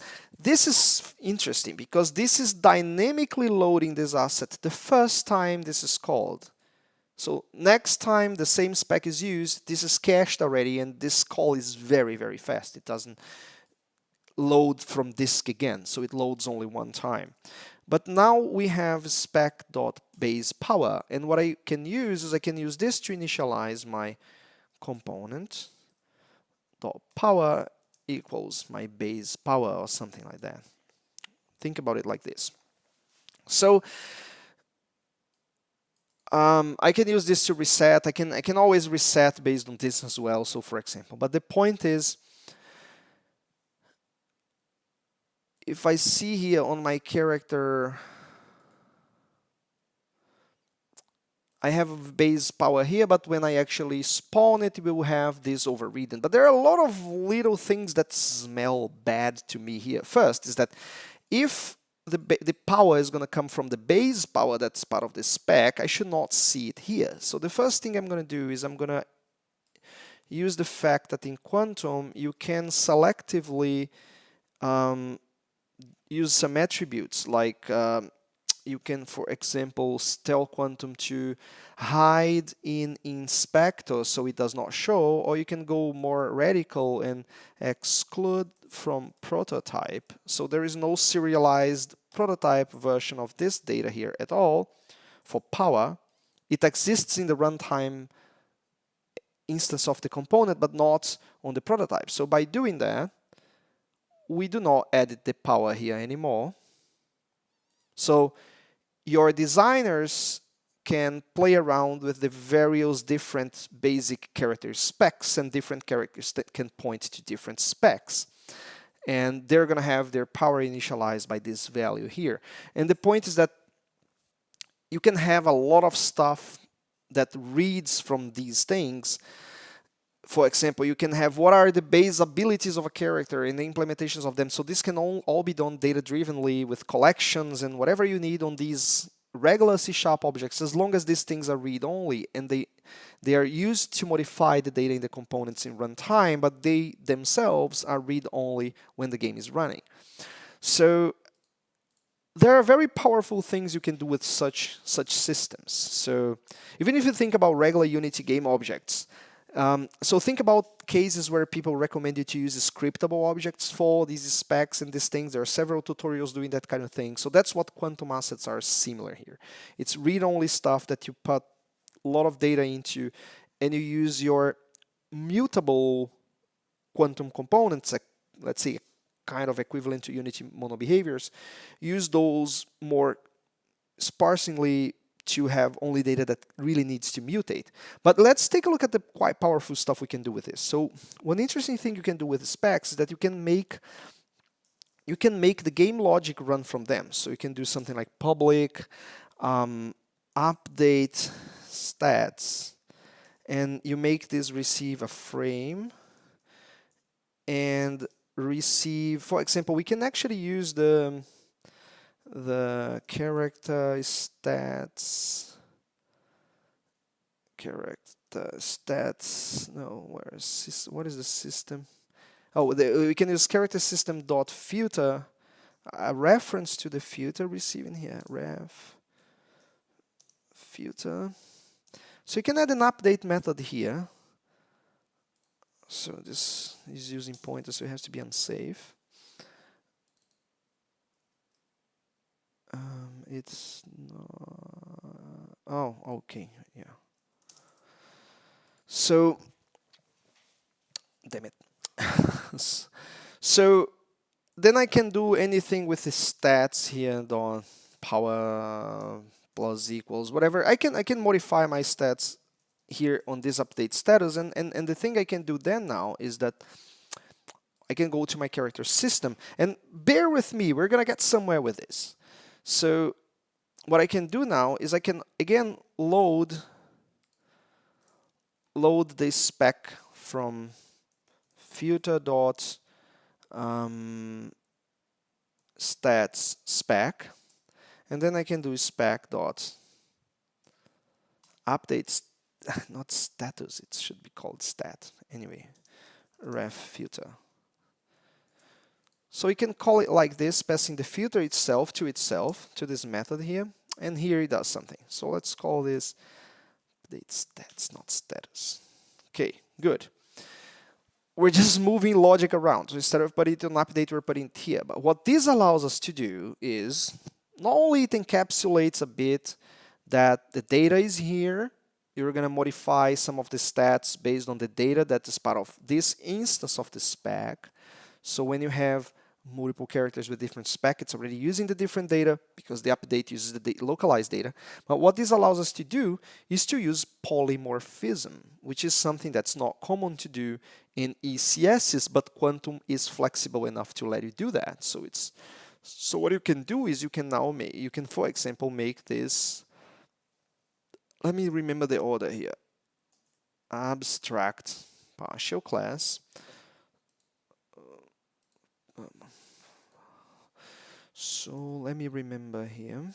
A: is interesting because this is dynamically loading this asset the first time this is called. So next time the same spec is used, this is cached already, and this call is very, very fast. It doesn't load from disk again, so it loads only one time. But now we have spec.basePower, and what I can use is I can use this to initialize my component dot power equals my base power or something like that. Think about it like this. So I can use this to reset. I can always reset based on this as well. So for example, but the point is, if I see here on my character, I have base power here, but when I actually spawn it, we will have this overridden. But there are a lot of little things that smell bad to me here. First is that if the power is going to come from the base power that's part of the spec, I should not see it here. So the first thing I'm going to do is I'm going to use the fact that in Quantum you can selectively use some attributes like you can, for example, tell Quantum to hide in inspector so it does not show, or you can go more radical and exclude from prototype. So there is no serialized prototype version of this data here at all for power. It exists in the runtime instance of the component, but not on the prototype. So by doing that, we do not edit the power here anymore. So your designers can play around with the various different basic character specs and different characters that can point to different specs. And they're going to have their power initialized by this value here. And the point is that you can have a lot of stuff that reads from these things. For example, you can have what are the base abilities of a character and the implementations of them. So this can all be done data-drivenly with collections and whatever you need on these regular C# objects, as long as these things are read-only and they are used to modify the data in the components in runtime, but they themselves are read-only when the game is running. So there are very powerful things you can do with such systems. So even if you think about regular Unity game objects, so think about cases where people recommend you to use scriptable objects for these specs and these things. There are several tutorials doing that kind of thing. So that's what Quantum assets are similar here. It's read-only stuff that you put a lot of data into, and you use your mutable Quantum components, let's say kind of equivalent to Unity mono behaviors, use those more sparsely to have only data that really needs to mutate. But let's take a look at the quite powerful stuff we can do with this. So one interesting thing you can do with the specs is that you can make the game logic run from them. So you can do something like public update stats, and you make this receive a frame and receive, for example, we can actually use the character stats, no, what is the system? Oh, we can use character system dot filter, a reference to the filter receiving here, ref filter. So you can add an update method here. So this is using pointers, so it has to be unsafe. It's not, oh, okay, yeah. So, damn it. So then I can do anything with the stats here, the power plus equals, whatever. I can modify my stats here on this update status, and the thing I can do then now is that I can go to my character system, and bear with me, we're gonna get somewhere with this. So what I can do now is I can again load this spec from filter dot stats spec, and then I can do spec dot updates, not status, it should be called stat anyway, ref filter. So you can call it like this, passing the filter itself to this method here, and here it does something. So let's call this update stats, not status. Okay, good. We're just moving logic around. So instead of putting it on update, we're putting it here. But what this allows us to do is, not only it encapsulates a bit that the data is here, you're going to modify some of the stats based on the data that is part of this instance of the spec. So when you have multiple characters with different spec, it's already using the different data because the update uses the localized data. But what this allows us to do is to use polymorphism, which is something that's not common to do in ECSs, but Quantum is flexible enough to let you do that. So what you can do is you can now for example, make this let me remember the order here. Abstract partial class. So let me remember here.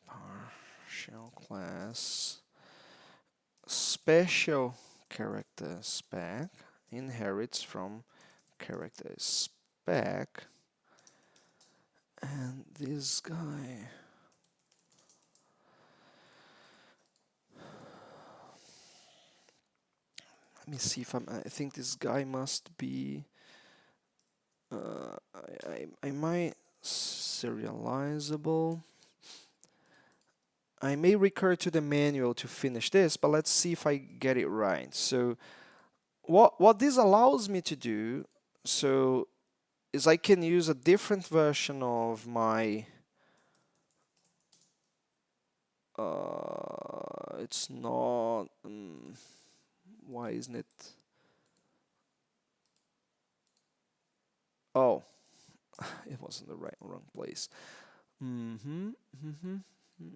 A: Partial class special character spec inherits from character spec, and this guy, let me see if I think this guy must be I might serializable. I may recur to the manual to finish this, but let's see if I get it right. So what this allows me to do, so is I can use a different version of my it's not why isn't it? Oh, it wasn't the wrong place.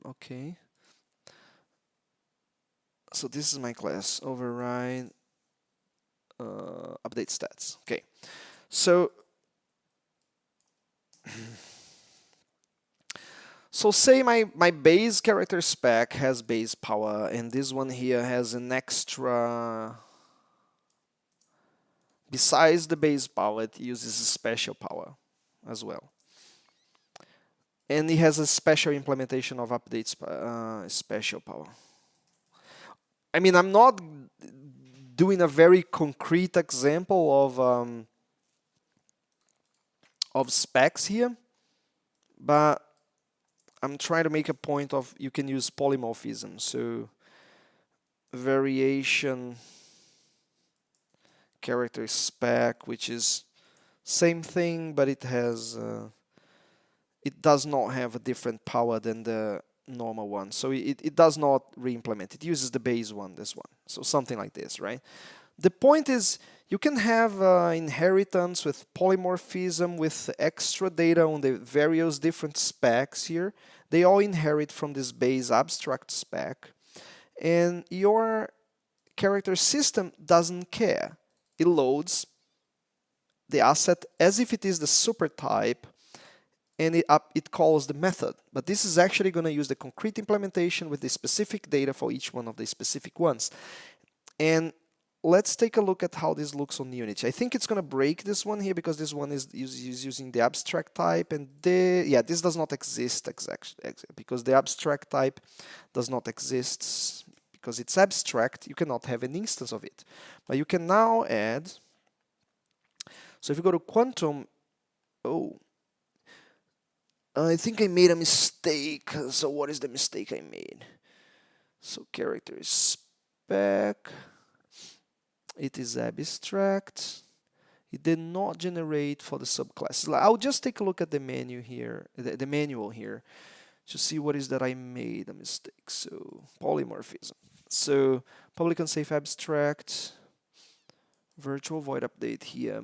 A: Okay. So this is my class override update stats. Okay. So so say my base character spec has base power, and this one here has an extra. Besides the base power, it uses a special power as well. And it has a special implementation of updates special power. I mean, I'm not doing a very concrete example of specs here, but I'm trying to make a point of you can use polymorphism. So variation character spec, which is same thing, but it has it does not have a different power than the normal one. So it does not re-implement. It uses the base one, this one. So something like this, right? The point is you can have inheritance with polymorphism with extra data on the various different specs here. They all inherit from this base abstract spec. And your character system doesn't care. It loads the asset as if it is the super type, and it calls the method. But this is actually going to use the concrete implementation with the specific data for each one of the specific ones. And let's take a look at how this looks on Unity. I think it's going to break this one here because this one is using the abstract type, and this does not exist exactly because the abstract type does not exist because it's abstract. You cannot have an instance of it, but you can now add. So if you go to Quantum, I think I made a mistake. So what is the mistake I made? So character spec. It is abstract. It did not generate for the subclasses. I'll just take a look at the menu here, the manual here, to see what is that I made a mistake. So polymorphism. So public unsafe abstract, virtual void update here,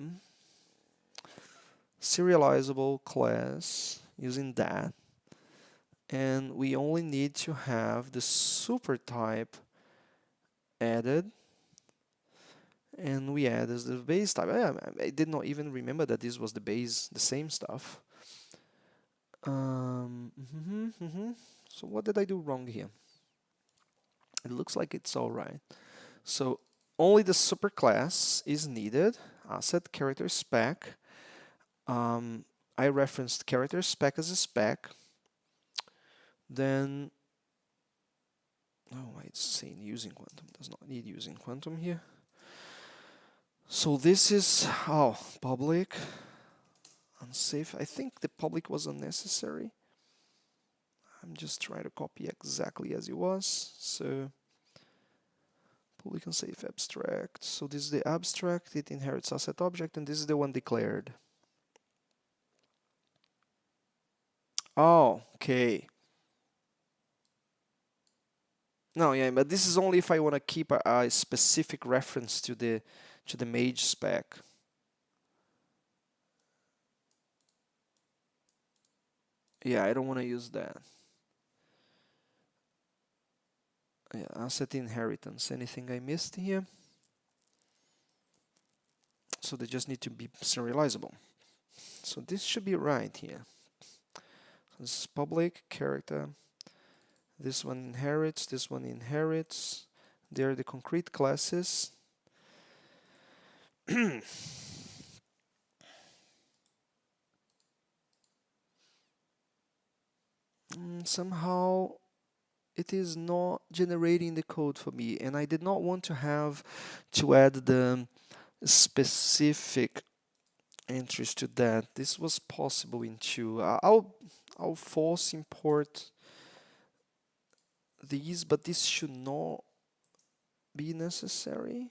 A: serializable class using that, and we only need to have the super type added. And we add as the base type. I did not even remember that this was the base, the same stuff. So what did I do wrong here? It looks like it's all right. So only the superclass is needed. Asset character spec. I referenced character spec as a spec. Then, it's saying using quantum. Does not need using quantum here. So this is public unsafe. I think the public was unnecessary. I'm just trying to copy exactly as it was. So public unsafe abstract. So this is the abstract. It inherits asset object, and this is the one declared. Oh, okay. No, yeah, but this is only if I want to keep a specific reference to the mage spec. Yeah, I don't want to use that. Yeah, asset inheritance. Anything I missed here? So they just need to be serializable. So this should be right here. This is public character. This one inherits, this one inherits. They're the concrete classes. Somehow it is not generating the code for me, and I did not want to have to add the specific entries to that. This was possible in 2. I'll force import these, but this should not be necessary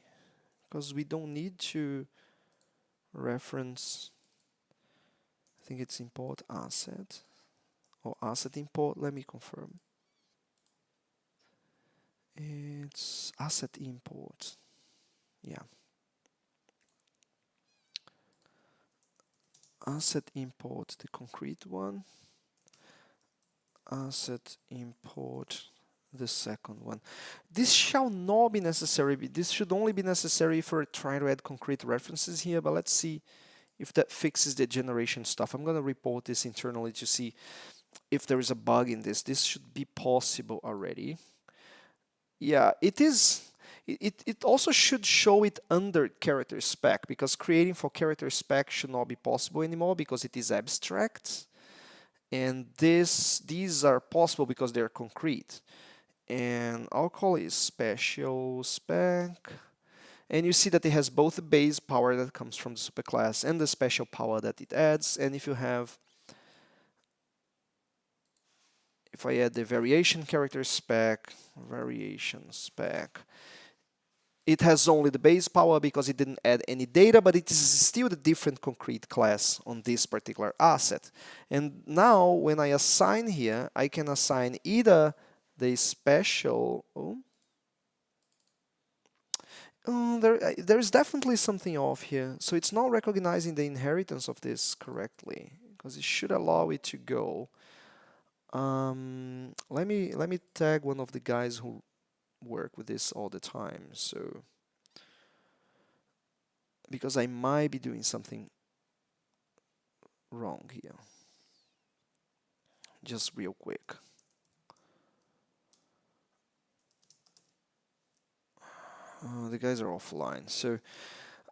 A: because we don't need to reference. I think it's import asset or asset import. Let me confirm. It's asset import. Yeah. Asset import the concrete one. Asset import the second one. This shall not be necessary. This should only be necessary for trying to add concrete references here, but let's see if that fixes the generation stuff. I'm going to report this internally to see if there is a bug in this. This should be possible already. Yeah, it is. It also should show it under character spec, because creating for character spec should not be possible anymore because it is abstract. And these are possible because they're concrete. And I'll call it special spec. And you see that it has both the base power that comes from the superclass and the special power that it adds. And if I add the variation character spec, it has only the base power because it didn't add any data, but it is still the different concrete class on this particular asset. And now when I assign here, I can assign either the special. There's definitely something off here. So it's not recognizing the inheritance of this correctly because it should allow it to go. Let me tag one of the guys who work with this all the time, so because I might be doing something wrong here. Just real quick. The guys are offline, so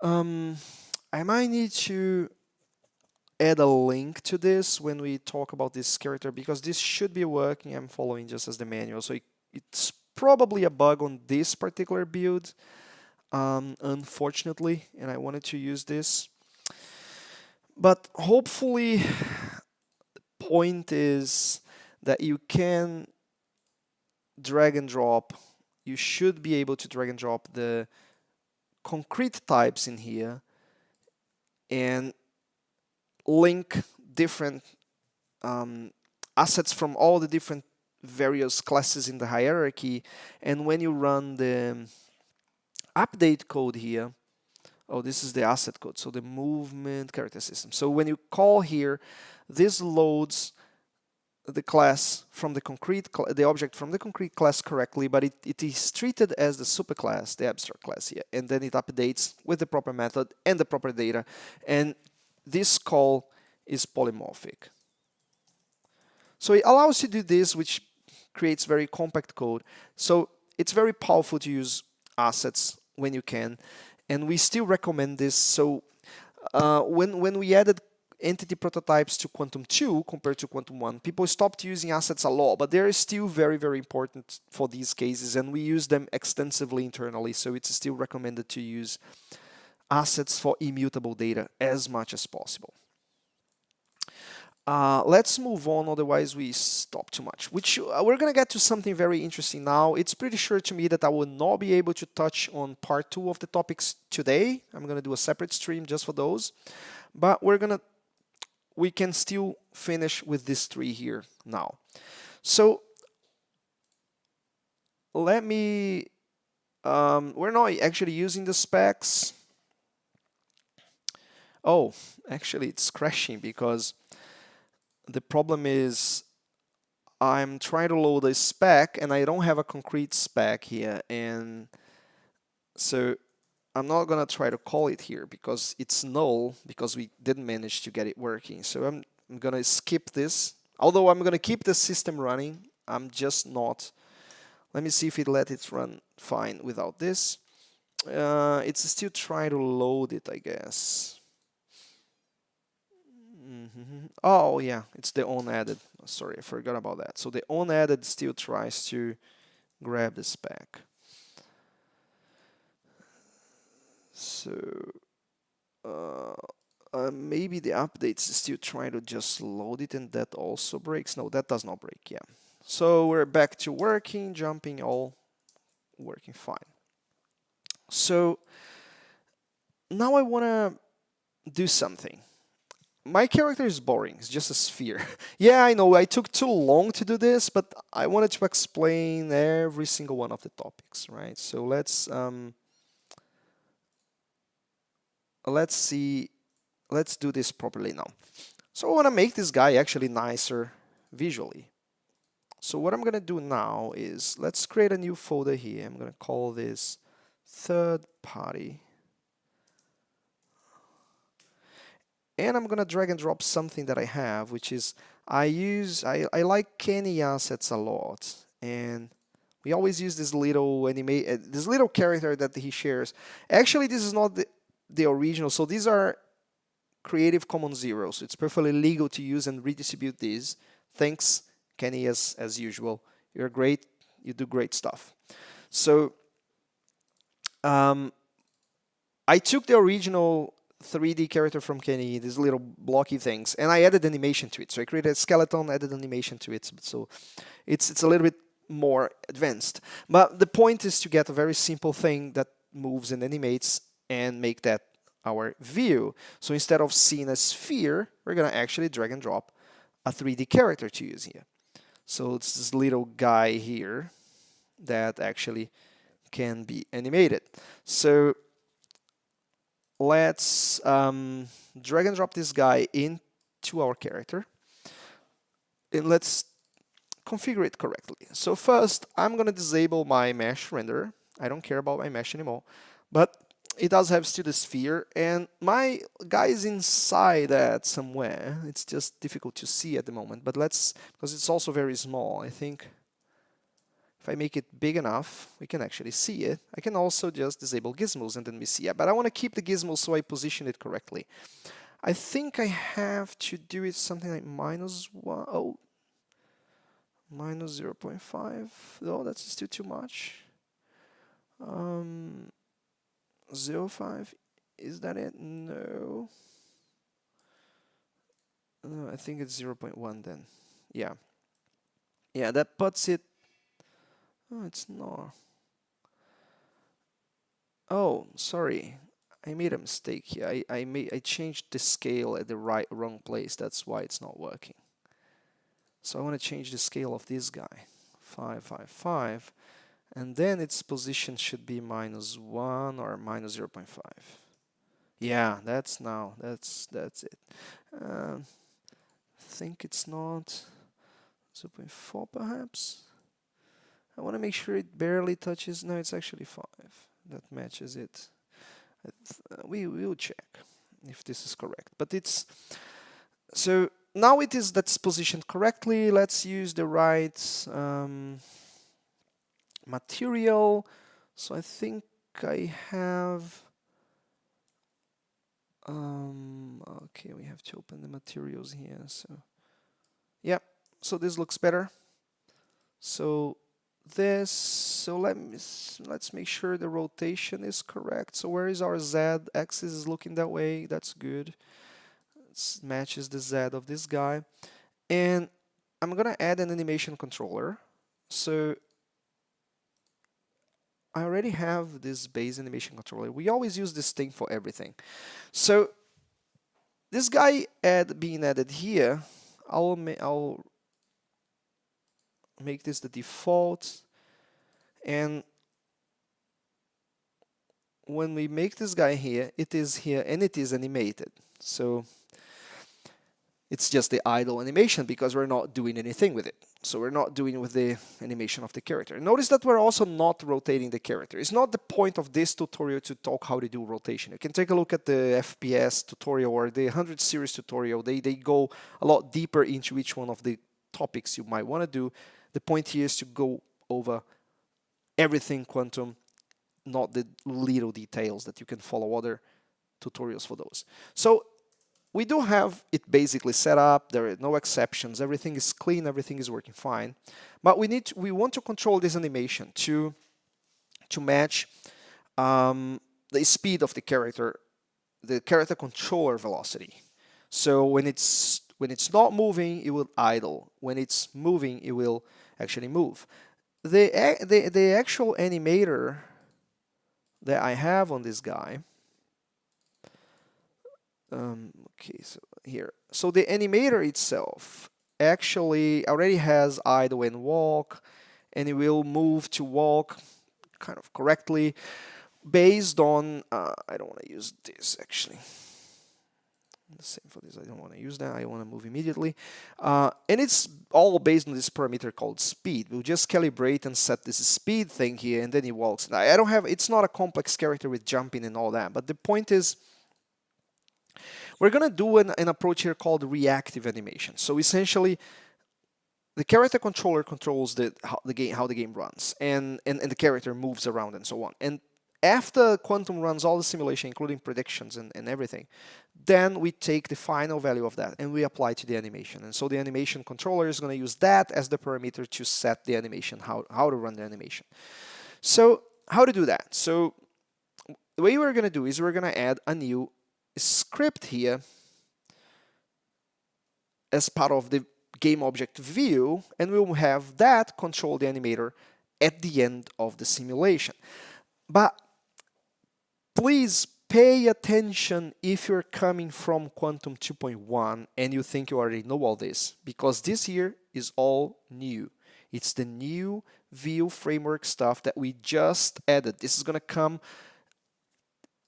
A: I might need to add a link to this when we talk about this character, because this should be working. I'm following just as the manual, so it's probably a bug on this particular build, unfortunately, and I wanted to use this. But hopefully, the point is that you can drag and drop. You should be able to drag and drop the concrete types in here and link different assets from all the different various classes in the hierarchy. And when you run the update code here, this is the asset code, so the movement character system. So when you call here, this loads the class from the object from the concrete class correctly, but it is treated as the superclass, the abstract class here, and then it updates with the proper method and the proper data. And this call is polymorphic. So it allows you to do this, which creates very compact code. So it's very powerful to use assets when you can, and we still recommend this. So when we added entity prototypes to Quantum 2 compared to Quantum 1, people stopped using assets a lot, but they're still very, very important for these cases, and we use them extensively internally, so it's still recommended to use assets for immutable data as much as possible. Let's move on, otherwise we stop too much. We're going to get to something very interesting now. It's pretty sure to me that I will not be able to touch on part 2 of the topics today. I'm going to do a separate stream just for those. But we can still finish with these 3 here now. So let me, we're not actually using the specs. Oh, actually it's crashing because the problem is I'm trying to load a spec and I don't have a concrete spec here, and so I'm not gonna try to call it here because it's null because we didn't manage to get it working. So I'm gonna skip this. Although I'm gonna keep the system running, I'm just not. Let me see if it let it run fine without this. It's still trying to load it, I guess. Oh yeah, it's the onAdded. Sorry, I forgot about that. So the onAdded still tries to grab the spec. So maybe the updates still trying to just load it, and that also breaks. No, that does not break. Yeah. So we're back to working, jumping, all working fine. So now I want to do something. My character is boring. It's just a sphere. Yeah, I know I took too long to do this, but I wanted to explain every single one of the topics, right? So let's see. Let's do this properly now. So I want to make this guy actually nicer visually. So what I'm going to do now is let's create a new folder here. I'm going to call this third party. And I'm going to drag and drop something that I have, which is I like Kenny assets a lot. And we always use this little this little character that he shares. Actually, this is not the original. So these are Creative Commons 0. So it's perfectly legal to use and redistribute these. Thanks, Kenny, as usual. You're great. You do great stuff. So I took the original 3D character from Kenny, these little blocky things, and I added animation to it. So I created a skeleton, added animation to it. So it's a little bit more advanced. But the point is to get a very simple thing that moves and animates and make that our view. So instead of seeing a sphere, we're going to actually drag and drop a 3D character to use here. So it's this little guy here that actually can be animated. So let's drag and drop this guy into our character. And let's configure it correctly. So first, I'm going to disable my mesh renderer. I don't care about my mesh anymore. But it does have still the sphere, and my guy is inside that somewhere. It's just difficult to see at the moment, but because it's also very small, I think if I make it big enough, we can actually see it. I can also just disable gizmos and then we see it, but I want to keep the gizmos so I position it correctly. I think I have to do it something like -1, oh, -0.5, no, that's still too much. 0.5, is that it? No. No, I think it's 0.1 then. Yeah. Yeah, that puts it. Oh, it's not. Oh, sorry. I made a mistake here. I changed the scale at the wrong place. That's why it's not working. So I want to change the scale of this guy. 555. And then its position should be -1 or -0.5. Yeah, that's it. I think it's not 0.4 perhaps. I want to make sure it barely touches. No, it's actually 5. That matches it. We will check if this is correct. But it's so now that's positioned correctly. Let's use the right material. So I think I have. Okay, we have to open the materials here. So yeah, so this looks better. So let's make sure the rotation is correct. So where is our z-axis is looking that way? That's good. It matches the z of this guy. And I'm gonna add an animation controller. So I already have this base animation controller. We always use this thing for everything. So this guy being added here, I'll make this the default. And when we make this guy here, it is here and it is animated. So it's just the idle animation because we're not doing anything with it. So we're not doing with the animation of the character. Notice that we're also not rotating the character. It's not the point of this tutorial to talk how to do rotation. You can take a look at the FPS tutorial or the 100 series tutorial. They go a lot deeper into each one of the topics you might want to do. The point here is to go over everything quantum, not the little details that you can follow other tutorials for those. So we do have it basically set up. There are no exceptions. Everything is clean. Everything is working fine. But we want to control this animation to match the speed of the character controller velocity. So when it's not moving, it will idle. When it's moving, it will actually move. The actual animator that I have on this guy. Okay, so here. So the animator itself actually already has idle and walk, and it will move to walk kind of correctly based on, I don't want to use this actually. The same for this, I don't want to use that, I want to move immediately. And it's all based on this parameter called speed. We'll just calibrate and set this speed thing here, and then it walks. Now, I don't have, it's not a complex character with jumping and all that, but the point is, we're going to do an approach here called reactive animation. So essentially, the character controller controls how the game runs, and the character moves around and so on. And after Quantum runs all the simulation, including predictions and everything, then we take the final value of that and we apply to the animation. And so the animation controller is going to use that as the parameter to set the animation, how to run the animation. So how to do that? So the way we're going to do is we're going to add a new script here as part of the game object view, and we will have that control the animator at the end of the simulation. But please pay attention if you're coming from Quantum 2.1 and you think you already know all this, because this here is all new. It's the new view framework stuff that we just added. This is going to come.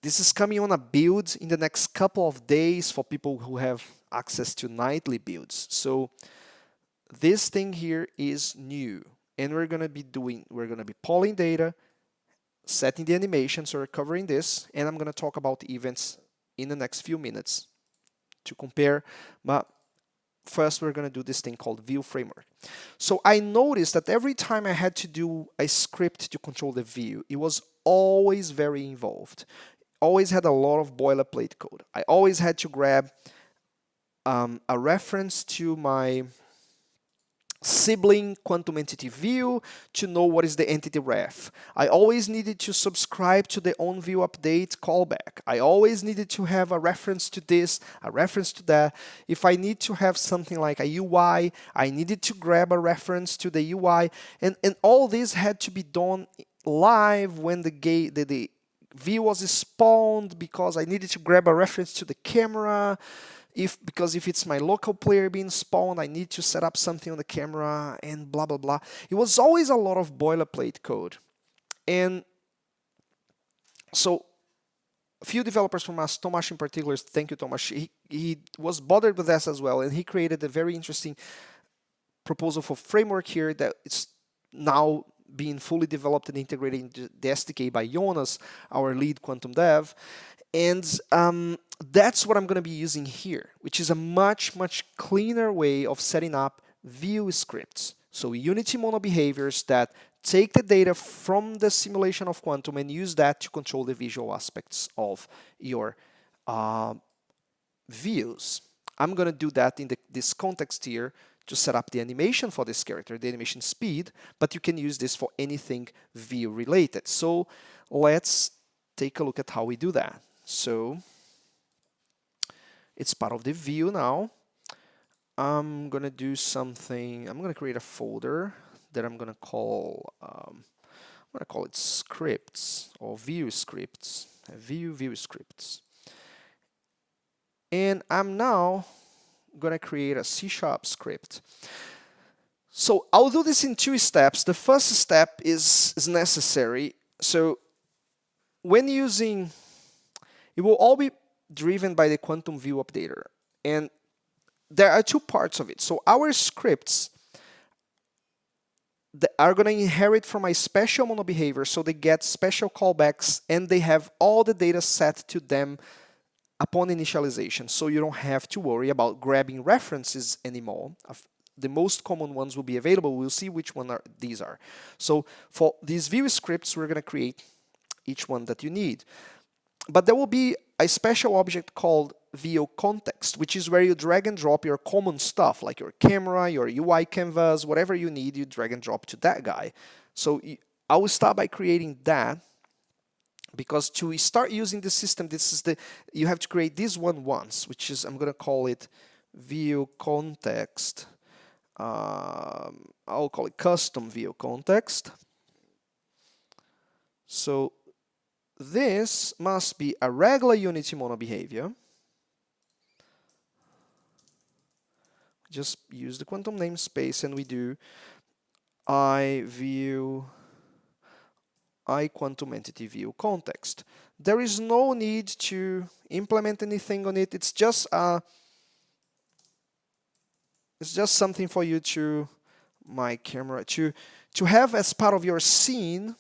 A: This is coming on a build in the next couple of days for people who have access to nightly builds. So this thing here is new, and we're going to be polling data, setting the animation, so we're covering this, and I'm going to talk about the events in the next few minutes to compare. But first, we're going to do this thing called view framework. So I noticed that every time I had to do a script to control the view, it was always very involved. Always had a lot of boilerplate code. I always had to grab a reference to my sibling Quantum EntityView to know what is the EntityRef. I always needed to subscribe to the onViewUpdate callback. I always needed to have a reference to this, a reference to that. If I need to have something like a UI, I needed to grab a reference to the UI, and all this had to be done live when the view was spawned, because I needed to grab a reference to the camera. Because if it's my local player being spawned, I need to set up something on the camera and blah, blah, blah. It was always a lot of boilerplate code. And so a few developers from us, Tomasz in particular, thank you, Tomasz, he was bothered with this as well, and he created a very interesting proposal for framework here that it's now being fully developed and integrated into the SDK by Jonas, our lead quantum dev. And that's what I'm going to be using here, which is a much cleaner way of setting up view scripts. So Unity mono behaviors that take the data from the simulation of Quantum and use that to control the visual aspects of your views. I'm going to do that in this context here to set up the animation for this character, the animation speed, but you can use this for anything view related. So let's take a look at how we do that. So it's part of the view now. I'm going to do something. I'm going to create a folder that I'm going to call it scripts or view scripts, view scripts. And I'm now going to create a C# script. So I'll do this in 2 steps. The first step is necessary. So when using, it will all be driven by the Quantum View Updater. And there are 2 parts of it. So our scripts that are going to inherit from a special mono behavior, so they get special callbacks and they have all the data set to them upon initialization. So you don't have to worry about grabbing references anymore. The most common ones will be available. We'll see which one these are. So for these view scripts, we're going to create each one that you need. But there will be a special object called view context, which is where you drag and drop your common stuff, like your camera, your UI canvas, whatever you need, you drag and drop to that guy. So I will start by creating that, because to start using the system, you have to create this one once, which is, I'm going to call it view context. I'll call it custom view context. So this must be a regular Unity mono behavior. Just use the quantum namespace and we do quantum entity view context. There is no need to implement anything on it. It's just something for you to have as part of your scene,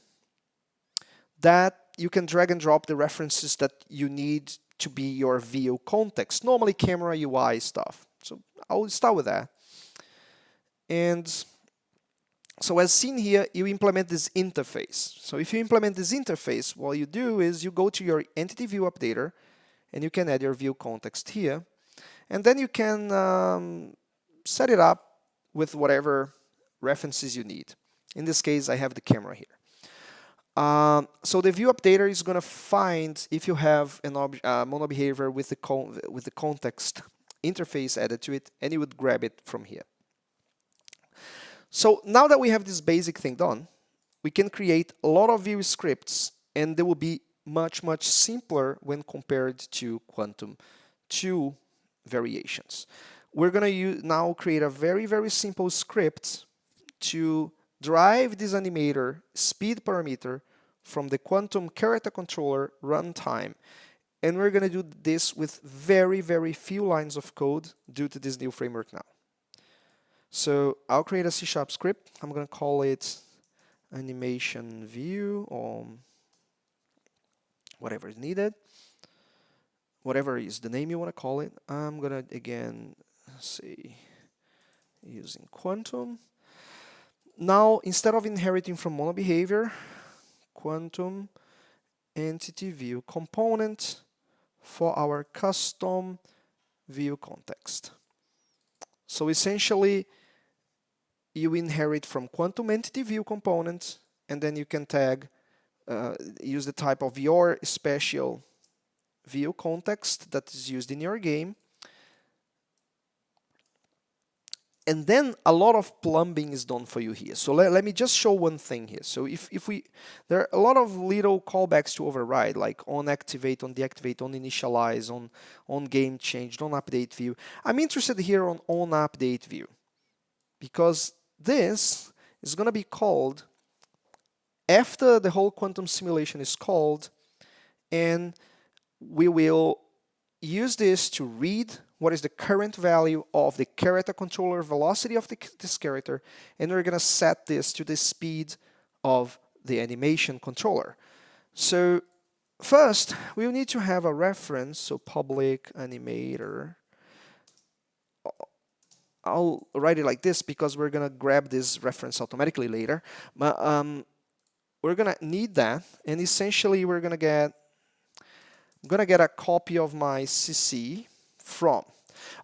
A: that you can drag and drop the references that you need to be your view context. Normally camera UI stuff. So I'll start with that. And so as seen here, you implement this interface. So if you implement this interface, what you do is you go to your entity view updater and you can add your view context here. And then you can set it up with whatever references you need. In this case, I have the camera here. So the view updater is going to find if you have an mono behavior with the context interface added to it, and you would grab it from here. So now that we have this basic thing done, we can create a lot of view scripts, and they will be much, much simpler when compared to Quantum 2 variations. We're going to now create a very, very simple script to drive this animator speed parameter from the Quantum character controller runtime. And we're going to do this with very, very few lines of code due to this new framework now. So I'll create a C# script. I'm going to call it animation view, or whatever is needed. Whatever is the name you want to call it. I'm going to, again, say using Quantum. Now, instead of inheriting from mono behavior, Quantum EntityView component for our custom view context. So essentially, you inherit from Quantum EntityView component, and then you can tag, use the type of your special view context that is used in your game. And then a lot of plumbing is done for you here. So let me just show one thing here. So there are a lot of little callbacks to override, like on activate, on deactivate, on initialize, on game change, on update view. I'm interested here on update view, because this is going to be called after the whole quantum simulation is called, and we will use this to read what is the current value of the character controller velocity of this character, and we're going to set this to the speed of the animation controller. So first, we'll need to have a reference, so public animator. I'll write it like this because we're going to grab this reference automatically later. But we're going to need that, and essentially we're going to get a copy of my CC from.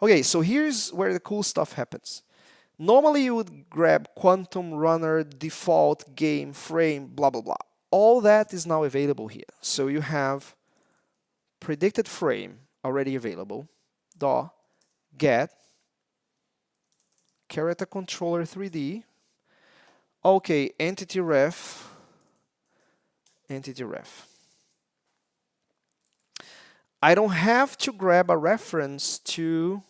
A: Okay, so here's where the cool stuff happens. Normally you would grab quantum runner, default, game, frame, blah, blah, blah. All that is now available here. So you have predicted frame already available, get character controller 3D, okay, EntityRef. I don't have to grab a reference to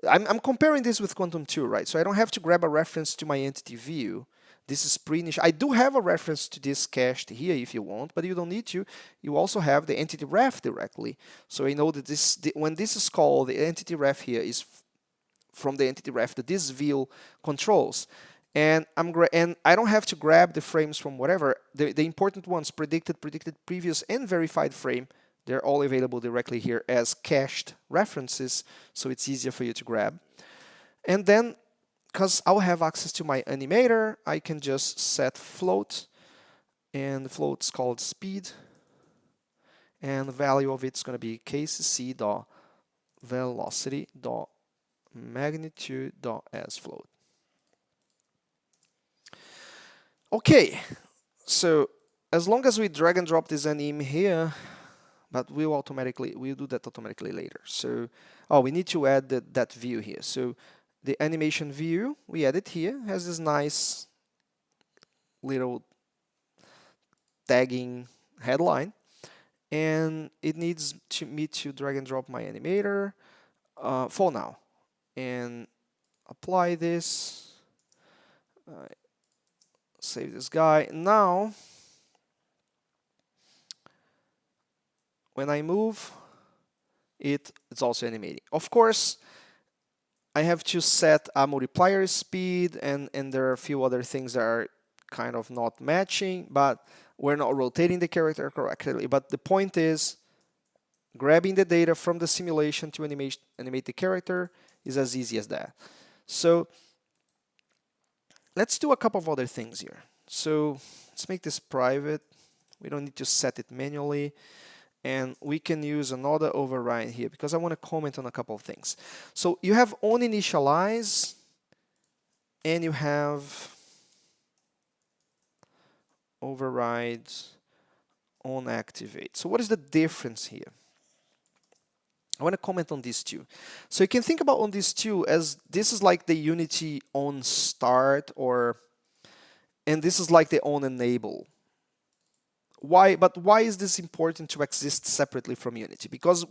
A: I'm comparing this with Quantum 2, right? So I don't have to grab a reference to my entity view. This is pre-initial. I do have a reference to this cached here if you want, but you don't need to. You also have the EntityRef directly. So I know that when this is called, the EntityRef here is from the EntityRef that this view controls. And I don't have to grab the frames from whatever. The important ones, predicted, previous, and verified frame, they're all available directly here as cached references, so it's easier for you to grab. And then, because I'll have access to my animator, I can just set float, and the float's called speed, and the value of it's going to be kcc.velocity.magnitude.asFloat. Okay, so as long as we drag and drop this anim here, but we'll do that automatically later. So, we need to add that view here. So the animation view, we add it here, has this nice little tagging headline, and it needs me to drag and drop my animator for now, and apply this, save this guy. Now, when I move, it's also animating. Of course, I have to set a multiplier speed, and there are a few other things that are kind of not matching, but we're not rotating the character correctly. But the point is, grabbing the data from the simulation to animate the character is as easy as that. So let's do a couple of other things here. So let's make this private. We don't need to set it manually. And we can use another override here because I want to comment on a couple of things. So you have onInitialize and you have override onActivate. So what is the difference here? I want to comment on these two. So you can think about on these two as this is like the Unity onStart, and this is like the onEnable. Why? But why is this important to exist separately from Unity? Because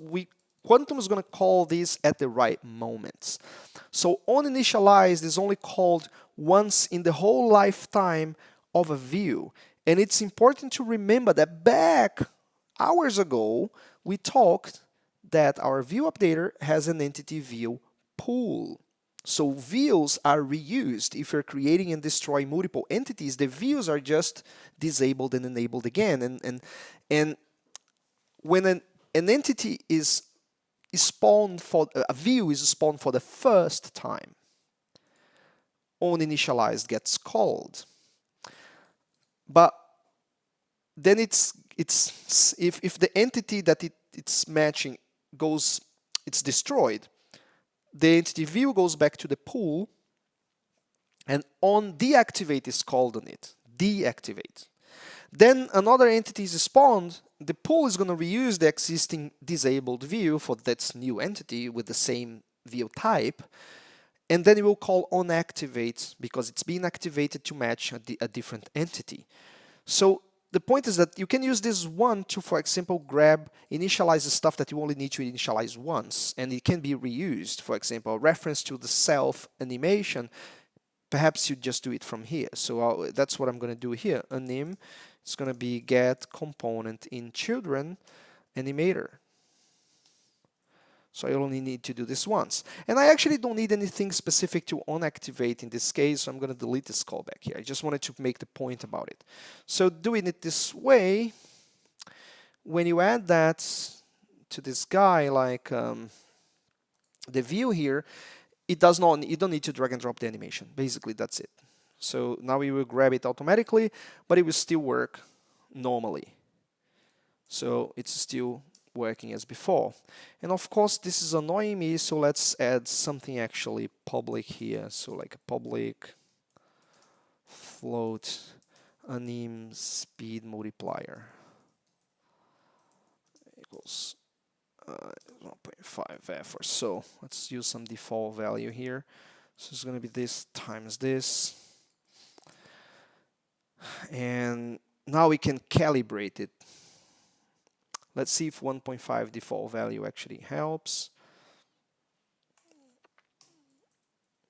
A: Quantum is going to call this at the right moments. So onInitialized is only called once in the whole lifetime of a view. And it's important to remember that back hours ago, we talked that our view updater has an entity view pool. So views are reused. If you're creating and destroying multiple entities, the views are just disabled and enabled again. And when an entity is spawned for a view is spawned for the first time, onInitialized gets called. But then if the entity that it's matching it's destroyed, the entity view goes back to the pool, and onDeactivate is called on it. Deactivate. Then another entity is spawned. The pool is going to reuse the existing disabled view for that new entity with the same view type, and then it will call onActivate because it's being activated to match a different entity. So the point is that you can use this one to, for example, initialize the stuff that you only need to initialize once, and it can be reused. For example, a reference to the self animation, perhaps you just do it from here. So that's what I'm going to do here. Anim, it's going to be get component in children animator. So I only need to do this once. And I actually don't need anything specific to onActivate in this case, so I'm going to delete this callback here. I just wanted to make the point about it. So doing it this way, when you add that to this guy, like the view here, you don't need to drag and drop the animation. Basically, that's it. So now we will grab it automatically, but it will still work normally. So it's still working as before. And of course, this is annoying me, so let's add something actually public here. So like a public float anim speed multiplier equals 1.5f or so. Let's use some default value here. So it's going to be this times this. And now we can calibrate it. Let's see if 1.5 default value actually helps.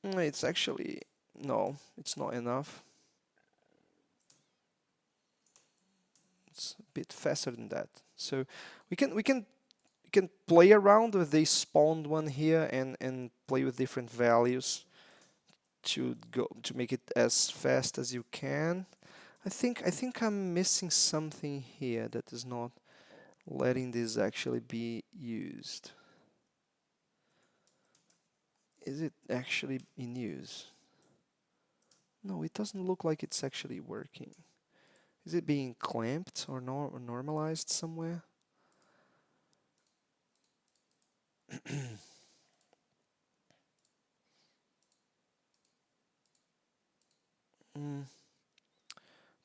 A: It's actually, no, it's not enough. It's a bit faster than that. So we can play around with the spawned one here and play with different values to make it as fast as you can. I think I'm missing something here that is not letting this actually be used. Is it actually in use? No, it doesn't look like it's actually working. Is it being clamped or normalized somewhere? Mm,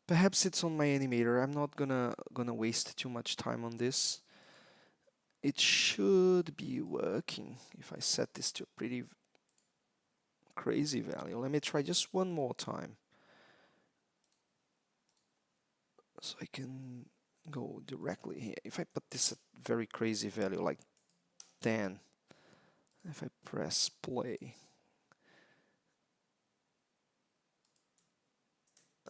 A: perhaps it's on my animator. I'm not gonna waste too much time on this. It should be working if I set this to a pretty crazy value. Let me try just one more time. So I can go directly here. If I put this at very crazy value like 10, if I press play,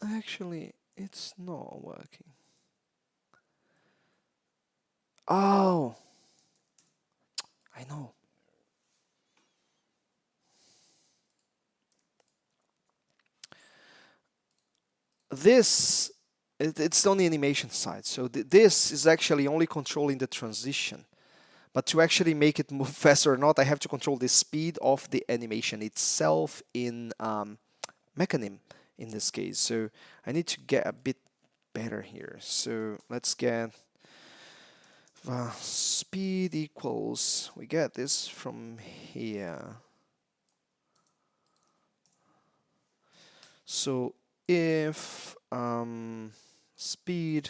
A: actually it's not working. Oh, I know. This, it's on the animation side. So this is actually only controlling the transition. But to actually make it move faster or not, I have to control the speed of the animation itself in mechanism in this case. So I need to get a bit better here. So let's get speed equals, we get this from here. So if speed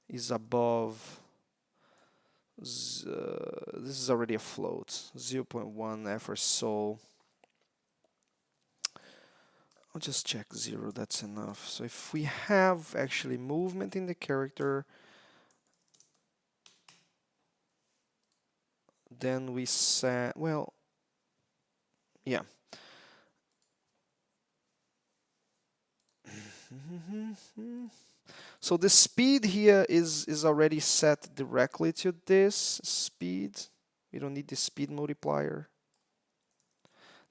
A: is above, this is already a float, 0.1 f or so. I'll just check 0, that's enough. So if we have actually movement in the character, then we set, well, yeah. So the speed here is already set directly to this speed. We don't need the speed multiplier.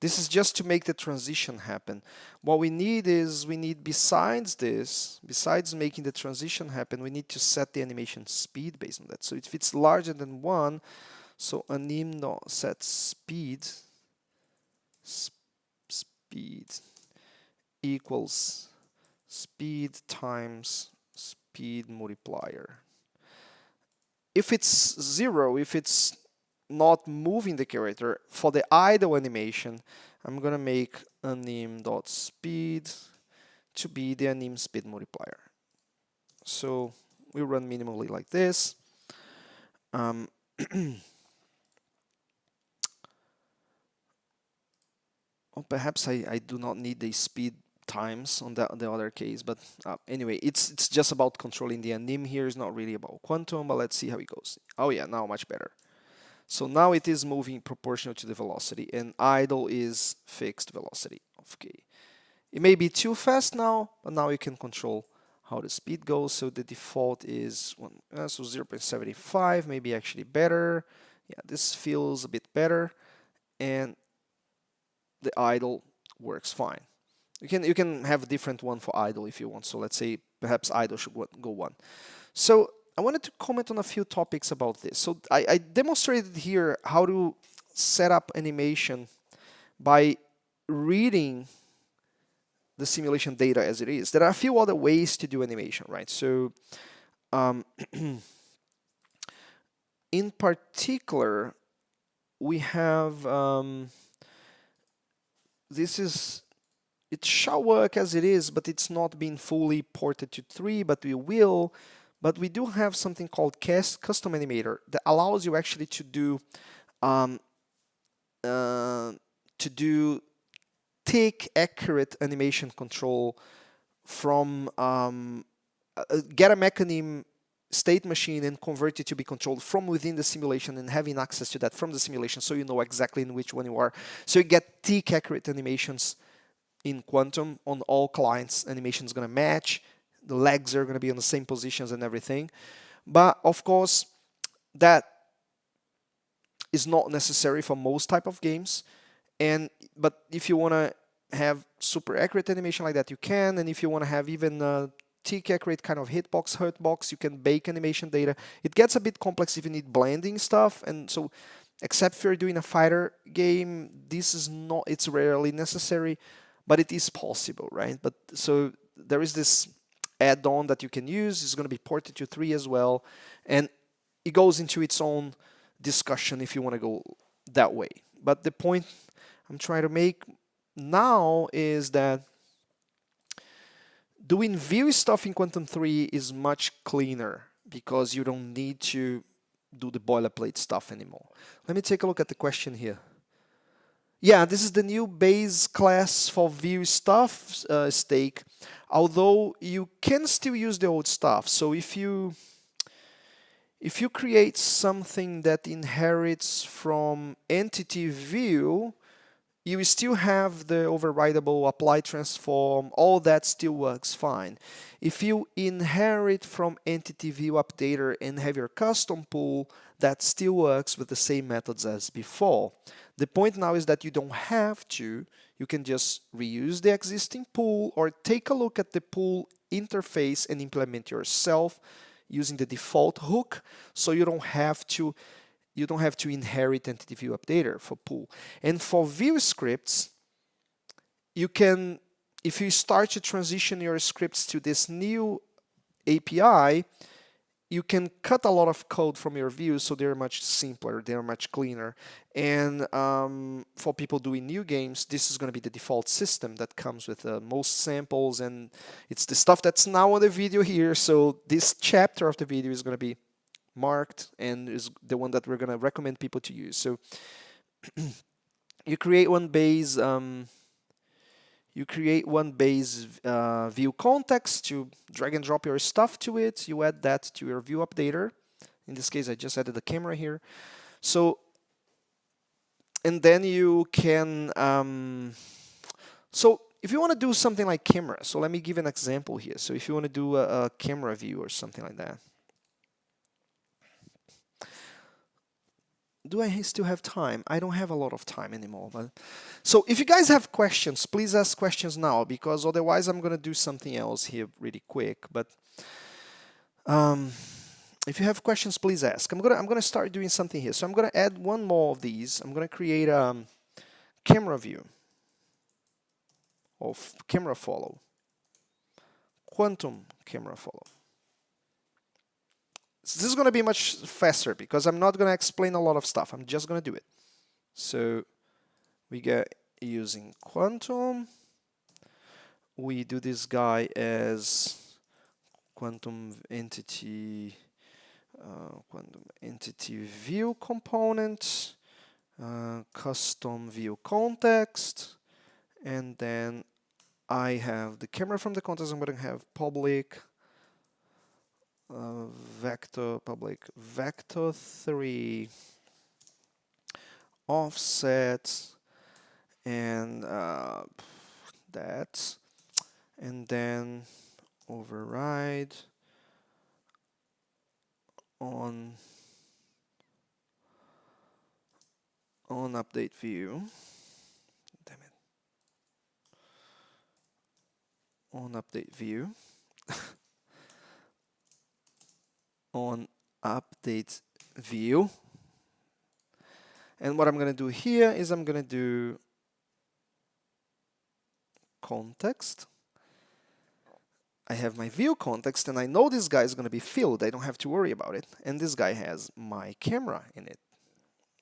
A: This is just to make the transition happen. What we need is, besides this, besides making the transition happen, we need to set the animation speed based on that. So if it's larger than 1, so anim.set speed equals speed times speed multiplier. If it's 0, if it's not moving the character, for the idle animation, I'm gonna make anim.speed to be the anim speed multiplier. So we run minimally like this. Or perhaps I do not need the speed times on the other case, but anyway, it's just about controlling the anim here. It's not really about quantum, but let's see how it goes. Oh yeah, now much better. So now it is moving proportional to the velocity, and idle is fixed velocity. Okay, it may be too fast now, but now you can control how the speed goes. So the default is 0.75, maybe actually better. Yeah, this feels a bit better, and the idle works fine. You can have a different one for idle if you want. So let's say perhaps idle should go 1. So I wanted to comment on a few topics about this. So I demonstrated here how to set up animation by reading the simulation data as it is. There are a few other ways to do animation, right? So in particular, we have it shall work as it is, but it's not been fully ported to 3, but we will. But we do have something called custom animator that allows you actually to do tick accurate animation control from get a mechanism state machine and convert it to be controlled from within the simulation and having access to that from the simulation, so you know exactly in which one you are. So you get tick accurate animations in Quantum on all clients. Animation is going to match, the legs are going to be on the same positions and everything. But of course, that is not necessary for most type of games. But if you want to have super accurate animation like that, you can. And if you want to have even tick accurate kind of hitbox, hurtbox, you can bake animation data. It gets a bit complex if you need blending stuff. And so, except if you're doing a fighter game, this is not, it's rarely necessary, but it is possible, right? But so there is this add-on that you can use. It's going to be ported to 3 as well. And it goes into its own discussion if you want to go that way. But the point I'm trying to make now is that doing view stuff in Quantum 3 is much cleaner because you don't need to do the boilerplate stuff anymore. Let me take a look at the question here. Yeah, this is the new base class for view stuff, Stake, although you can still use the old stuff. So if you create something that inherits from EntityView, you still have the overridable apply transform, all that still works fine. If you inherit from EntityView updater and have your custom pool, that still works with the same methods as before. The point now is that you don't have to. You can just reuse the existing pool or take a look at the pool interface and implement yourself using the default hook, so you don't have to inherit EntityView updater for pool. And for view scripts, you can, if you start to transition your scripts to this new API, you can cut a lot of code from your views, so they're much simpler, they're much cleaner. And for people doing new games, this is going to be the default system that comes with most samples, and it's the stuff that's now on the video here. So this chapter of the video is going to be marked and is the one that we're going to recommend people to use. So you create one base view context, to drag and drop your stuff to it. You add that to your view updater. In this case, I just added the camera here. So, and then you can, so if you want to do something like camera, so let me give an example here. So if you want to do a camera view or something like that. Do I still have time? I don't have a lot of time anymore. But so if you guys have questions, please ask questions now, because otherwise I'm going to do something else here really quick. But if you have questions, please ask. I'm gonna start doing something here. So I'm going to add one more of these. I'm going to create a camera view of camera follow, quantum camera follow. This is going to be much faster because I'm not going to explain a lot of stuff. I'm just going to do it. So we get using Quantum. We do this guy as Quantum Entity View component, custom view context, and then I have the camera from the context. I'm going to have public public vector 3 offset and that, and then override on update view. Damn it. On update view. On update view. And what I'm going to do here is I'm going to do context. I have my view context, and I know this guy is going to be filled. I don't have to worry about it. And this guy has my camera in it.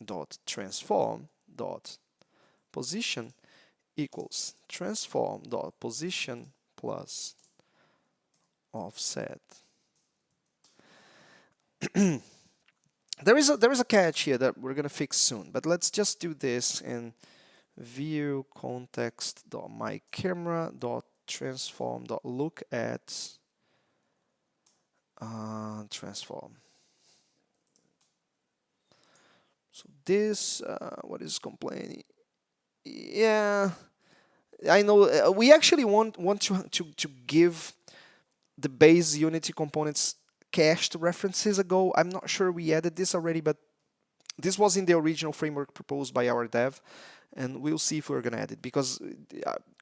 A: Dot transform dot position equals transform dot position plus offset. There is a catch here that we're gonna fix soon, but let's just do this in view context dot my camera dot transform dot look at transform. So this, what is complaining? Yeah, I know. We actually want to give the base Unity components cached references ago. I'm not sure we added this already, but this was in the original framework proposed by our dev, and we'll see if we're gonna add it because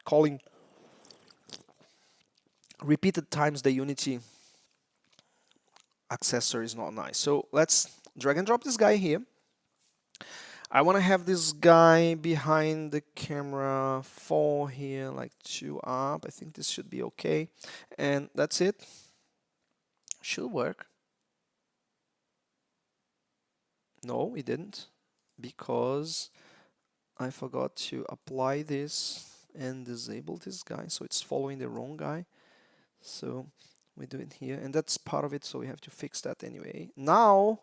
A: calling repeated times the Unity accessor is not nice. So let's drag and drop this guy here. I want to have this guy behind the camera 4 here, like 2 up. I think this should be okay. And that's it. Should work. No, it didn't, because I forgot to apply this and disable this guy. So it's following the wrong guy. So we do it here, and that's part of it. So we have to fix that anyway. Now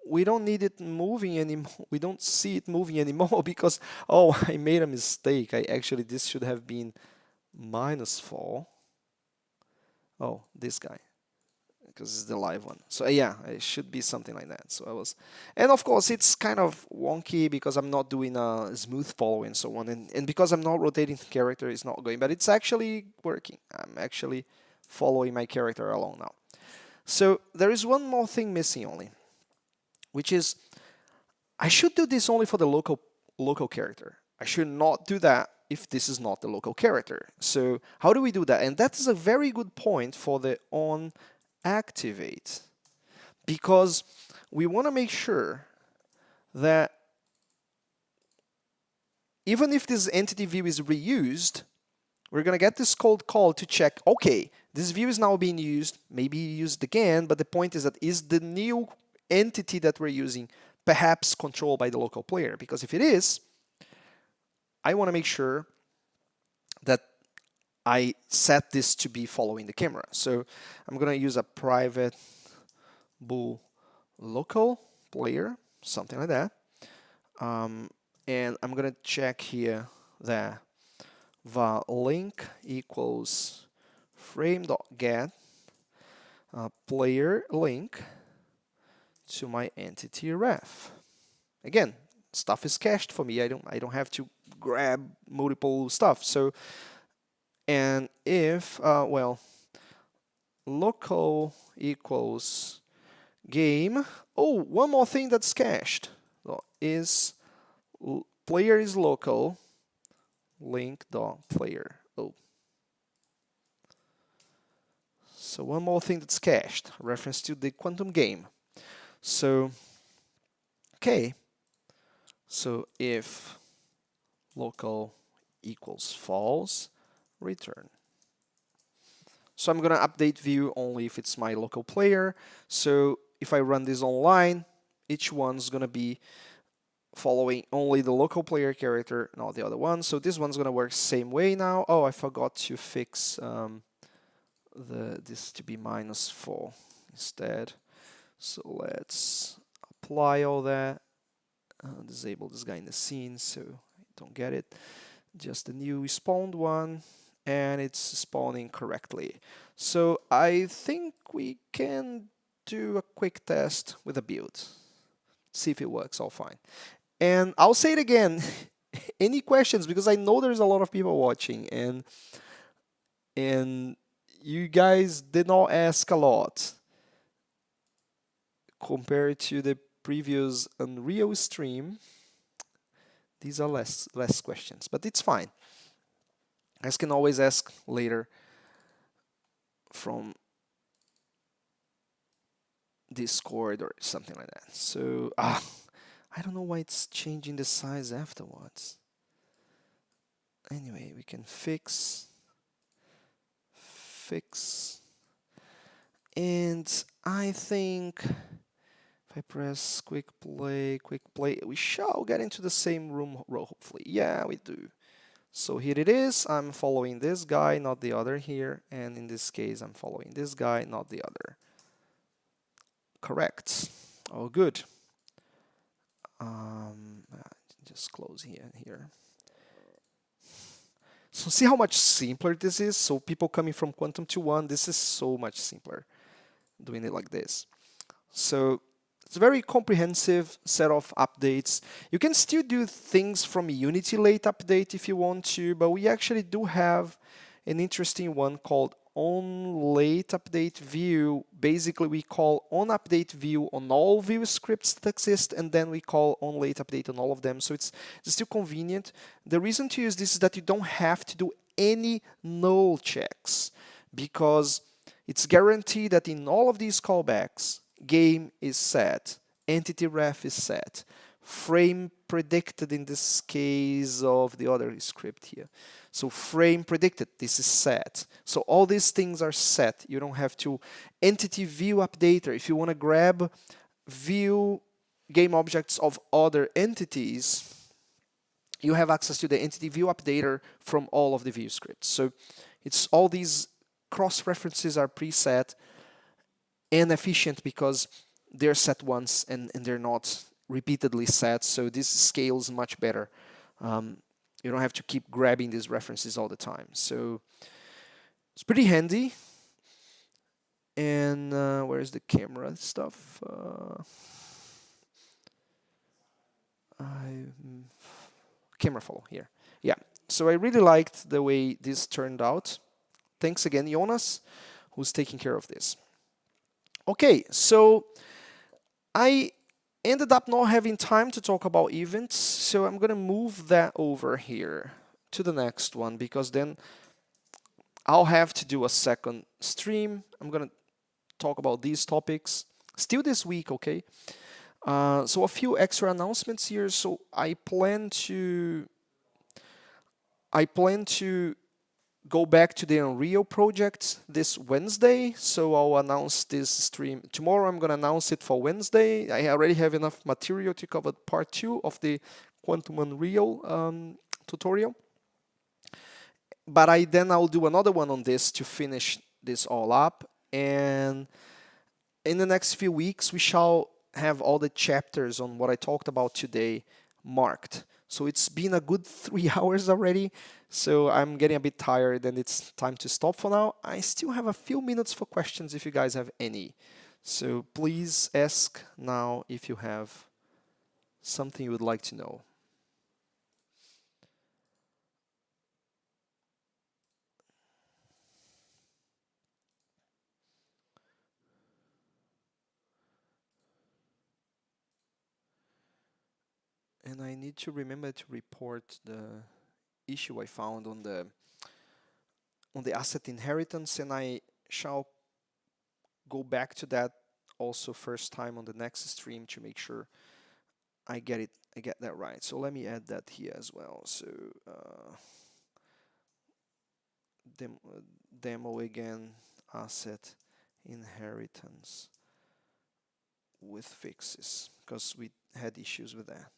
A: we don't need it moving anymore. We don't see it moving anymore because, oh, I made a mistake. This should have been -4. Oh, this guy, because it's the live one. So yeah, it should be something like that. So and of course it's kind of wonky because I'm not doing a smooth follow and so on, and because I'm not rotating the character, it's not going, but it's actually working. I'm actually following my character along now. So there is one more thing missing only, which is I should do this only for the local character. I should not do that if this is not the local character. So how do we do that? And that is a very good point for the onActivate, because we want to make sure that even if this entity view is reused, we're going to get this cold call to check, okay, this view is now being used, maybe used again, but the point is that is the new entity that we're using perhaps controlled by the local player? Because if it is, I want to make sure that I set this to be following the camera. So I'm going to use a private bool local player, something like that. And I'm going to check here that the link equals frame.get player link to my EntityRef. Again, stuff is cached for me. I don't have to grab multiple stuff. So, and if well, local equals game. Oh, one more thing that's cached is player is local link.player. Oh, so one more thing that's cached, reference to the Quantum game. So, okay. So if local equals false, return. So I'm gonna update view only if it's my local player. So if I run this online, each one's gonna be following only the local player character, not the other one. So this one's gonna work same way now. Oh, I forgot to fix this to be -4 instead. So let's apply all that. Disable this guy in the scene so I don't get it. Just the new spawned one, and it's spawning correctly. So I think we can do a quick test with a build. See if it works all fine. And I'll say it again, any questions, because I know there's a lot of people watching, and you guys did not ask a lot compared to the previous Unreal stream. These are less questions, but it's fine. You guys can always ask later from Discord or something like that. So I don't know why it's changing the size afterwards. Anyway, we can fix, and I think if I press quick play, we shall get into the same room hopefully. Yeah, we do. So here it is. I'm following this guy, not the other here. And in this case, I'm following this guy, not the other. Correct. Oh, good. Just close here. So see how much simpler this is? So people coming from Quantum to 1, this is so much simpler. doing it like this. So it's a very comprehensive set of updates. You can still do things from Unity late update if you want to, but we actually do have an interesting one called onLateUpdateView. Basically, we call onUpdateView on all view scripts that exist, and then we call onLateUpdate on all of them. So it's still convenient. The reason to use this is that you don't have to do any null checks, because it's guaranteed that in all of these callbacks, game is set, EntityRef is set, frame predicted in this case of the other script here. So frame predicted, this is set. So all these things are set. You don't have to EntityView updater. If you want to grab view game objects of other entities, you have access to the EntityView updater from all of the view scripts. So it's all these cross references are preset and efficient because they're set once and they're not repeatedly set. So this scales much better. You don't have to keep grabbing these references all the time. So it's pretty handy. And where's the camera stuff? Camera follow here. Yeah. So I really liked the way this turned out. Thanks again, Jonas, who's taking care of this. Okay, so I ended up not having time to talk about events, so I'm going to move that over here to the next one, because then I'll have to do a second stream. I'm going to talk about these topics still this week, okay? So a few extra announcements here. So I plan to go back to the Unreal project this Wednesday, so I'll announce this stream tomorrow. I'm going to announce it for Wednesday. I already have enough material to cover part 2 of the Quantum Unreal tutorial. But I'll do another one on this to finish this all up. And in the next few weeks, we shall have all the chapters on what I talked about today marked. So it's been a good 3 hours already. So I'm getting a bit tired and it's time to stop for now. I still have a few minutes for questions if you guys have any. So please ask now if you have something you would like to know. And I need to remember to report the issue I found on the asset inheritance, and I shall go back to that also first time on the next stream to make sure I get that right. So let me add that here as well. So demo again, asset inheritance with fixes, because we had issues with that.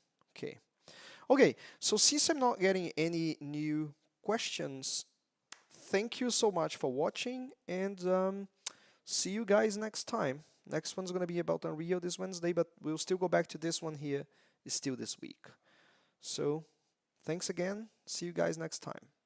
A: Okay, so since I'm not getting any new questions, thank you so much for watching, and see you guys next time. Next one's going to be about Unreal this Wednesday, but we'll still go back to this one here. It's still this week. So thanks again. See you guys next time.